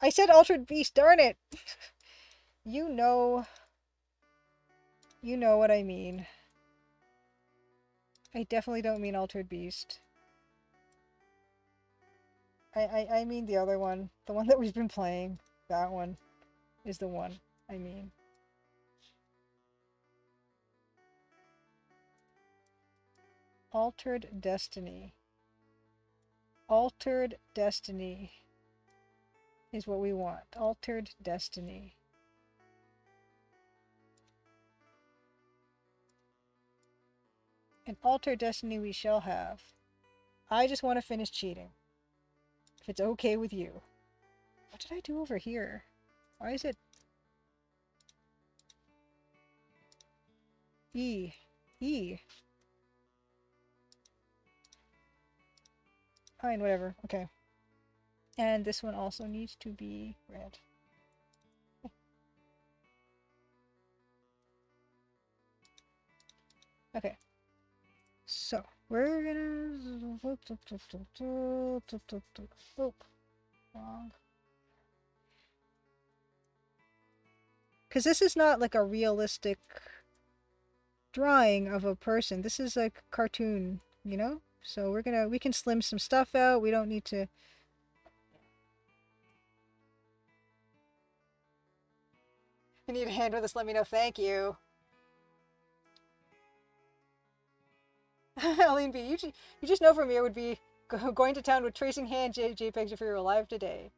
I said altered beast, darn it! You know what I mean. I definitely don't mean altered beast. I mean the other one. The one that we've been playing. That one is the one I mean. Altered Destiny. Altered Destiny is what we want. Altered Destiny. An altered destiny we shall have. I just want to finish cheating. If it's okay with you. What did I do over here? Why is it... E. Fine, whatever. Okay. And this one also needs to be red. Okay. So, we're gonna... Oh, wrong. Because this is not like a realistic drawing of a person. This is like a cartoon, you know? So we can slim some stuff out. We don't need to... If you need a hand with this, let me know. Thank you. Aline B, you just know Vermeer would be going to town with tracing hand JPEGs if you were alive today.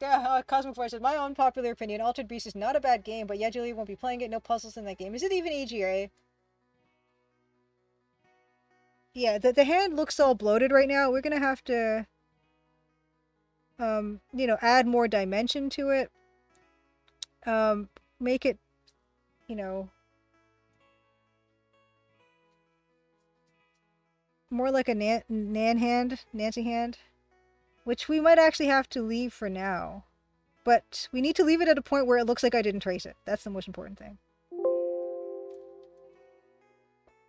Yeah, Cosmic Voice said, my unpopular opinion, Altered Beast is not a bad game, but yeah, Julie won't be playing it. No puzzles in that game. Is it even EGA? Yeah, the hand looks all bloated right now. We're gonna have to, you know, add more dimension to it. Make it, you know, more like a Nancy hand, which we might actually have to leave for now. But we need to leave it at a point where it looks like I didn't trace it. That's the most important thing.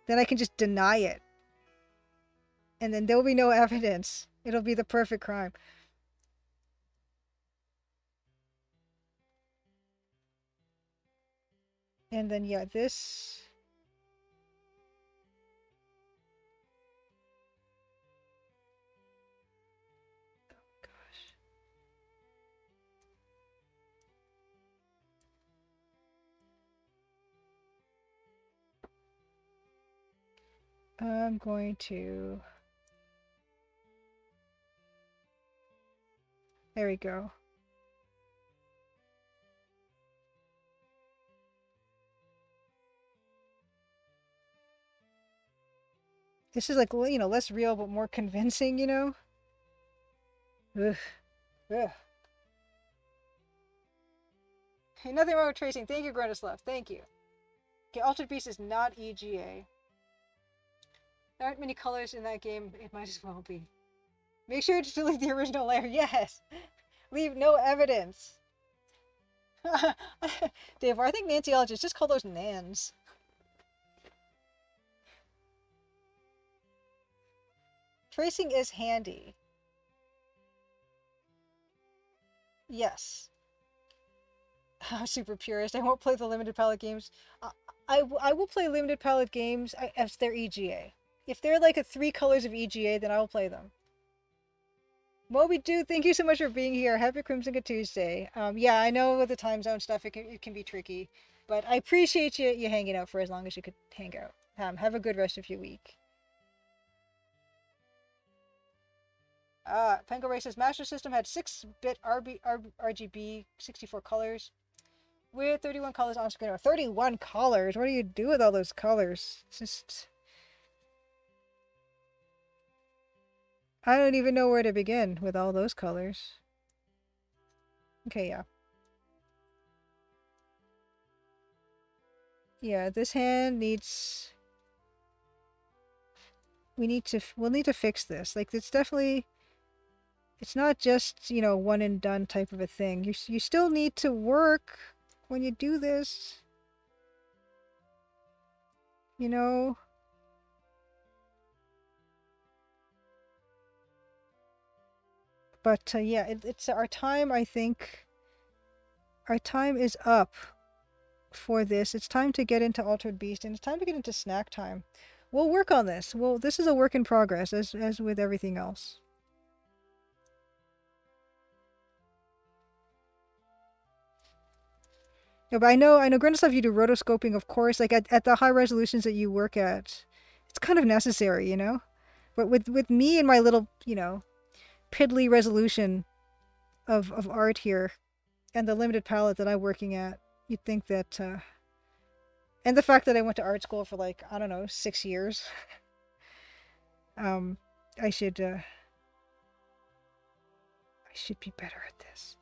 Then I can just deny it. And then there'll be no evidence. It'll be the perfect crime. And then, yeah, this... I'm going to... There we go. This is like, you know, less real but more convincing, you know? Ugh. Ugh. Hey, nothing wrong with tracing. Thank you, Granislav. Thank you. Okay, Altered Beast is not EGA. There aren't many colors in that game. It might as well be. Make sure to delete the original layer. Yes! Leave no evidence. Dave, I think Nancyologists just call those Nans. Tracing is handy. Yes. I'm super purist. I won't play the limited palette games. I will play limited palette games if they're EGA. If they're like 3 colors of EGA, then I will play them. Moby Dude, thank you so much for being here. Happy Crimson Good Tuesday. Yeah, I know with the time zone stuff, it can be tricky. But I appreciate you hanging out for as long as you could hang out. Have a good rest of your week. Pengo Race's Master System had 6-bit RGB, 64 colors, with 31 colors on screen. Or 31 colors? What do you do with all those colors? It's just... I don't even know where to begin with all those colors. Okay, yeah. Yeah, this hand needs... we'll need to fix this. Like, it's definitely... it's not just, you know, one and done type of a thing. You still need to work when you do this. You know? But, yeah, it's our time, I think. Our time is up for this. It's time to get into Altered Beast, and it's time to get into snack time. We'll work on this. Well, this is a work in progress, as with everything else. Yeah, but I know Grindelwald, you do rotoscoping, of course, like at the high resolutions that you work at. It's kind of necessary, you know? But with me and my little, you know, piddly resolution of art here, and the limited palette that I'm working at, you'd think that, and the fact that I went to art school for like, I don't know, 6 years, I should be better at this.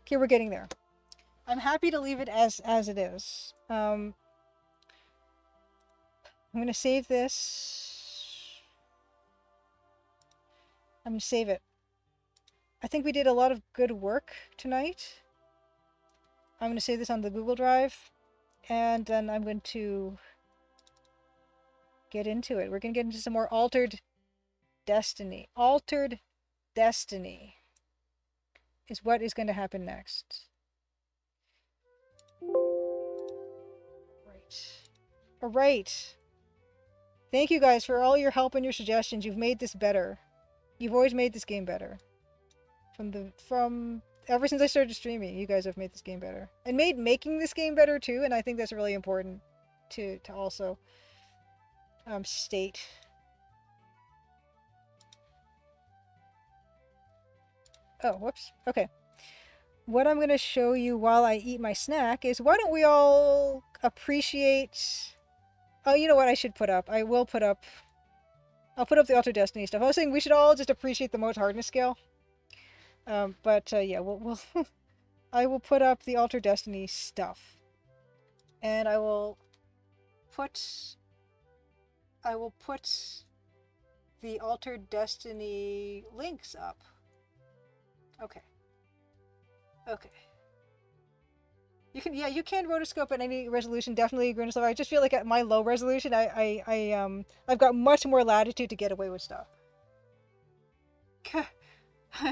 Okay, we're getting there. I'm happy to leave it as it is. I'm gonna save this. I'm gonna save it. I think we did a lot of good work tonight. I'm gonna save this on the Google Drive, and then I'm going to get into it. We're gonna get into some more Altered Destiny. Altered Destiny is what is going to happen next. All right. Thank you guys for all your help and your suggestions. You've made this better. You've always made this game better. From ever since I started streaming, you guys have made this game better. And making this game better too, and I think that's really important to also state. Oh, whoops. Okay. What I'm going to show you while I eat my snack is, why don't we all appreciate... Oh, you know what I should put up? I'll put up the Altered Destiny stuff. I was saying we should all just appreciate the most hardness scale. Yeah, we'll I will put up the Altered Destiny stuff. And I will put the Altered Destiny links up. Okay. Okay. You can rotoscope at any resolution, definitely, Grindelwald. I just feel like at my low resolution, I've got much more latitude to get away with stuff.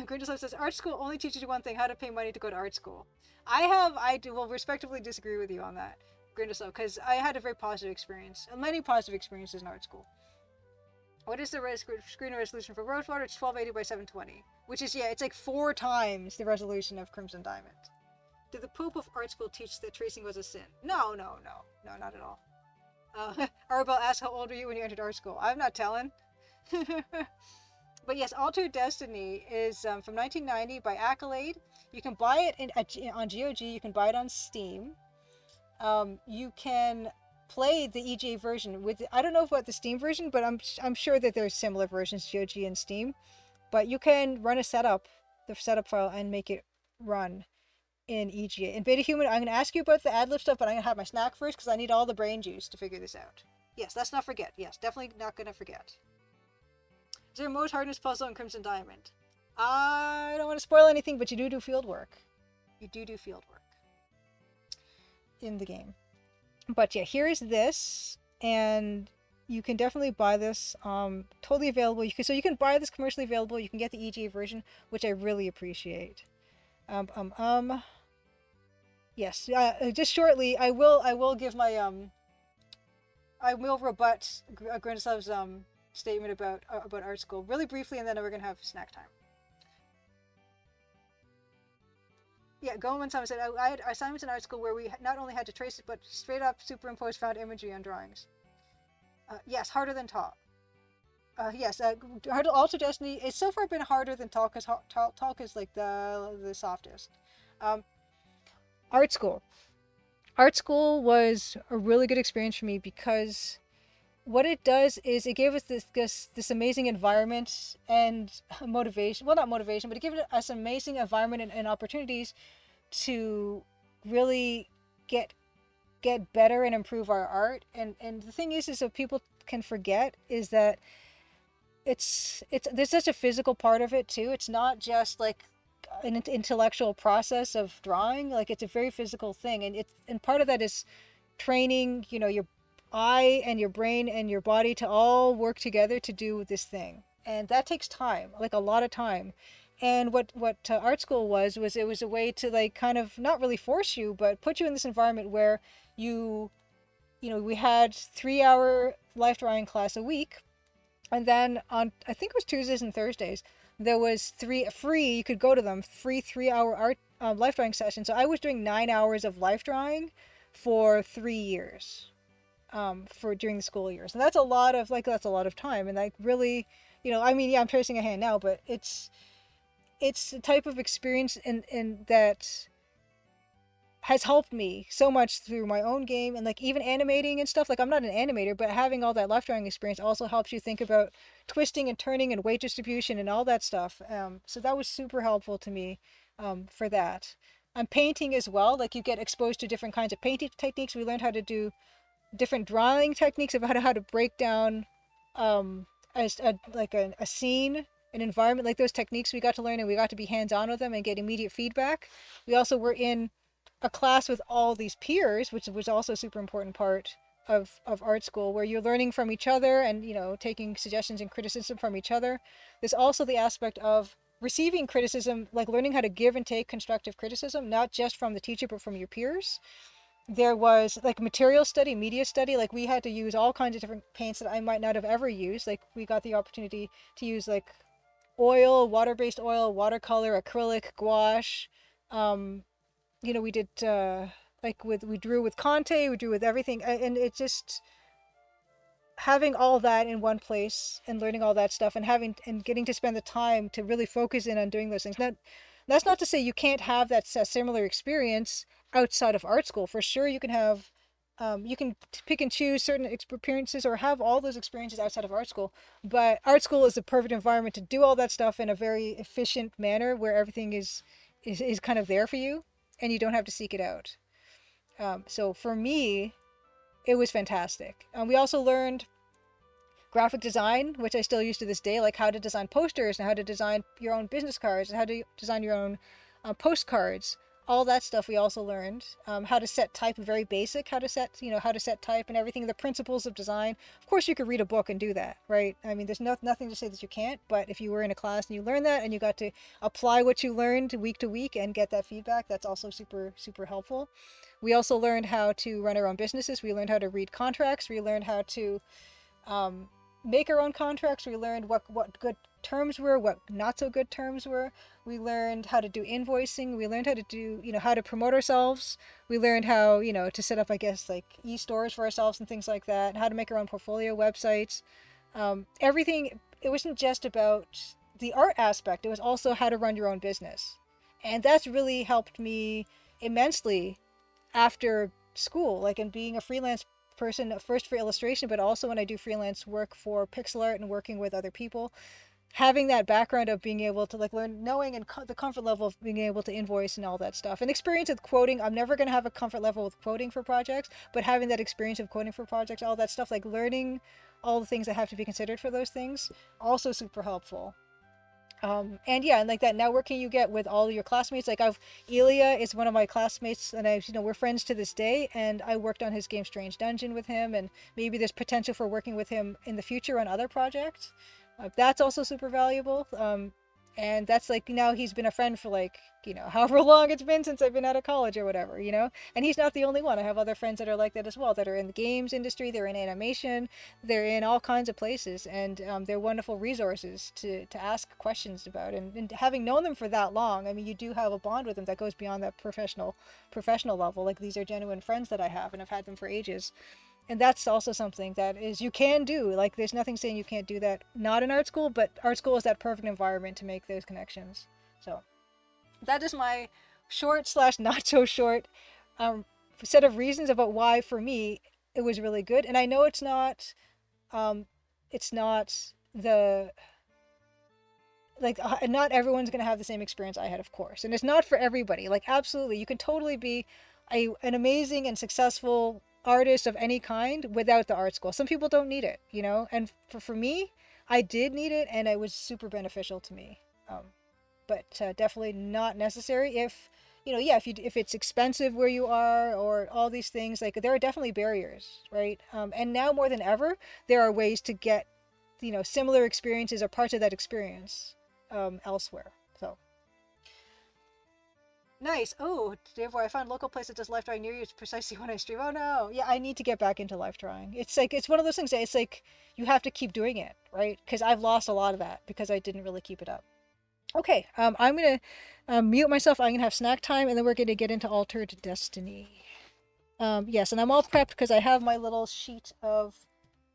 Grindelwald says, art school only teaches you one thing, how to pay money to go to art school. I will respectively disagree with you on that, Grindelwald, because I had a very positive experience, many positive experiences in art school. What is the screen resolution for Rosewater? It's 1280 by 720, which is, yeah, it's like 4 times the resolution of Crimson Diamond. Did the Pope of art school teach that tracing was a sin? No, not at all. Arabelle asked, how old were you when you entered art school? I'm not telling. But yes, Altered Destiny is from 1990 by Accolade. You can buy it on GOG. You can buy it on Steam. You can play the EGA version with. I don't know about the Steam version, but I'm sure that there's similar versions, GOG and Steam. But you can run the setup file, and make it run in EGA. In Beta Human, I'm going to ask you about the ad-lib stuff, but I'm going to have my snack first because I need all the brain juice to figure this out. Yes, let's not forget. Yes, definitely not going to forget. Is there a most hardness puzzle in Crimson Diamond? I don't want to spoil anything, but you do field work. You do field work in the game. But yeah, here is this, and you can definitely buy this. Totally available. So you can buy this commercially available. You can get the EGA version, which I really appreciate. Yes. Just shortly, I will give my I will rebut Grindelwald's statement about art school really briefly, and then we're gonna have snack time. Yeah, Goleman assignments. I had assignments in art school where we not only had to trace it, but straight up superimpose found imagery on drawings. Yes, harder than talk. Yes, also Destiny. It's so far been harder than talk, because talk is like the softest. Um, art school. Art school was a really good experience for me because what it does is it gave us this amazing environment and motivation. Well, not motivation, but it gave us amazing environment and opportunities to really get get better and improve our art. And the thing is that people can forget is that it's there's such a physical part of it too. It's not just like an intellectual process of drawing. Like, it's a very physical thing, and part of that is training, your eye and your brain and your body to all work together to do this thing. And that takes time, like a lot of time. And what art school was it was a way to, like, kind of not really force you, but put you in this environment where we had 3 hour life drawing class a week. And then on, I think it was Tuesdays and Thursdays, there was three free, you could go to them, free 3 hour art life drawing sessions. So I was doing 9 hours of life drawing for 3 years, for during the school years. And that's a lot of time. And, like, really, I mean, yeah, I'm tracing a hand now, but it's the type of experience in that has helped me so much through my own game, and, like, even animating and stuff. Like, I'm not an animator, but having all that life drawing experience also helps you think about twisting and turning and weight distribution and all that stuff. So that was super helpful to me, for that. Painting as well, like, you get exposed to different kinds of painting techniques. We learned how to do different drawing techniques about how to break down, as a scene, an environment. Like, those techniques we got to learn, and we got to be hands on with them and get immediate feedback. We also were in a class with all these peers, which was also a super important part of art school, where you're learning from each other and, taking suggestions and criticism from each other. There's also the aspect of receiving criticism, like learning how to give and take constructive criticism, not just from the teacher, but from your peers. There was, like, material study, media study. Like, we had to use all kinds of different paints that I might not have ever used. Like, we got the opportunity to use, like, oil, water-based oil, watercolor, acrylic, gouache. We did, we drew with Conte, we drew with everything, and it just, having all that in one place and learning all that stuff, and getting to spend the time to really focus in on doing those things. Now, that's not to say you can't have that similar experience outside of art school. For sure, you can have, you can pick and choose certain experiences or have all those experiences outside of art school. But art school is the perfect environment to do all that stuff in a very efficient manner, where everything is kind of there for you, and you don't have to seek it out. So for me, it was fantastic. We also learned graphic design, which I still use to this day, like how to design posters and how to design your own business cards and how to design your own postcards. All that stuff we also learned. How to set type, very basic, how to set type and everything, the principles of design. Of course, you could read a book and do that, right? I mean, there's nothing to say that you can't, but if you were in a class and you learned that and you got to apply what you learned week to week and get that feedback, that's also super, super helpful. We also learned how to run our own businesses. We learned how to read contracts. We learned how to make our own contracts. We learned what good terms were, what not so good terms were. We learned how to do invoicing. We learned how to do, how to promote ourselves. We learned how, to set up, I guess, like e-stores for ourselves and things like that, how to make our own portfolio websites. Everything, it wasn't just about the art aspect. It was also how to run your own business. And that's really helped me immensely after school, like in being a freelance person, first for illustration, but also when I do freelance work for pixel art and working with other people, having that background of being able to, like, learn, knowing, and the comfort level of being able to invoice and all that stuff, and experience with quoting. I'm never going to have a comfort level with quoting for projects, but having that experience of quoting for projects, all that stuff, like learning all the things that have to be considered for those things, also super helpful. And yeah, and like that networking you get with all your classmates. Like, Elia is one of my classmates, and we're friends to this day. And I worked on his game Strange Dungeon with him, and maybe there's potential for working with him in the future on other projects. That's also super valuable. And that's like, now he's been a friend for like, however long it's been since I've been out of college or whatever, and he's not the only one. I have other friends that are like that as well, that are in the games industry, they're in animation, they're in all kinds of places, and they're wonderful resources to ask questions about. And having known them for that long, I mean, you do have a bond with them that goes beyond that professional level. Like, these are genuine friends that I have, and I've had them for ages. And that's also something that is, you can do. Like, there's nothing saying you can't do that, not in art school, but art school is that perfect environment to make those connections. So that is my short slash not so short set of reasons about why, for me, it was really good. And I know um, it's not the, like, not everyone's going to have the same experience I had, of course. And it's not for everybody. Like, absolutely, you can totally be an amazing and successful artist of any kind without the art school. Some people don't need it, and for me, I did need it, and it was super beneficial to me. But definitely not necessary if, yeah, if it's expensive where you are, or all these things. Like, there are definitely barriers, right? And now more than ever, there are ways to get, similar experiences or parts of that experience elsewhere. So nice. Oh, therefore I found local place that does life drawing near you. It's precisely when I stream. Oh no, yeah, I need to get back into life drawing. It's like, it's one of those things that it's like you have to keep doing it, right? Because I've lost a lot of that because I didn't really keep it up. Okay, I'm gonna mute myself. I'm gonna have snack time, and then we're gonna get into Altered Destiny. Yes, and I'm all prepped because I have my little sheet of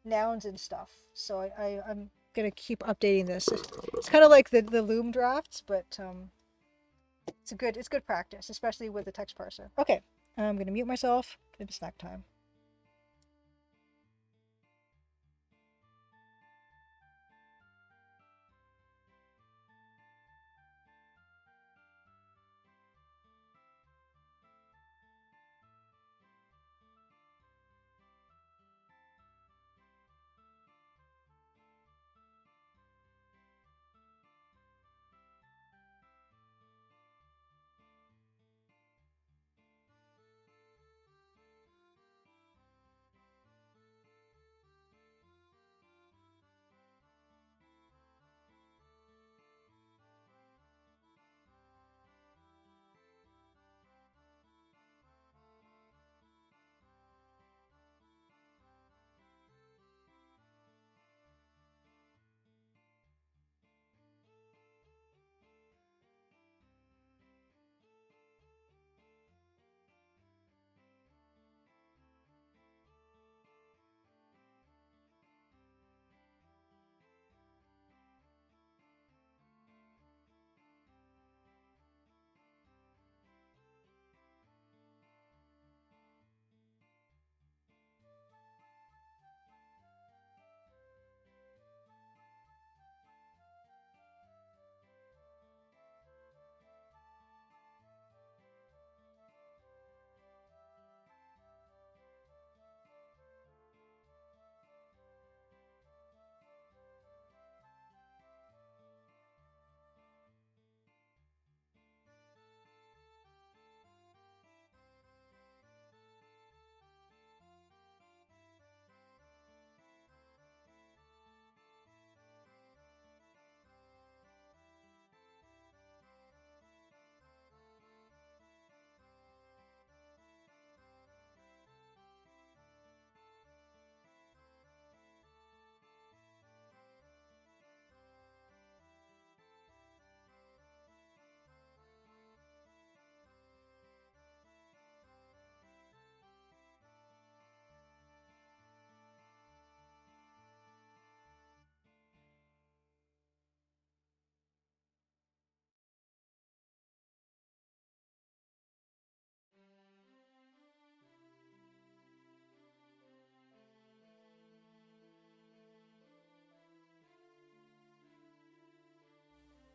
nouns and stuff. So I'm gonna keep updating this. It's kind of like the Loom drafts, but it's good practice, especially with the text parser. Okay, I'm gonna mute myself. It's snack time.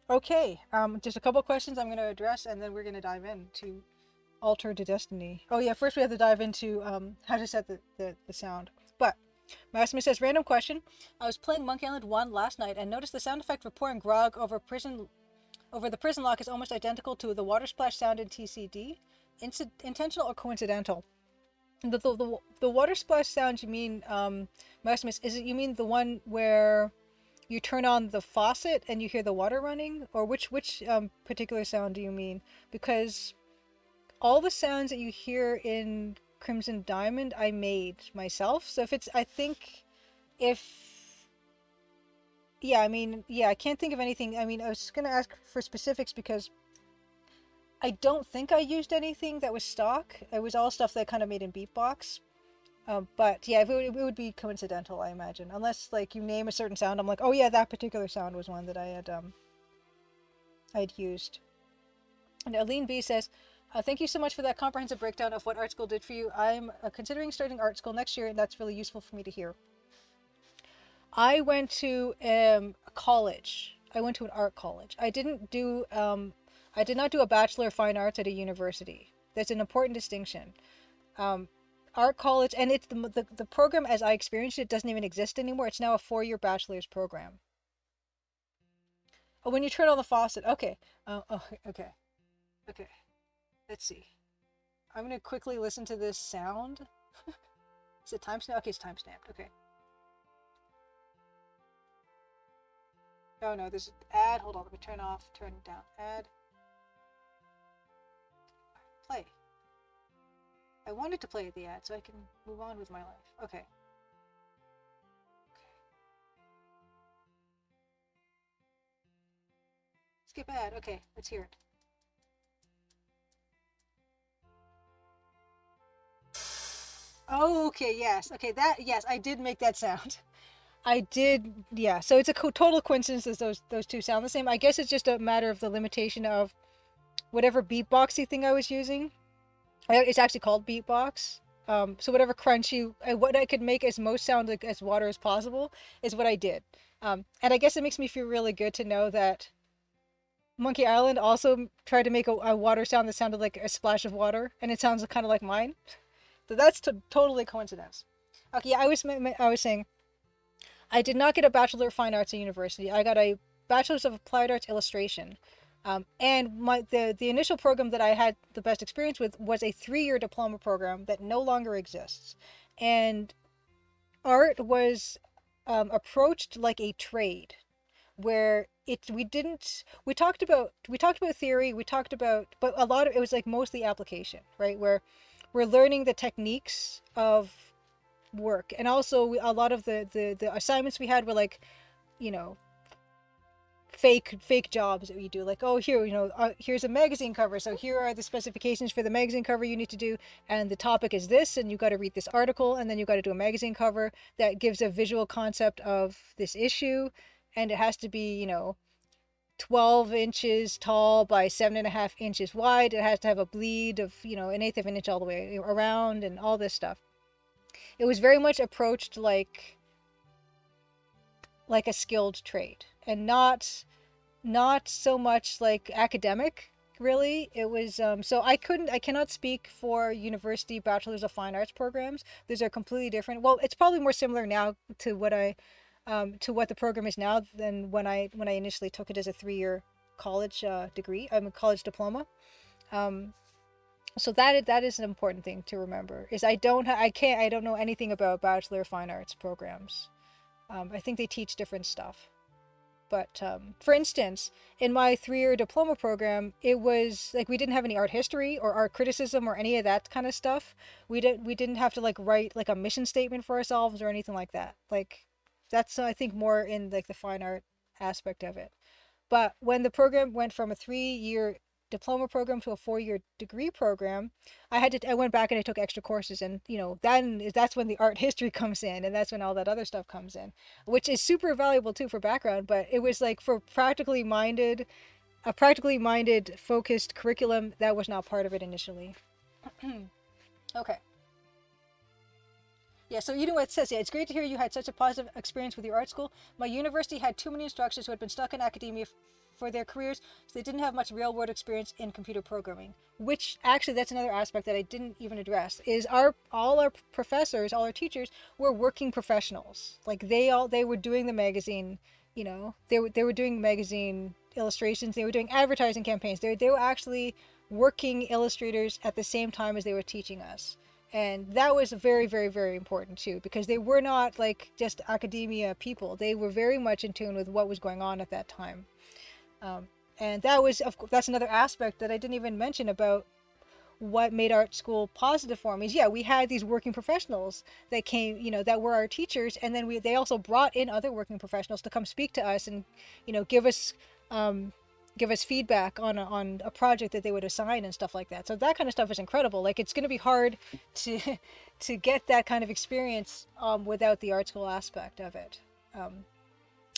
Okay, just a couple questions I'm gonna address, and then we're gonna dive into Alter to Destiny. Oh yeah, first we have to dive into how to set the sound. But Maximus says, random question. I was playing Monkey Island 1 last night and noticed the sound effect for pouring grog over the prison lock is almost identical to the water splash sound in TCD. Intentional or coincidental? The water splash sound, you mean, Maximus, is it, you mean the one where you turn on the faucet and you hear the water running, or which particular sound do you mean? Because all the sounds that you hear in Crimson Diamond I made myself. So if it's, I think, if, yeah, I mean, yeah, I can't think of anything. I mean, I was gonna ask for specifics because I don't think I used anything that was stock. It was all stuff that I kind of made in Beatbox. But yeah, it would be coincidental, I imagine. Unless like you name a certain sound, I'm like, oh yeah, that particular sound was one that I'd used. And Aline B says, thank you so much for that comprehensive breakdown of what art school did for you. I'm considering starting art school next year, and that's really useful for me to hear. I went to a college. I went to an art college. I did not do a Bachelor of Fine Arts at a university. That's an important distinction. Um, Art college, and it's the program as I experienced it doesn't even exist anymore. It's now a 4-year bachelor's program. Oh, when you turn on the faucet, okay. Oh, okay, okay. Let's see. I'm gonna quickly listen to this sound. Is it timestamped? Okay, it's timestamped. Okay. Oh no, there's ad. Hold on, let me turn it down. Ad. Play. I wanted to play the ad so I can move on with my life. Okay. Skip ad. Okay, let's hear it. Oh, okay, yes. Okay, yes, I did make that sound. I did, yeah. So it's a total coincidence that those two sound the same. I guess it's just a matter of the limitation of whatever beatboxy thing I was using. It's actually called beatbox. So whatever crunchy, what I could make as most sound like as water as possible is what I did. And I guess it makes me feel really good to know that Monkey Island also tried to make a water sound that sounded like a splash of water, and it sounds kind of like mine. So that's totally coincidence. Okay, yeah, I was saying I did not get a Bachelor of Fine Arts at university. I got a Bachelor's of Applied Arts Illustration. And the initial program that I had the best experience with was a 3-year diploma program that no longer exists. And art was approached like a trade where we talked about theory, but a lot of it was like mostly application, right? Where we're learning the techniques of work, and also a lot of the assignments we had were like, you know, fake jobs that we do, like, oh, here, here's a magazine cover, so here are the specifications for the magazine cover you need to do, and the topic is this, and you got to read this article, and then you got to do a magazine cover that gives a visual concept of this issue, and it has to be 12 inches tall by 7.5 inches wide. It has to have a bleed of 1/8 of an inch all the way around, and all this stuff. It was very much approached like a skilled trade, and not so much like academic, really. It was so I cannot speak for university bachelors of fine arts programs. Those are completely different. Well, it's probably more similar now to what the program is now than when I initially took it as a 3-year college degree. I'm a college diploma. So that is an important thing to remember, is I don't know anything about bachelor of fine arts programs. I think they teach different stuff. But for instance, in my 3-year diploma program, it was like we didn't have any art history or art criticism or any of that kind of stuff. We didn't have to like write like a mission statement for ourselves or anything like that. Like that's I think more in like the fine art aspect of it. But when the program went from a 3-year diploma program to a 4-year degree program, I went back and I took extra courses, and then that's when the art history comes in, and that's when all that other stuff comes in, which is super valuable too for background. But it was like for a practically minded focused curriculum that was not part of it initially. Okay. Yeah, so you know what it says. Yeah, it's great to hear you had such a positive experience with your art school. My university had too many instructors who had been stuck in academia for their careers, so they didn't have much real-world experience in computer programming. Which actually, that's another aspect that I didn't even address. Is all our professors, all our teachers were working professionals. Like they were doing the magazine. They were doing magazine illustrations. They were doing advertising campaigns. They were actually working illustrators at the same time as they were teaching us. And that was very, very, very important too, because they were not like just academia people. They were very much in tune with what was going on at that time. Um, and that was, of course, that's another aspect that I didn't even mention about what made art school positive for me. Is, yeah, we had these working professionals that came, that were our teachers, and then they also brought in other working professionals to come speak to us and, um, give us feedback on a project that they would assign and stuff like that. So that kind of stuff is incredible. Like, it's going to be hard to to get that kind of experience without the art school aspect of it.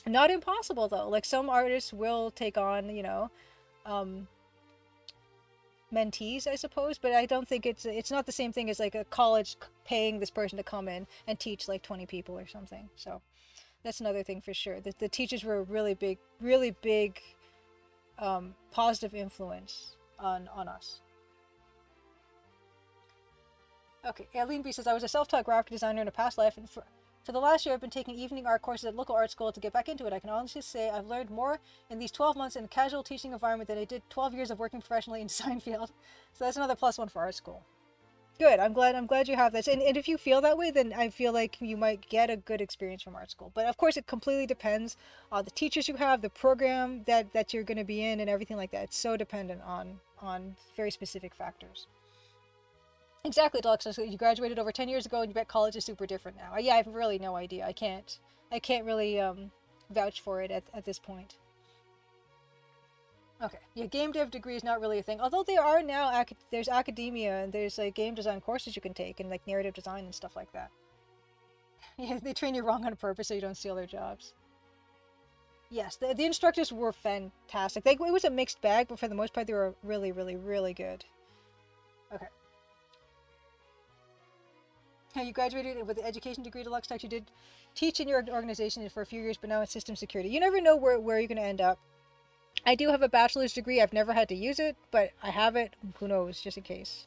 Not impossible though. Like, some artists will take on, um, mentees, I suppose, but I don't think it's not the same thing as like a college paying this person to come in and teach like 20 people or something. So that's another thing for sure. The teachers were a really big positive influence on us. Okay, Aileen B says, I was a self-taught graphic designer in a past life, and for the last year I've been taking evening art courses at local art school to get back into it. I can honestly say I've learned more in these 12 months in a casual teaching environment than I did 12 years of working professionally in design field. So that's another +1 for art school. Good. I'm glad you have this. And if you feel that way, then I feel like you might get a good experience from art school. But of course, it completely depends on the teachers you have, the program that you're going to be in, and everything like that. It's so dependent on very specific factors. Exactly, Deluxe. So you graduated over 10 years ago, and you bet college is super different now. Yeah, I have really no idea. I can't really vouch for it at this point. Okay, yeah, game dev degree is not really a thing. Although there are now, there's academia and there's like game design courses you can take and like narrative design and stuff like that. Yeah, they train you wrong on purpose so you don't steal their jobs. Yes, the instructors were fantastic. It was a mixed bag, but for the most part, they were really, really, really good. Okay. Yeah, you graduated with an education degree, Deluxe Tech. You did teach in your organization for a few years, but now it's system security. You never know where you're going to end up. I do have a bachelor's degree. I've never had to use it, but I have it. Who knows, just in case.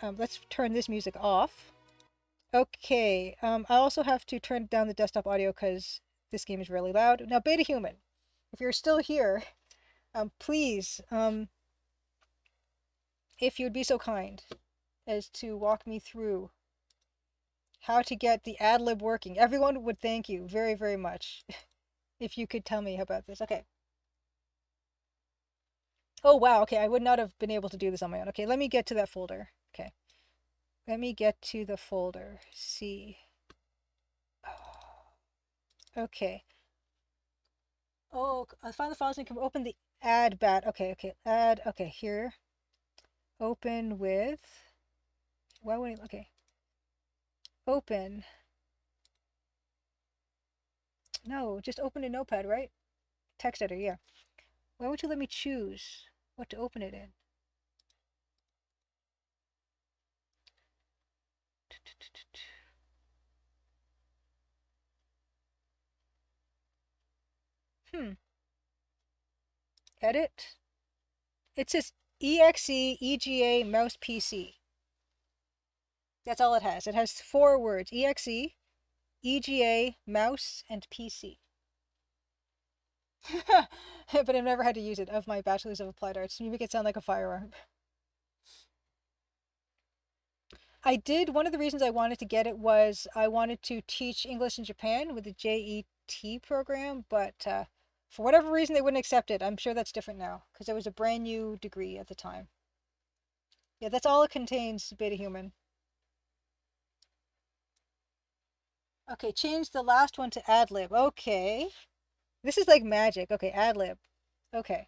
Let's turn this music off. Okay, I also have to turn down the desktop audio because this game is really loud. Now, Beta Human, if you're still here, please, if you'd be so kind as to walk me through how to get the ad lib working. Everyone would thank you very, very much if you could tell me about this. Okay. Oh, wow. Okay, I would not have been able to do this on my own. Okay, let me get to that folder. Okay. Let me get to the folder. See. Okay. Oh, I find the files and can open the add bat. Okay, okay. Add. Okay, here. Open with. Why would I? Okay. Open. No, just open a notepad, right? Text editor, yeah. Why won't you let me choose what to open it in? Hmm. Edit. It says exe ega mouse PC. That's all it has. It has 4 words: exe, ega, mouse, and PC. But I've never had to use it of my bachelor's of applied arts. You make it sound like a firearm. I did. One of the reasons I wanted to get it was I wanted to teach English in Japan with the JET program, but for whatever reason they wouldn't accept it. I'm sure that's different now because it was a brand new degree at the time. Yeah, that's all it contains, Beta Human. Okay, change the last one to ad lib. Okay. This is like magic. Okay, ad lib. Okay.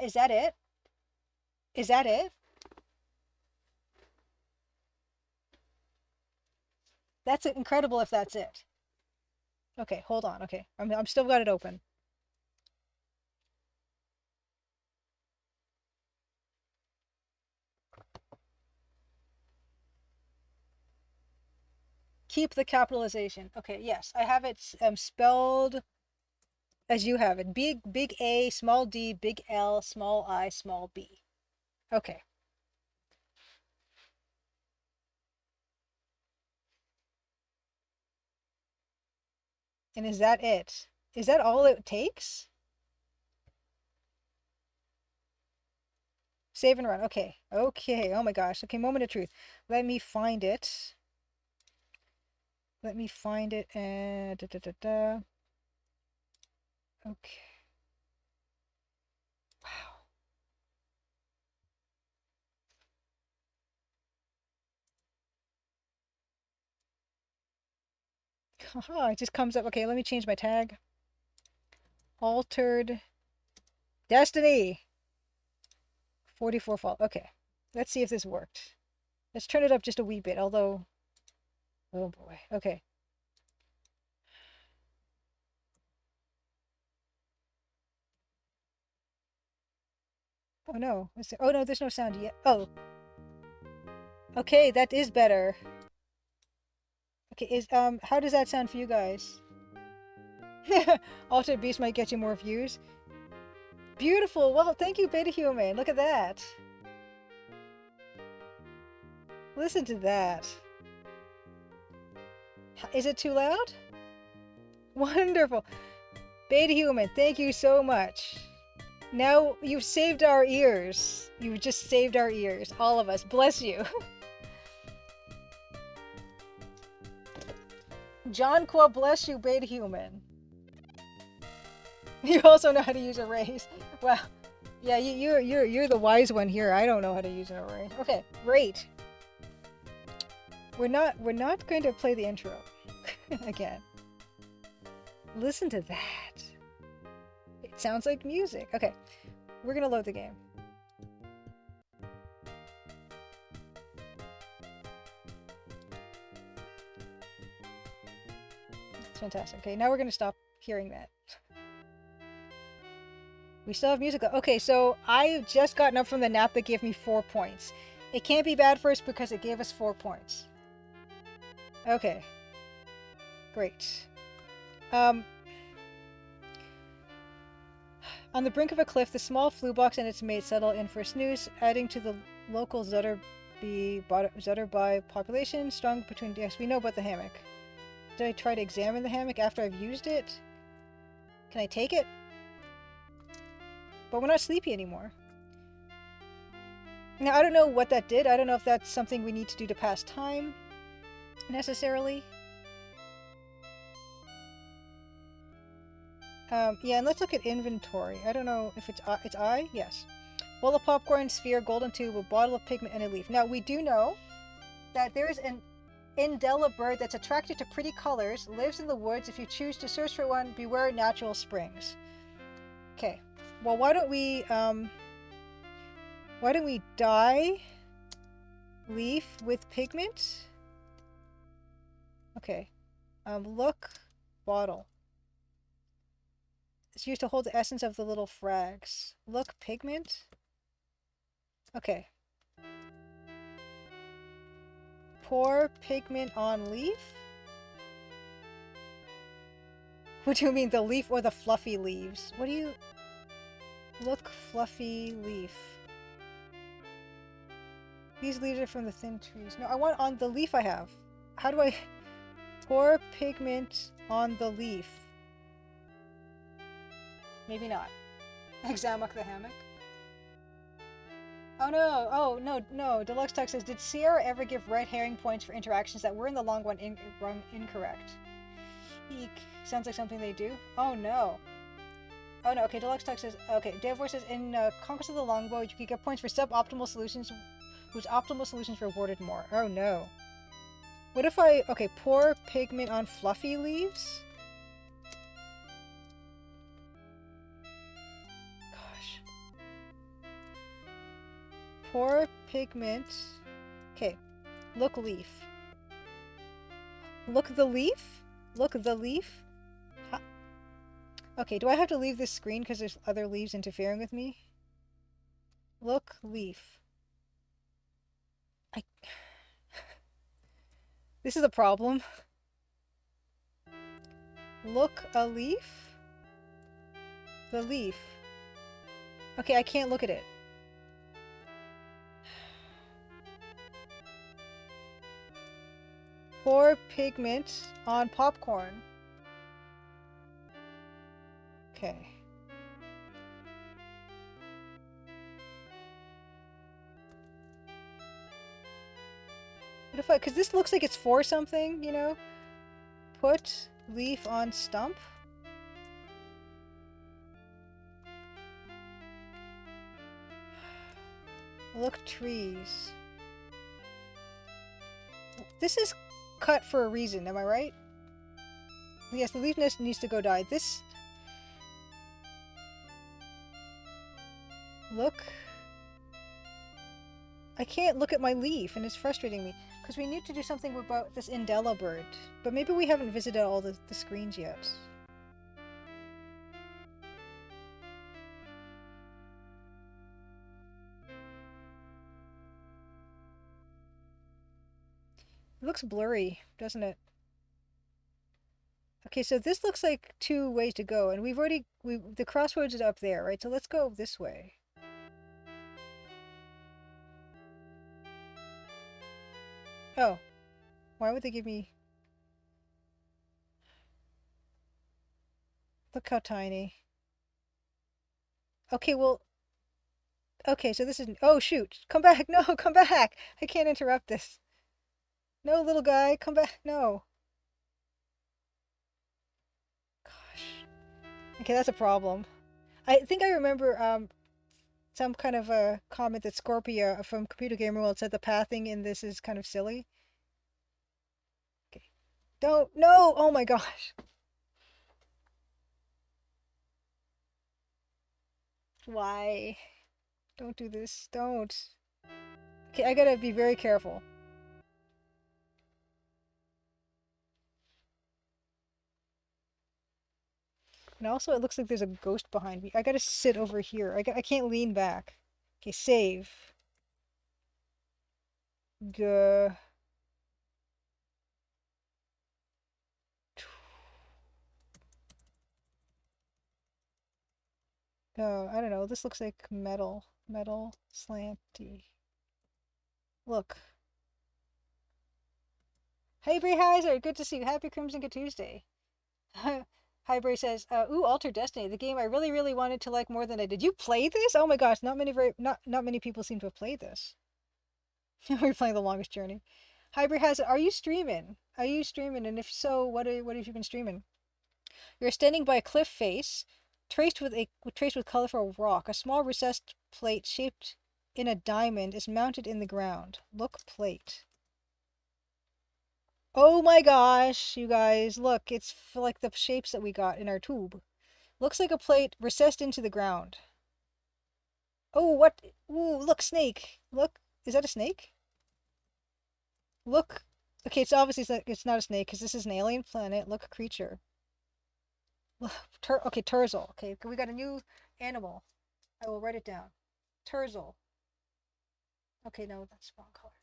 Is that it? Is that it? That's incredible if that's it. Okay, hold on. Okay, I'm still got it open. Keep the capitalization. Okay, yes, I have it spelled as you have it. Big A, small d, big L, small I, small b. Okay. And is that it? Is that all it takes? Save and run. Okay. Okay. Oh my gosh. Okay, moment of truth. Let me find it. Let me find it and Okay. Wow. Haha, it just comes up. Okay, let me change my tag. Altered Destiny. 44 fall. Okay. Let's see if this worked. Let's turn it up just a wee bit, although... Oh boy. Okay. Oh no. Oh no, there's no sound yet. Oh. Okay, that is better. Okay, how does that sound for you guys? Altered Beast might get you more views. Beautiful. Well, thank you, Beta Human. Look at that. Listen to that. Is it too loud? Wonderful. Beta Human, thank you so much. Now you've saved our ears. You've just saved our ears. All of us. Bless you. John Qua, bless you, Beta Human. You also know how to use arrays. Wow. Yeah, you're the wise one here. I don't know how to use an array. Okay, great. We're not going to play the intro again. Listen to that. It sounds like music. Okay, we're gonna load the game. It's fantastic. Okay, now we're gonna stop hearing that. We still have music. Okay, so I just gotten up from the nap that gave me 4 points. It can't be bad for us because it gave us 4 points. Okay. Great. On the brink of a cliff, the small flue box and its mate settle in for a snooze, adding to the local Zutterby population, strung between... Yes, we know about the hammock. Did I try to examine the hammock after I've used it? Can I take it? But we're not sleepy anymore. Now, I don't know what that did. I don't know if that's something we need to do to pass time, necessarily. Yeah, and let's look at inventory. I don't know if it's I? Yes. Bowl of popcorn, sphere, golden tube, a bottle of pigment, and a leaf. Now, we do know that there is an Indela bird that's attracted to pretty colors, lives in the woods. If you choose to search for one, beware natural springs. Okay. Well, why don't we dye leaf with pigment? Okay. Look, bottle. It's used to hold the essence of the little frags. Look, pigment. Okay. Pour pigment on leaf? What do you mean, the leaf or the fluffy leaves? What do you... Look, fluffy leaf. These leaves are from the thin trees. No, I want on the leaf I have. How do I... Pour pigment on the leaf. Maybe not. Examok the hammock. Oh no, oh no. Deluxe Tech says, did Sierra ever give red herring points for interactions that were in the long one incorrect? Eek. Sounds like something they do. Oh no. Oh no, okay, Deluxe Tech says, okay, Devour says, in Conquest of the Longbow, you can get points for suboptimal solutions, whose optimal solutions rewarded more. Oh no. What if I, okay, pour pigment on fluffy leaves? Gosh. Pour pigment, okay, look leaf. Look the leaf? Look the leaf? Okay, do I have to leave this screen because there's other leaves interfering with me? Look, leaf. This is a problem. Look a leaf? The leaf. Okay, I can't look at it. Pour pigment on popcorn. Okay. What if I, because this looks like it's for something, you know? Put leaf on stump. Look trees. This is cut for a reason, am I right? Yes, the leaf nest needs to go die. This... Look. I can't look at my leaf, and it's frustrating me. Because we need to do something about this Indela bird. But maybe we haven't visited all the screens yet. It looks blurry, doesn't it? Okay, so this looks like two ways to go, and we've already... the crossroads is up there, right? So let's go this way. Oh. Why would they give me... Look how tiny. Okay, well... Okay, so this is... Oh, shoot. Come back. No, come back. I can't interrupt this. No, little guy. Come back. No. Gosh. Okay, that's a problem. I think I remember some kind of a comment that Scorpia from Computer Gamer World said the pathing in this is kind of silly. Okay. Don't... No! Oh my gosh. Why? Don't do this. Don't. Okay, I gotta be very careful. And also, it looks like there's a ghost behind me. I gotta sit over here. I can't lean back. Okay, save. Gah. I don't know. This looks like metal. Metal slanty. Look. Hey, Bray Heiser. Good to see you. Happy Crimson Good Tuesday. Hi, Bray says, ooh, Altered Destiny, the game I really, really wanted to like more than I did. You play this? Oh my gosh, not many people seem to have played this. We're playing The Longest Journey. Hi, Bray Heiser. Are you streaming? Are you streaming? And if so, what have you been streaming? You're standing by a cliff face, traced with colorful rock. A small recessed plate shaped in a diamond is mounted in the ground. Look plate. Oh my gosh, you guys, look, it's like the shapes that we got in our tube. Looks like a plate recessed into the ground. Oh, what? Ooh, look, snake. Look, is that a snake? Look. Okay, it's obviously it's not a snake because this is an alien planet. Look, creature. Okay, Turzel. Okay, we got a new animal. I will write it down. Turzel. Okay, no, that's the wrong color.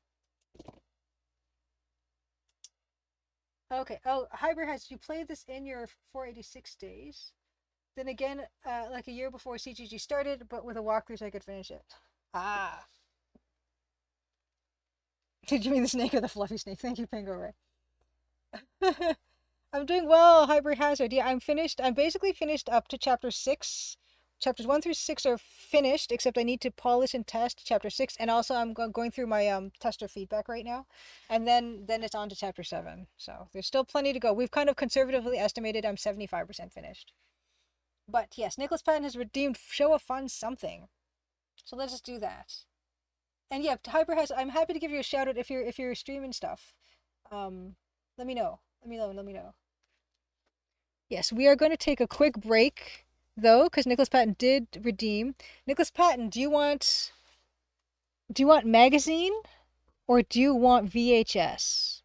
Okay. Oh, Hybrid has you played this in your 486 days? Then again, like a year before CGG started, but with a walkthrough so I could finish it. Ah. Did you mean the snake or the fluffy snake? Thank you, Pingo Ray. I'm doing well, Hybrid Hazard. Yeah, I'm finished. I'm basically finished up to chapter 6. Chapters 1 through 6 are finished, except I need to polish and test chapter 6, and also I'm going through my tester feedback right now, and then it's on to chapter 7. So there's still plenty to go. We've kind of conservatively estimated I'm 75% finished. But yes, Nicholas Patton has redeemed Show a Fun something. So let's just do that. And yeah, Hyper has. I'm happy to give you a shout out if you're streaming stuff. Let me know. Let me know. Yes, we are going to take a quick break though, because Nicholas Patton did redeem. Nicholas Patton, do you want magazine or do you want VHS?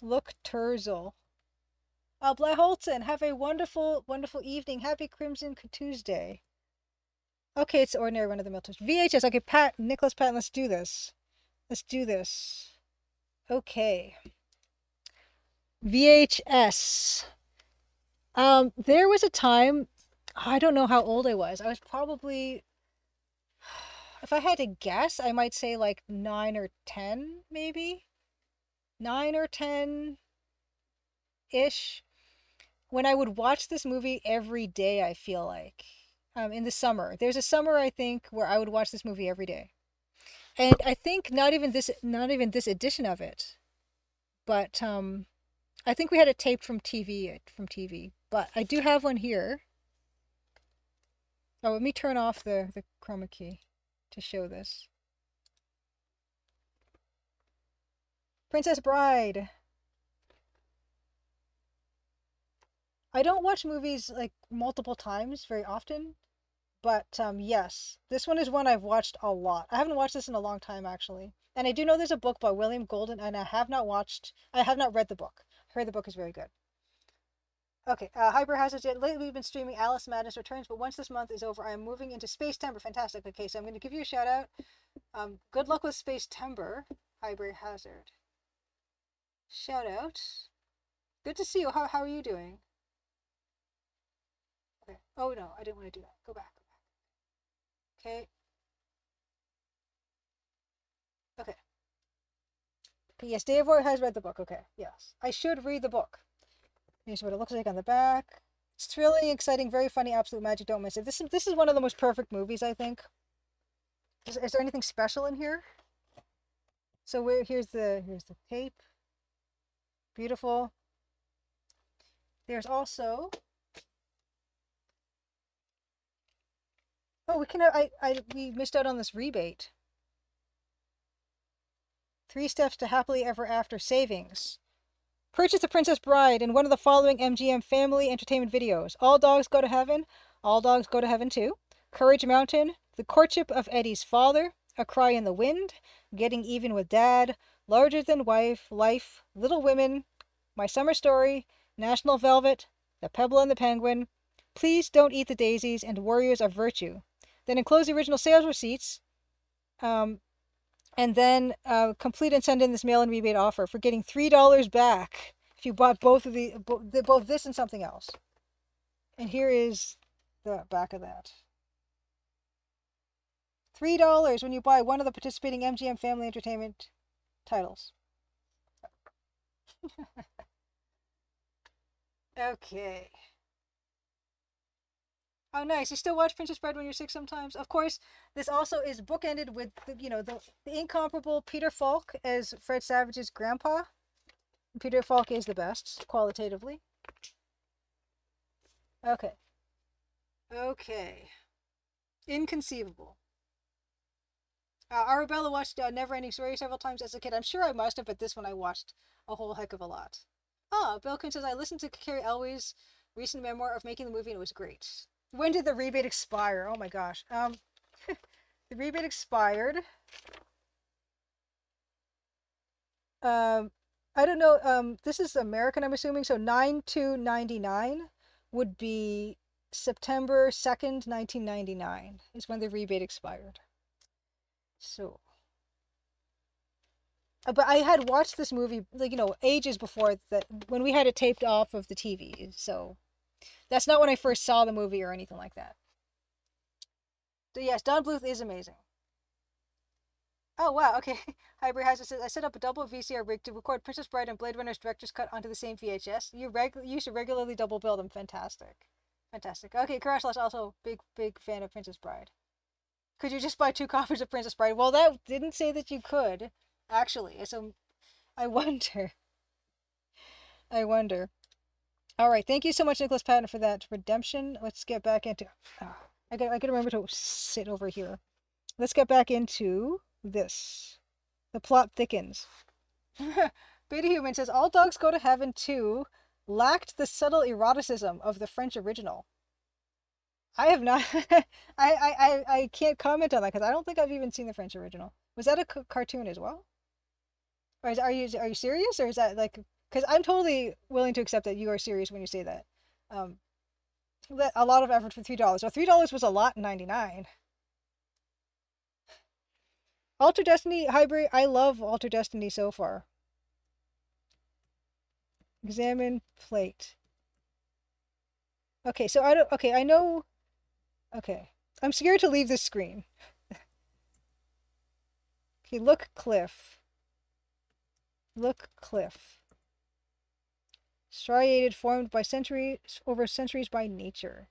Look, Turzel. Bly Holton, have a wonderful, wonderful evening. Happy Crimson Tuesday. Okay, it's ordinary one of the mill VHS. Okay, Nicholas Patton, let's do this. Let's do this. Okay. VHS. There was a time, I don't know how old I was. I was probably, if I had to guess, I might say like 9 or 10, maybe. 9 or 10-ish. When I would watch this movie every day, I feel like. in the summer. There's a summer, I think, where I would watch this movie every day. And I think not even this edition of it, but I think we had it taped from TV. But I do have one here. Oh, let me turn off the chroma key to show this. Princess Bride. I don't watch movies like multiple times very often, but yes, this one is one I've watched a lot. I haven't watched this in a long time actually, and I do know there's a book by William Golden, and I have not read the book. I heard the book is very good. Okay, Hyper Hazards. Lately, we've been streaming Alice Madness Returns, but once this month is over, I am moving into Space Timber. Fantastic. Okay, so I'm going to give you a shout out. Good luck with Space Timber, Hyper Hazard. Shout out. Good to see you. How are you doing? Okay. Oh no, I didn't want to do that. Go back. Okay. Okay. Yes, Dave has read the book. Okay. Yes, I should read the book. Here's what it looks like on the back. It's thrilling, exciting, very funny, absolute magic. Don't miss it. This is one of the most perfect movies, I think. Is there anything special in here? So here's the tape. Beautiful. There's also. Oh, we missed out on this rebate. 3 steps to happily ever after savings. Purchase The Princess Bride in one of the following MGM family entertainment videos. All Dogs Go to Heaven, All Dogs Go to Heaven 2, Courage Mountain, The Courtship of Eddie's Father, A Cry in the Wind, Getting Even with Dad, Larger Than Life, Little Women, My Summer Story, National Velvet, The Pebble and the Penguin, Please Don't Eat the Daisies, and Warriors of Virtue. Then enclose the original sales receipts, and then complete and send in this mail-in rebate offer for getting $3 back if you bought both this and something else. And here is the back of that. $3 when you buy one of the participating MGM Family Entertainment titles. Okay. Oh, nice. You still watch Princess Bride when you're sick sometimes? Of course, this also is bookended with, the incomparable Peter Falk as Fred Savage's grandpa. Peter Falk is the best, qualitatively. Okay. Okay. Inconceivable. Arabella watched Neverending Story several times as a kid. I'm sure I must have, but this one I watched a whole heck of a lot. Belkin says, I listened to Carrie Elway's recent memoir of making the movie and it was great. When did the rebate expire? Oh my gosh. The rebate expired. I don't know. This is American, I'm assuming. So 9/2/99 would be September 2nd, 1999 is when the rebate expired. So, but I had watched this movie, ages before that, when we had it taped off of the TV. So that's not when I first saw the movie or anything like that. So yes, Don Bluth is amazing. Oh wow, okay. Hybrid Hazard says, I set up a double VCR rig to record Princess Bride and Blade Runner's director's cut onto the same VHS. You used to regularly double bill them. Fantastic. Fantastic. Okay, Karashlas also big fan of Princess Bride. Could you just buy 2 copies of Princess Bride? Well, that didn't say that you could, actually. So I wonder. I wonder. All right, thank you so much, Nicholas Patton, for that redemption. Let's get back into. I gotta remember to sit over here. Let's get back into this. The plot thickens. Beta Human says, All Dogs Go to Heaven 2 lacked the subtle eroticism of the French original. I have not. I can't comment on that because I don't think I've even seen the French original. Was that a cartoon as well? Or are you serious, or is that like? Because I'm totally willing to accept that you are serious when you say that. That a lot of effort for $3. So $3 was a lot in '99. Alter Destiny Hybrid. I love Alter Destiny so far. Examine plate. Okay, so I don't. Okay, I know. Okay, I'm scared to leave this screen. Okay, look, Cliff. Look, Cliff. Striated, formed by centuries by nature.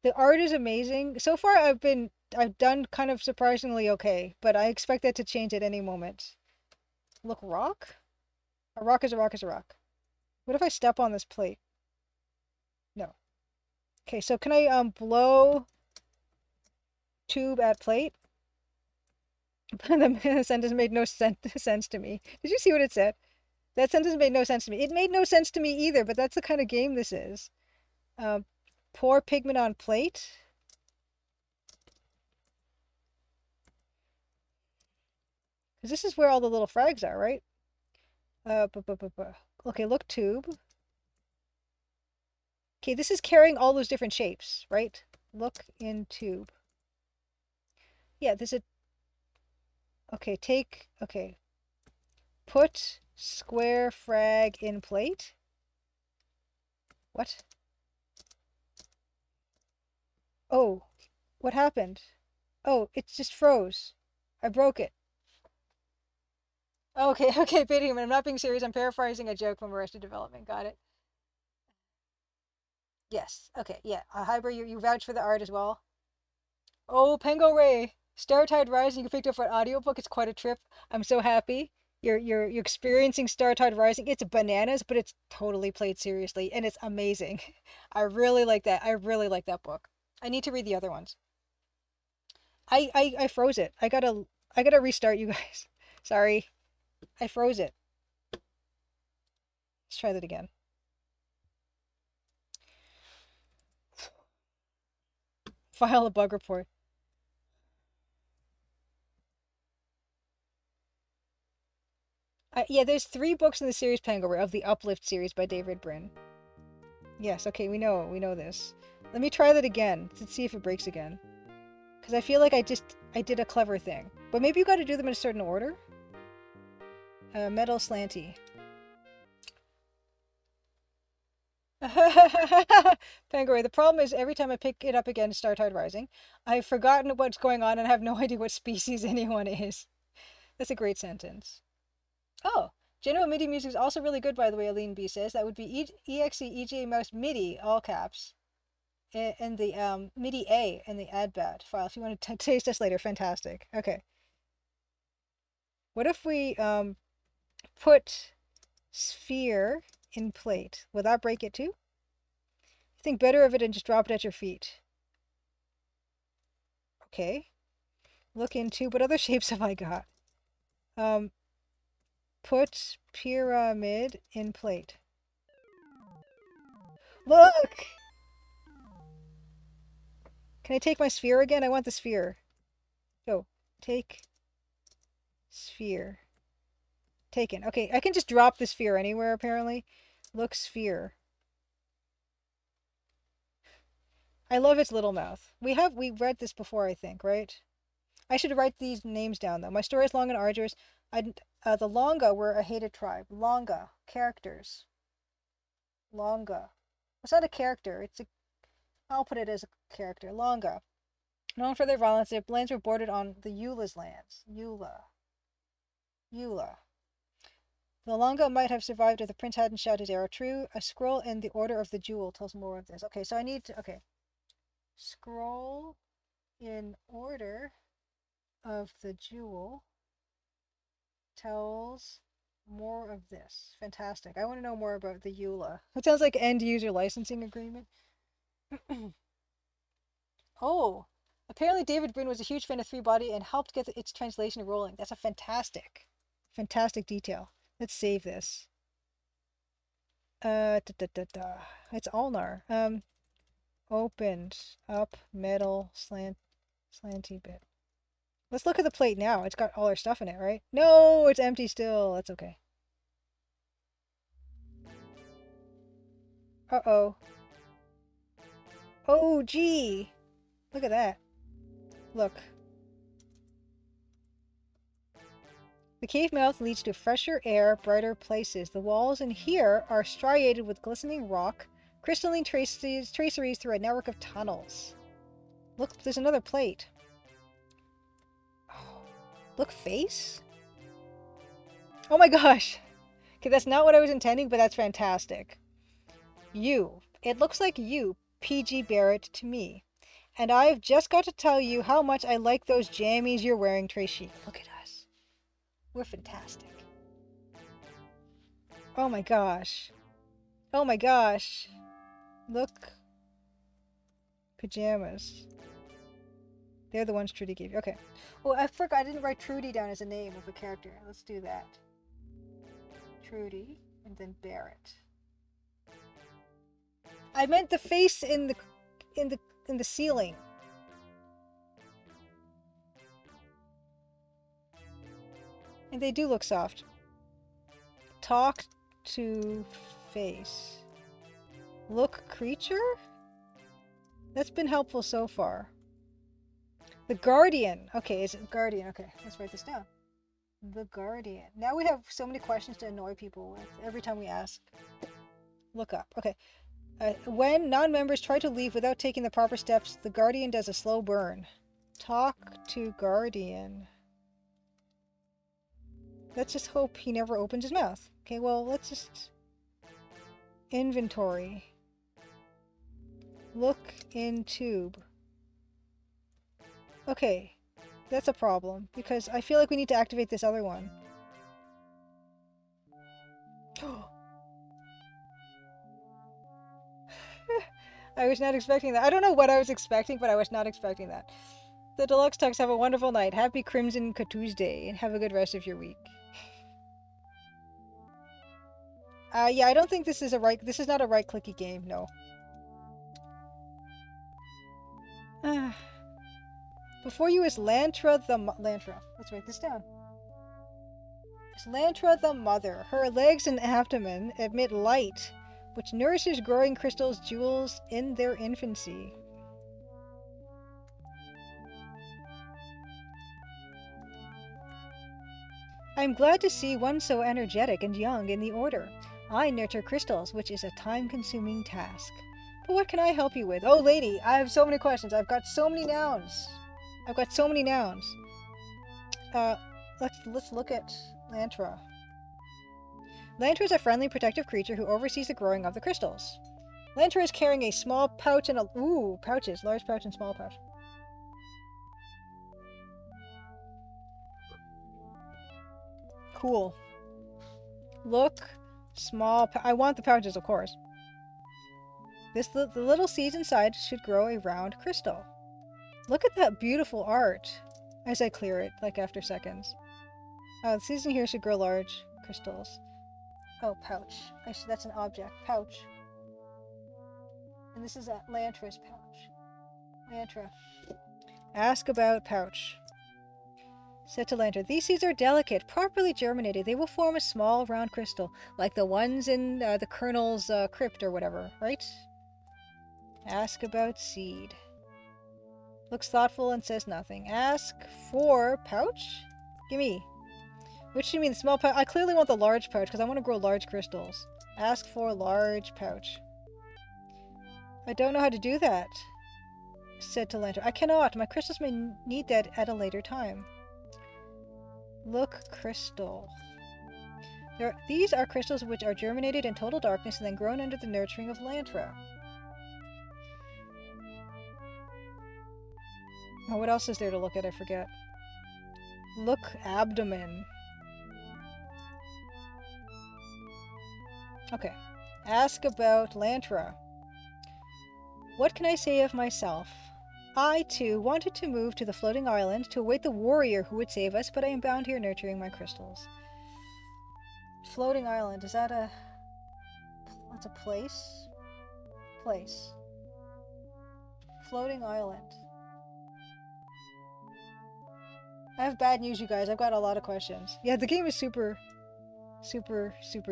The art is amazing. So far, I've done kind of surprisingly okay, but I expect that to change at any moment. Look, rock? A rock is a rock is a rock. What if I step on this plate? No. Okay, so can I blow tube at plate? The sentence made no sense to me. Did you see what it said? That sentence made no sense to me. It made no sense to me either, but that's the kind of game this is. Pour pigment on plate. Because this is where all the little frags are, right? Okay, look, tube. Okay, this is carrying all those different shapes, right? Look in tube. Yeah, this is... Okay, okay. Put square frag in plate. What? Oh, what happened? Oh, it just froze. I broke it. Okay, okay, Beta Human, I'm not being serious. I'm paraphrasing a joke from Arrested Development. Got it. Yes. Okay, yeah. Hyber, you vouch for the art as well? Oh, Pengo Ray. Startide Rising, you picked up for an audiobook. It's quite a trip. I'm so happy. You're experiencing Startide Rising. It's bananas, but it's totally played seriously, and it's amazing. I really like that. I really like that book. I need to read the other ones. I froze it. I gotta restart, you guys. Sorry. I froze it. Let's try that again. File a bug report. Yeah, there's 3 books in the series Penguin of the Uplift series by David Brin. Yes, okay, we know this. Let me try that again to see if it breaks again. Because I feel like I did a clever thing. But maybe you got to do them in a certain order? Metal slanty. Penguin, the problem is every time I pick it up again, Startide Rising, I've forgotten what's going on and have no idea what species anyone is. That's a great sentence. Oh, Genoa MIDI music is also really good, by the way, Aline B says. That would be EXE EJ Mouse MIDI, all caps. And the MIDI A in the ADBAT file. If you want to taste this later, fantastic. Okay. What if we put sphere in plate? Will that break it too? Think better of it and just drop it at your feet. Okay. Look into what other shapes have I got? Put pyramid in plate. Look! Can I take my sphere again? I want the sphere. Go. Take sphere. Taken. Okay, I can just drop the sphere anywhere, apparently. Look, sphere. I love its little mouth. We read this before, I think, right? I should write these names down, though. My story is long and arduous. The Longa were a hated tribe. Longa. Characters. Longa. It's not a character. I'll put it as a character. Longa. Known for their violence, their lands were bordered on the Eula's lands. Eula. The Longa might have survived if the prince hadn't shot his arrow true. A scroll in the Order of the Jewel tells more of this. Okay, so I need to... Okay. Scroll in Order of the Jewel tells more of this. Fantastic. I want to know more about the EULA. It sounds like end-user licensing agreement. Oh, apparently David Brin was a huge fan of Three Body and helped get its translation rolling. That's a fantastic detail. Let's save this. It's Ulnar. Opened up metal slanty bit. Let's look at the plate now. It's got all our stuff in it, right? No, it's empty still. That's okay. Uh-oh. Oh, gee. Look at that. Look. The cave mouth leads to fresher air, brighter places. The walls in here are striated with glistening rock, crystalline traceries through a network of tunnels. Look, there's another plate. Oh, look, face? Oh my gosh. Okay, that's not what I was intending, but that's fantastic. You. It looks like you, P.G. Barrett, to me. And I've just got to tell you how much I like those jammies you're wearing, Tracy. Look at us. We're fantastic. Oh my gosh. Oh my gosh. Look. Pajamas. They're the ones Trudy gave you. Okay. Oh, I forgot. I didn't write Trudy down as a name of a character. Let's do that. Trudy and then Barrett. I meant the face in the ceiling. And they do look soft. Talk to face. Look creature? That's been helpful so far. The Guardian. Okay, is it Guardian? Okay, let's write this down. The Guardian. Now we have so many questions to annoy people with every time we ask. Look up. Okay. When non-members try to leave without taking the proper steps, the Guardian does a slow burn. Talk to Guardian. Let's just hope he never opens his mouth. Okay, well, let's just... Inventory. Look in tube. Okay, that's a problem, because I feel like we need to activate this other one. I was not expecting that. I don't know what I was expecting, but I was not expecting that. The Deluxe Tux, have a wonderful night. Happy Crimson Tuesday, and have a good rest of your week. Yeah, I don't think this is not a right-clicky game, no. Before you is Lantra. Let's write this down. It's Lantra the Mother. Her legs and abdomen emit light, which nourishes growing crystals' jewels in their infancy. I'm glad to see one so energetic and young in the Order. I nurture crystals, which is a time-consuming task. But what can I help you with? Oh, lady, I have so many questions. I've got so many nouns. Let's look at Lantra. Lantra is a friendly, protective creature who oversees the growing of the crystals. Lantra is carrying a small pouch and pouches. Large pouch and small pouch. Cool. Look, small. I want the pouches, of course. The little seeds inside should grow a round crystal. Look at that beautiful art. As I clear it, like after seconds. The seeds in here should grow large crystals. Oh, pouch. That's an object. Pouch. And this is Lantra's pouch. Lantra. Ask about pouch. Said to Lantra, these seeds are delicate. Properly germinated, they will form a small round crystal, like the ones in the Colonel's crypt or whatever, right? Ask about seed. Looks thoughtful and says nothing. Ask for pouch? Gimme. Which do you mean, the small pouch? I clearly want the large pouch because I want to grow large crystals. Ask for large pouch. I don't know how to do that, said to Lantra. I cannot. My crystals may need that at a later time. Look crystal. These are crystals which are germinated in total darkness and then grown under the nurturing of Lantra. Oh, what else is there to look at? I forget. Look abdomen. Okay. Ask about Lantra. What can I say of myself? I, too, wanted to move to the floating island to await the warrior who would save us, but I am bound here nurturing my crystals. Floating island, is that a... That's a place? Place. Floating island. I have bad news, you guys. I've got a lot of questions. Yeah, the game is super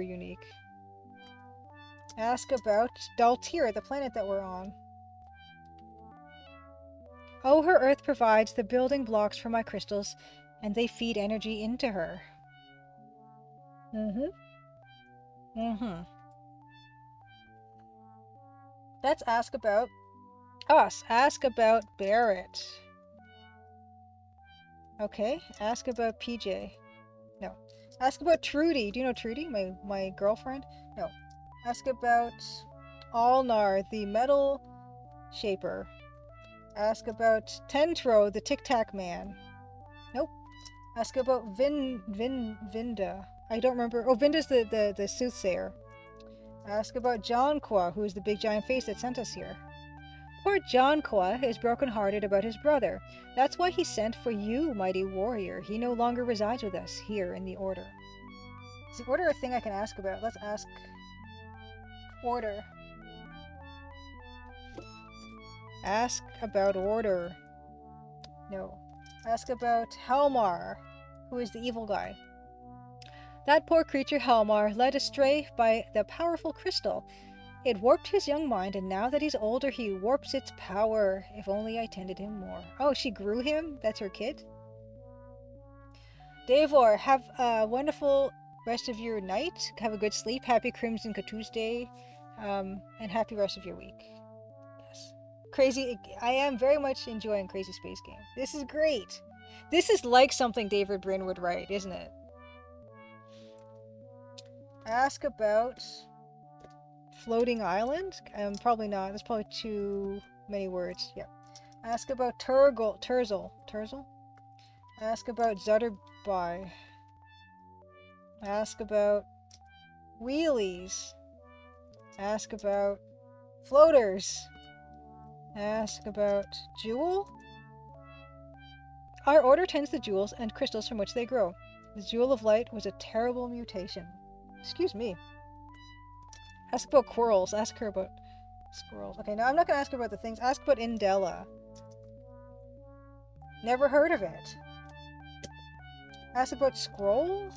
unique. Ask about Daltir, the planet that we're on. Oh, her Earth provides the building blocks for my crystals, and they feed energy into her. Let's ask about us. Ask about Barrett. Okay, ask about PJ. No. Ask about Trudy. Do you know Trudy? My girlfriend? No. Ask about Alnar, the metal shaper. Ask about Tentro, the Tic Tac Man. Nope. Ask about Vinda. I don't remember. Oh, Vinda's the soothsayer. Ask about Jonqua, who is the big giant face that sent us here. Poor Jonqua is broken-hearted about his brother. That's why he sent for you, mighty warrior. He no longer resides with us here in the Order. Is the Order a thing I can ask about? Let's ask Order. Ask about Order. No. Ask about Helmar, who is the evil guy. That poor creature Helmar, led astray by the powerful crystal. It warped his young mind, and now that he's older, he warps its power. If only I tended him more. Oh, she grew him? That's her kid? Davor, have a wonderful rest of your night. Have a good sleep. Happy Crimson Tuesday. And happy rest of your week. Yes. Crazy. I am very much enjoying Crazy Space Game. This is great. This is like something David Brin would write, isn't it? Ask about Floating Island? Probably not. That's probably too many words. Yeah. Ask about Turzel. Ask about Zutterby. Ask about Wheelies. Ask about Floaters. Ask about Jewel. Our order tends the jewels and crystals from which they grow. The Jewel of Light was a terrible mutation. Excuse me. Ask about Quirrels. Ask her about squirrels. Okay, now I'm not going to ask her about the things. Ask about Indela. Never heard of it. Ask about Scroll?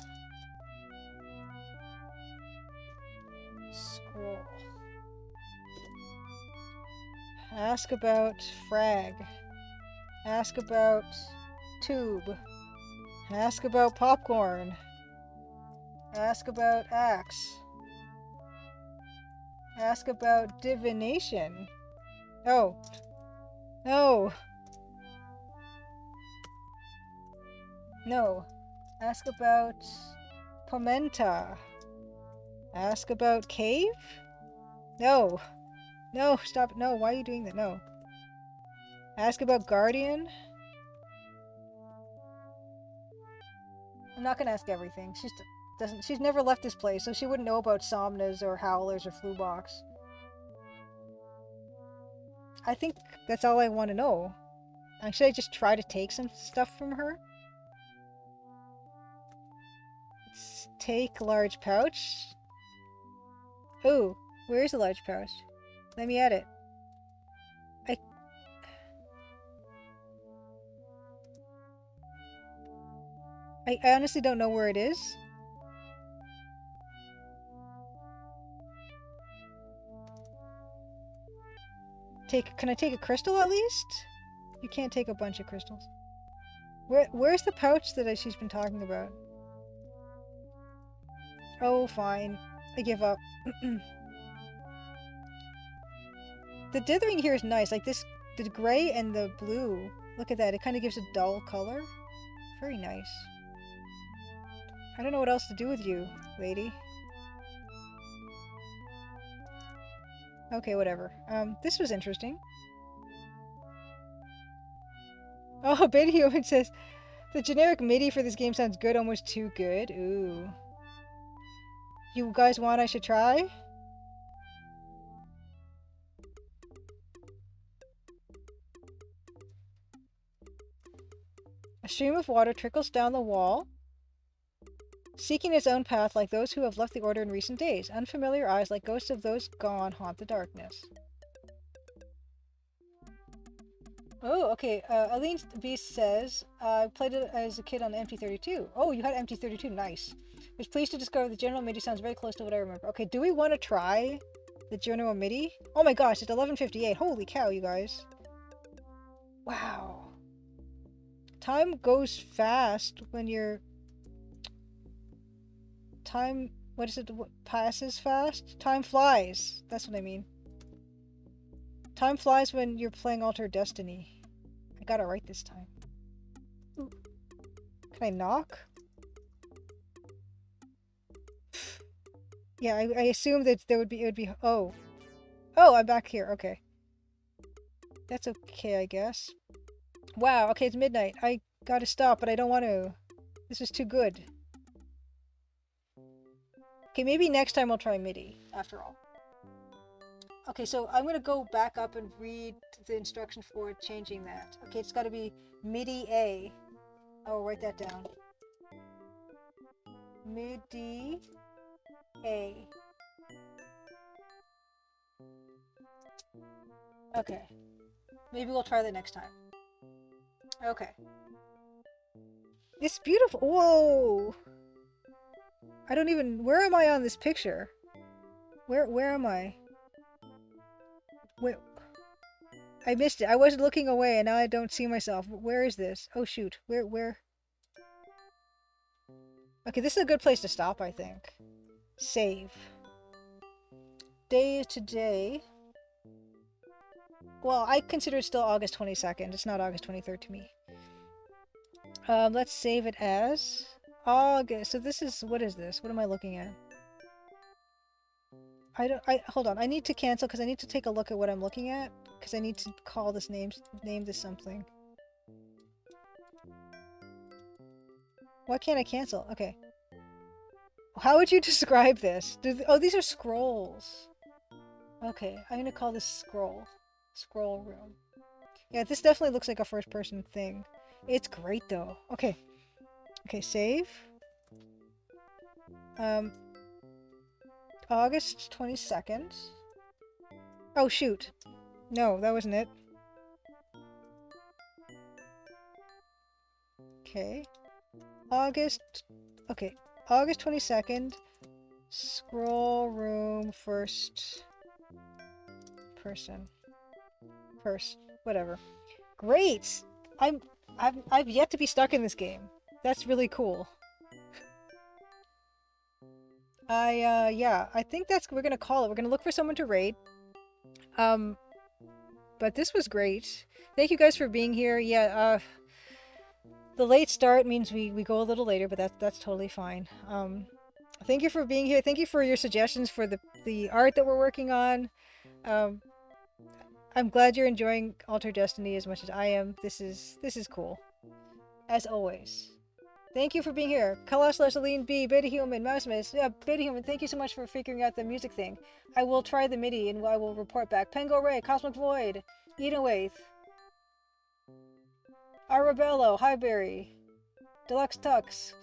Scroll. Ask about Frag. Ask about Tube. Ask about Popcorn. Ask about Axe. Ask about Divination. Oh. No. No. Ask about Pomenta. Ask about Cave? No. No, stop. No, why are you doing that? No. Ask about Guardian? I'm not gonna ask everything. She's never left this place, so she wouldn't know about Somnas or Howlers or Flubox. I think that's all I want to know. Should I just try to take some stuff from her? Let's take large pouch. Ooh, where's the large pouch? Let me at it. I honestly don't know where it is. Can I take a crystal at least? You can't take a bunch of crystals. Where's the pouch that she's been talking about? Oh, fine. I give up. The dithering here is nice. Like this, the gray and the blue. Look at that. It kind of gives a dull color. Very nice. I don't know what else to do with you, lady. Okay, whatever. This was interesting. Oh, Beta Human says, the generic MIDI for this game sounds good, almost too good. Ooh. You guys want I should try? A stream of water trickles down the wall, seeking its own path like those who have left the Order in recent days. Unfamiliar eyes like ghosts of those gone haunt the darkness. Oh, okay. Aline Beast says, I played it as a kid on MT32. Oh, you had MT32. Nice. Was pleased to discover the general MIDI sounds very close to what I remember. Okay, do we want to try the general MIDI? Oh my gosh, it's 11:58. Holy cow, you guys. Wow. Time goes fast when you're... Time... What is it? What passes fast? Time flies. That's what I mean. Time flies when you're playing Altered Destiny. I got it right this time. Ooh. Can I knock? Yeah, I assumed that it would be... Oh. Oh, I'm back here. Okay. That's okay, I guess. Wow, okay, it's midnight. I gotta stop, but I don't want to. This is too good. Okay, maybe next time I'll try MIDI, after all. Okay, so I'm gonna go back up and read the instruction for changing that. Okay, it's gotta be MIDI A. I'll write that down. MIDI A. Okay. Maybe we'll try that next time. Okay. It's beautiful. Whoa! I don't even... Where am I on this picture? Where am I? Wait. I missed it. I wasn't looking away and now I don't see myself. Where is this? Oh shoot. Where? Okay, this is a good place to stop, I think. Save. Day is today. Well, I consider it still August 22nd. It's not August 23rd to me. Let's save it as August. So this is, what is this? What am I looking at? Hold on. I need to cancel because I need to take a look at what I'm looking at. Because I need to call this name this something. Why can't I cancel? Okay. How would you describe this? Oh, these are scrolls. Okay, I'm gonna call this scroll. Scroll room. Yeah, this definitely looks like a first person thing. It's great though. Okay. Okay, save. August 22nd. Oh shoot. No, that wasn't it. Okay. Okay. August 22nd. Scroll room first person. Whatever. Great! I've yet to be stuck in this game. That's really cool. Yeah, I think we're gonna call it. We're gonna look for someone to raid. But this was great. Thank you guys for being here. Yeah, the late start means we go a little later, but that's totally fine. Thank you for being here. Thank you for your suggestions for the art that we're working on. I'm glad you're enjoying Alter Destiny as much as I am. This is cool. As always. Thank you for being here. Kalash Aline B, Beta Human, Mousemas. Yeah, Beta Human, thank you so much for figuring out the music thing. I will try the MIDI and I will report back. Pengo Ray, Cosmic Void, Edenwaith, Arabello, Highberry, Deluxe Tux,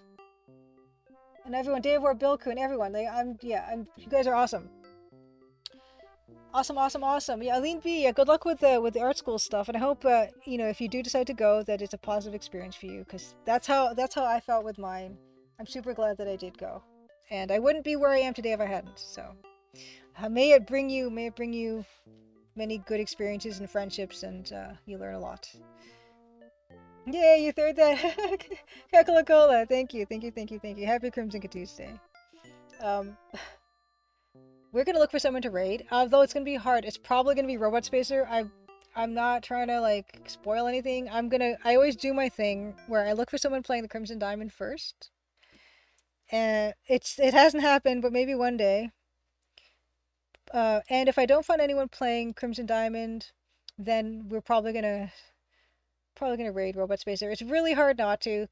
and everyone, Dave War, Bilku, everyone. You guys are awesome. Awesome. Yeah, Aline B, yeah, good luck with the art school stuff, and I hope if you do decide to go, that it's a positive experience for you, because that's how I felt with mine. I'm super glad that I did go, and I wouldn't be where I am today if I hadn't. So, may it bring you many good experiences and friendships, and you learn a lot. Yay, you third that. Kakalakola, thank you. Happy Crimson Tuesday. We're gonna look for someone to raid, though it's gonna be hard. It's probably gonna be Robot Spacer. I'm not trying to like spoil anything. I always do my thing where I look for someone playing the Crimson Diamond first. And it hasn't happened, but maybe one day. And if I don't find anyone playing Crimson Diamond, then we're probably gonna raid Robot Spacer. It's really hard not to,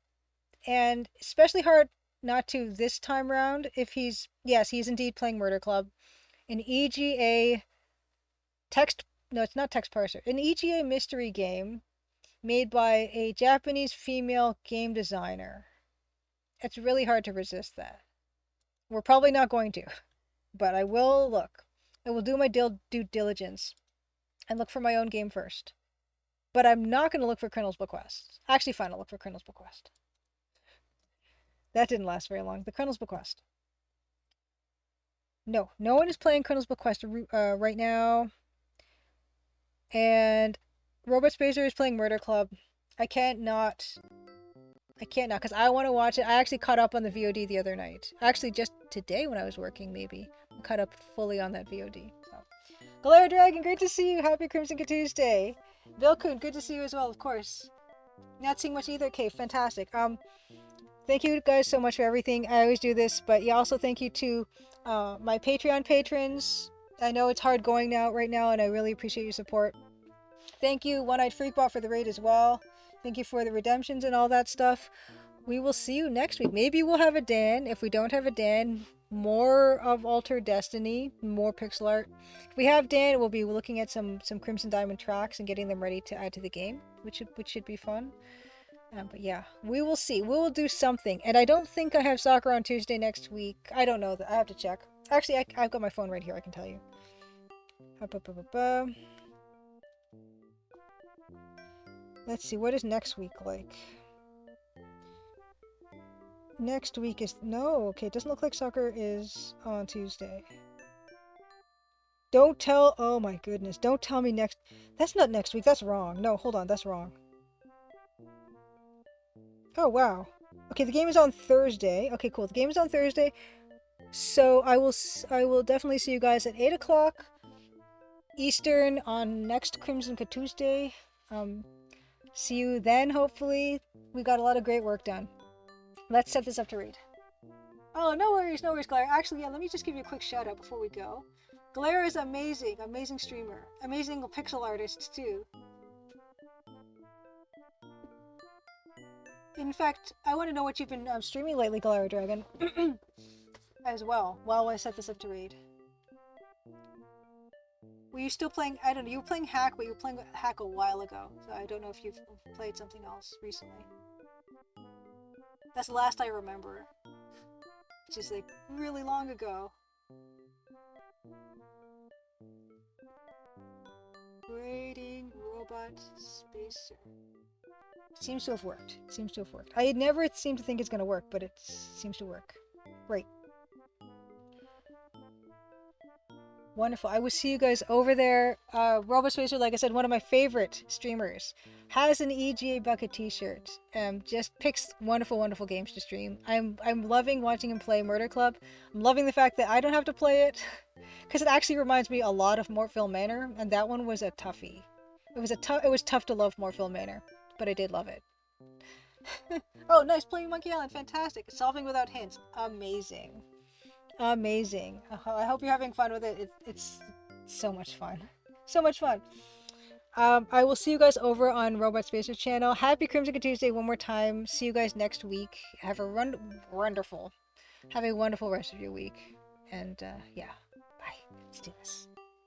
and especially hard not to this time round if he's indeed playing Murder Club. An EGA it's not text parser. An EGA mystery game made by a Japanese female game designer. It's really hard to resist that. We're probably not going to, but I will look. I will do my due diligence and look for my own game first. But I'm not going to look for Colonel's Bequest. Actually, fine, I'll look for Colonel's Bequest. That didn't last very long. The Colonel's Bequest. No one is playing Colonel's Bequest right now. And Robot Spacer is playing Murder Club. I can't not, because I want to watch it. I actually caught up on the VOD the other night. Actually, just today when I was working, maybe. I caught up fully on that VOD. So. Galera Dragon, great to see you. Happy Crimson Tuesday. Vilkun, good to see you as well, of course. Not seeing much either. Okay, fantastic. Thank you guys so much for everything. I always do this, but yeah, also thank you to my Patreon patrons. I know it's hard going right now, and I really appreciate your support. Thank you, One-Eyed Freakbot, for the raid as well. Thank you for the redemptions and all that stuff. We will see you next week. Maybe we'll have a Dan. If we don't have a Dan, more of Altered Destiny, more pixel art. If we have Dan, we'll be looking at some Crimson Diamond tracks and getting them ready to add to the game, which should be fun. But yeah, we will see. We will do something. And I don't think I have soccer on Tuesday next week. I don't know. I have to check. Actually, I've got my phone right here. I can tell you. Let's see. What is next week like? Next week is... No, okay. It doesn't look like soccer is on Tuesday. Don't tell... Oh my goodness. Don't tell me next... That's not next week. That's wrong. No, hold on. That's wrong. Oh, wow. Okay, the game is on Thursday. Okay, cool. The game is on Thursday. So I will definitely see you guys at 8 o'clock Eastern on next Crimson Tuesday. See you then, hopefully. We got a lot of great work done. Let's set this up to read. Oh, no worries, Glare. Actually, yeah, let me just give you a quick shout out before we go. Glare is amazing, amazing streamer. Amazing pixel artist, too. In fact, I want to know what you've been streaming lately, Glare Dragon. As well, while I set this up to read. Were you still playing, I don't know, you were playing Hack, but you were playing Hack a while ago. So I don't know if you've played something else recently. That's the last I remember. Which is like really long ago. Grading robot spacer. Seems to have worked. Seems to have worked. I never seem to think it's going to work, but it seems to work. Great. Wonderful. I will see you guys over there. Robot Spacer, like I said, one of my favorite streamers, has an EGA Bucket t-shirt. Just picks wonderful, wonderful games to stream. I'm loving watching him play Murder Club. I'm loving the fact that I don't have to play it, because it actually reminds me a lot of Mortville Manor, and that one was a toughie. It was tough to love Mortville Manor, but I did love it. Oh, nice, playing Monkey Island, fantastic. Solving without hints, amazing. Amazing. I hope you're having fun with it. It's so much fun. So much fun. I will see you guys over on Robot Spacer's channel. Happy Crimson Tuesday one more time. See you guys next week. Have a wonderful rest of your week. And yeah, bye. Let's do this.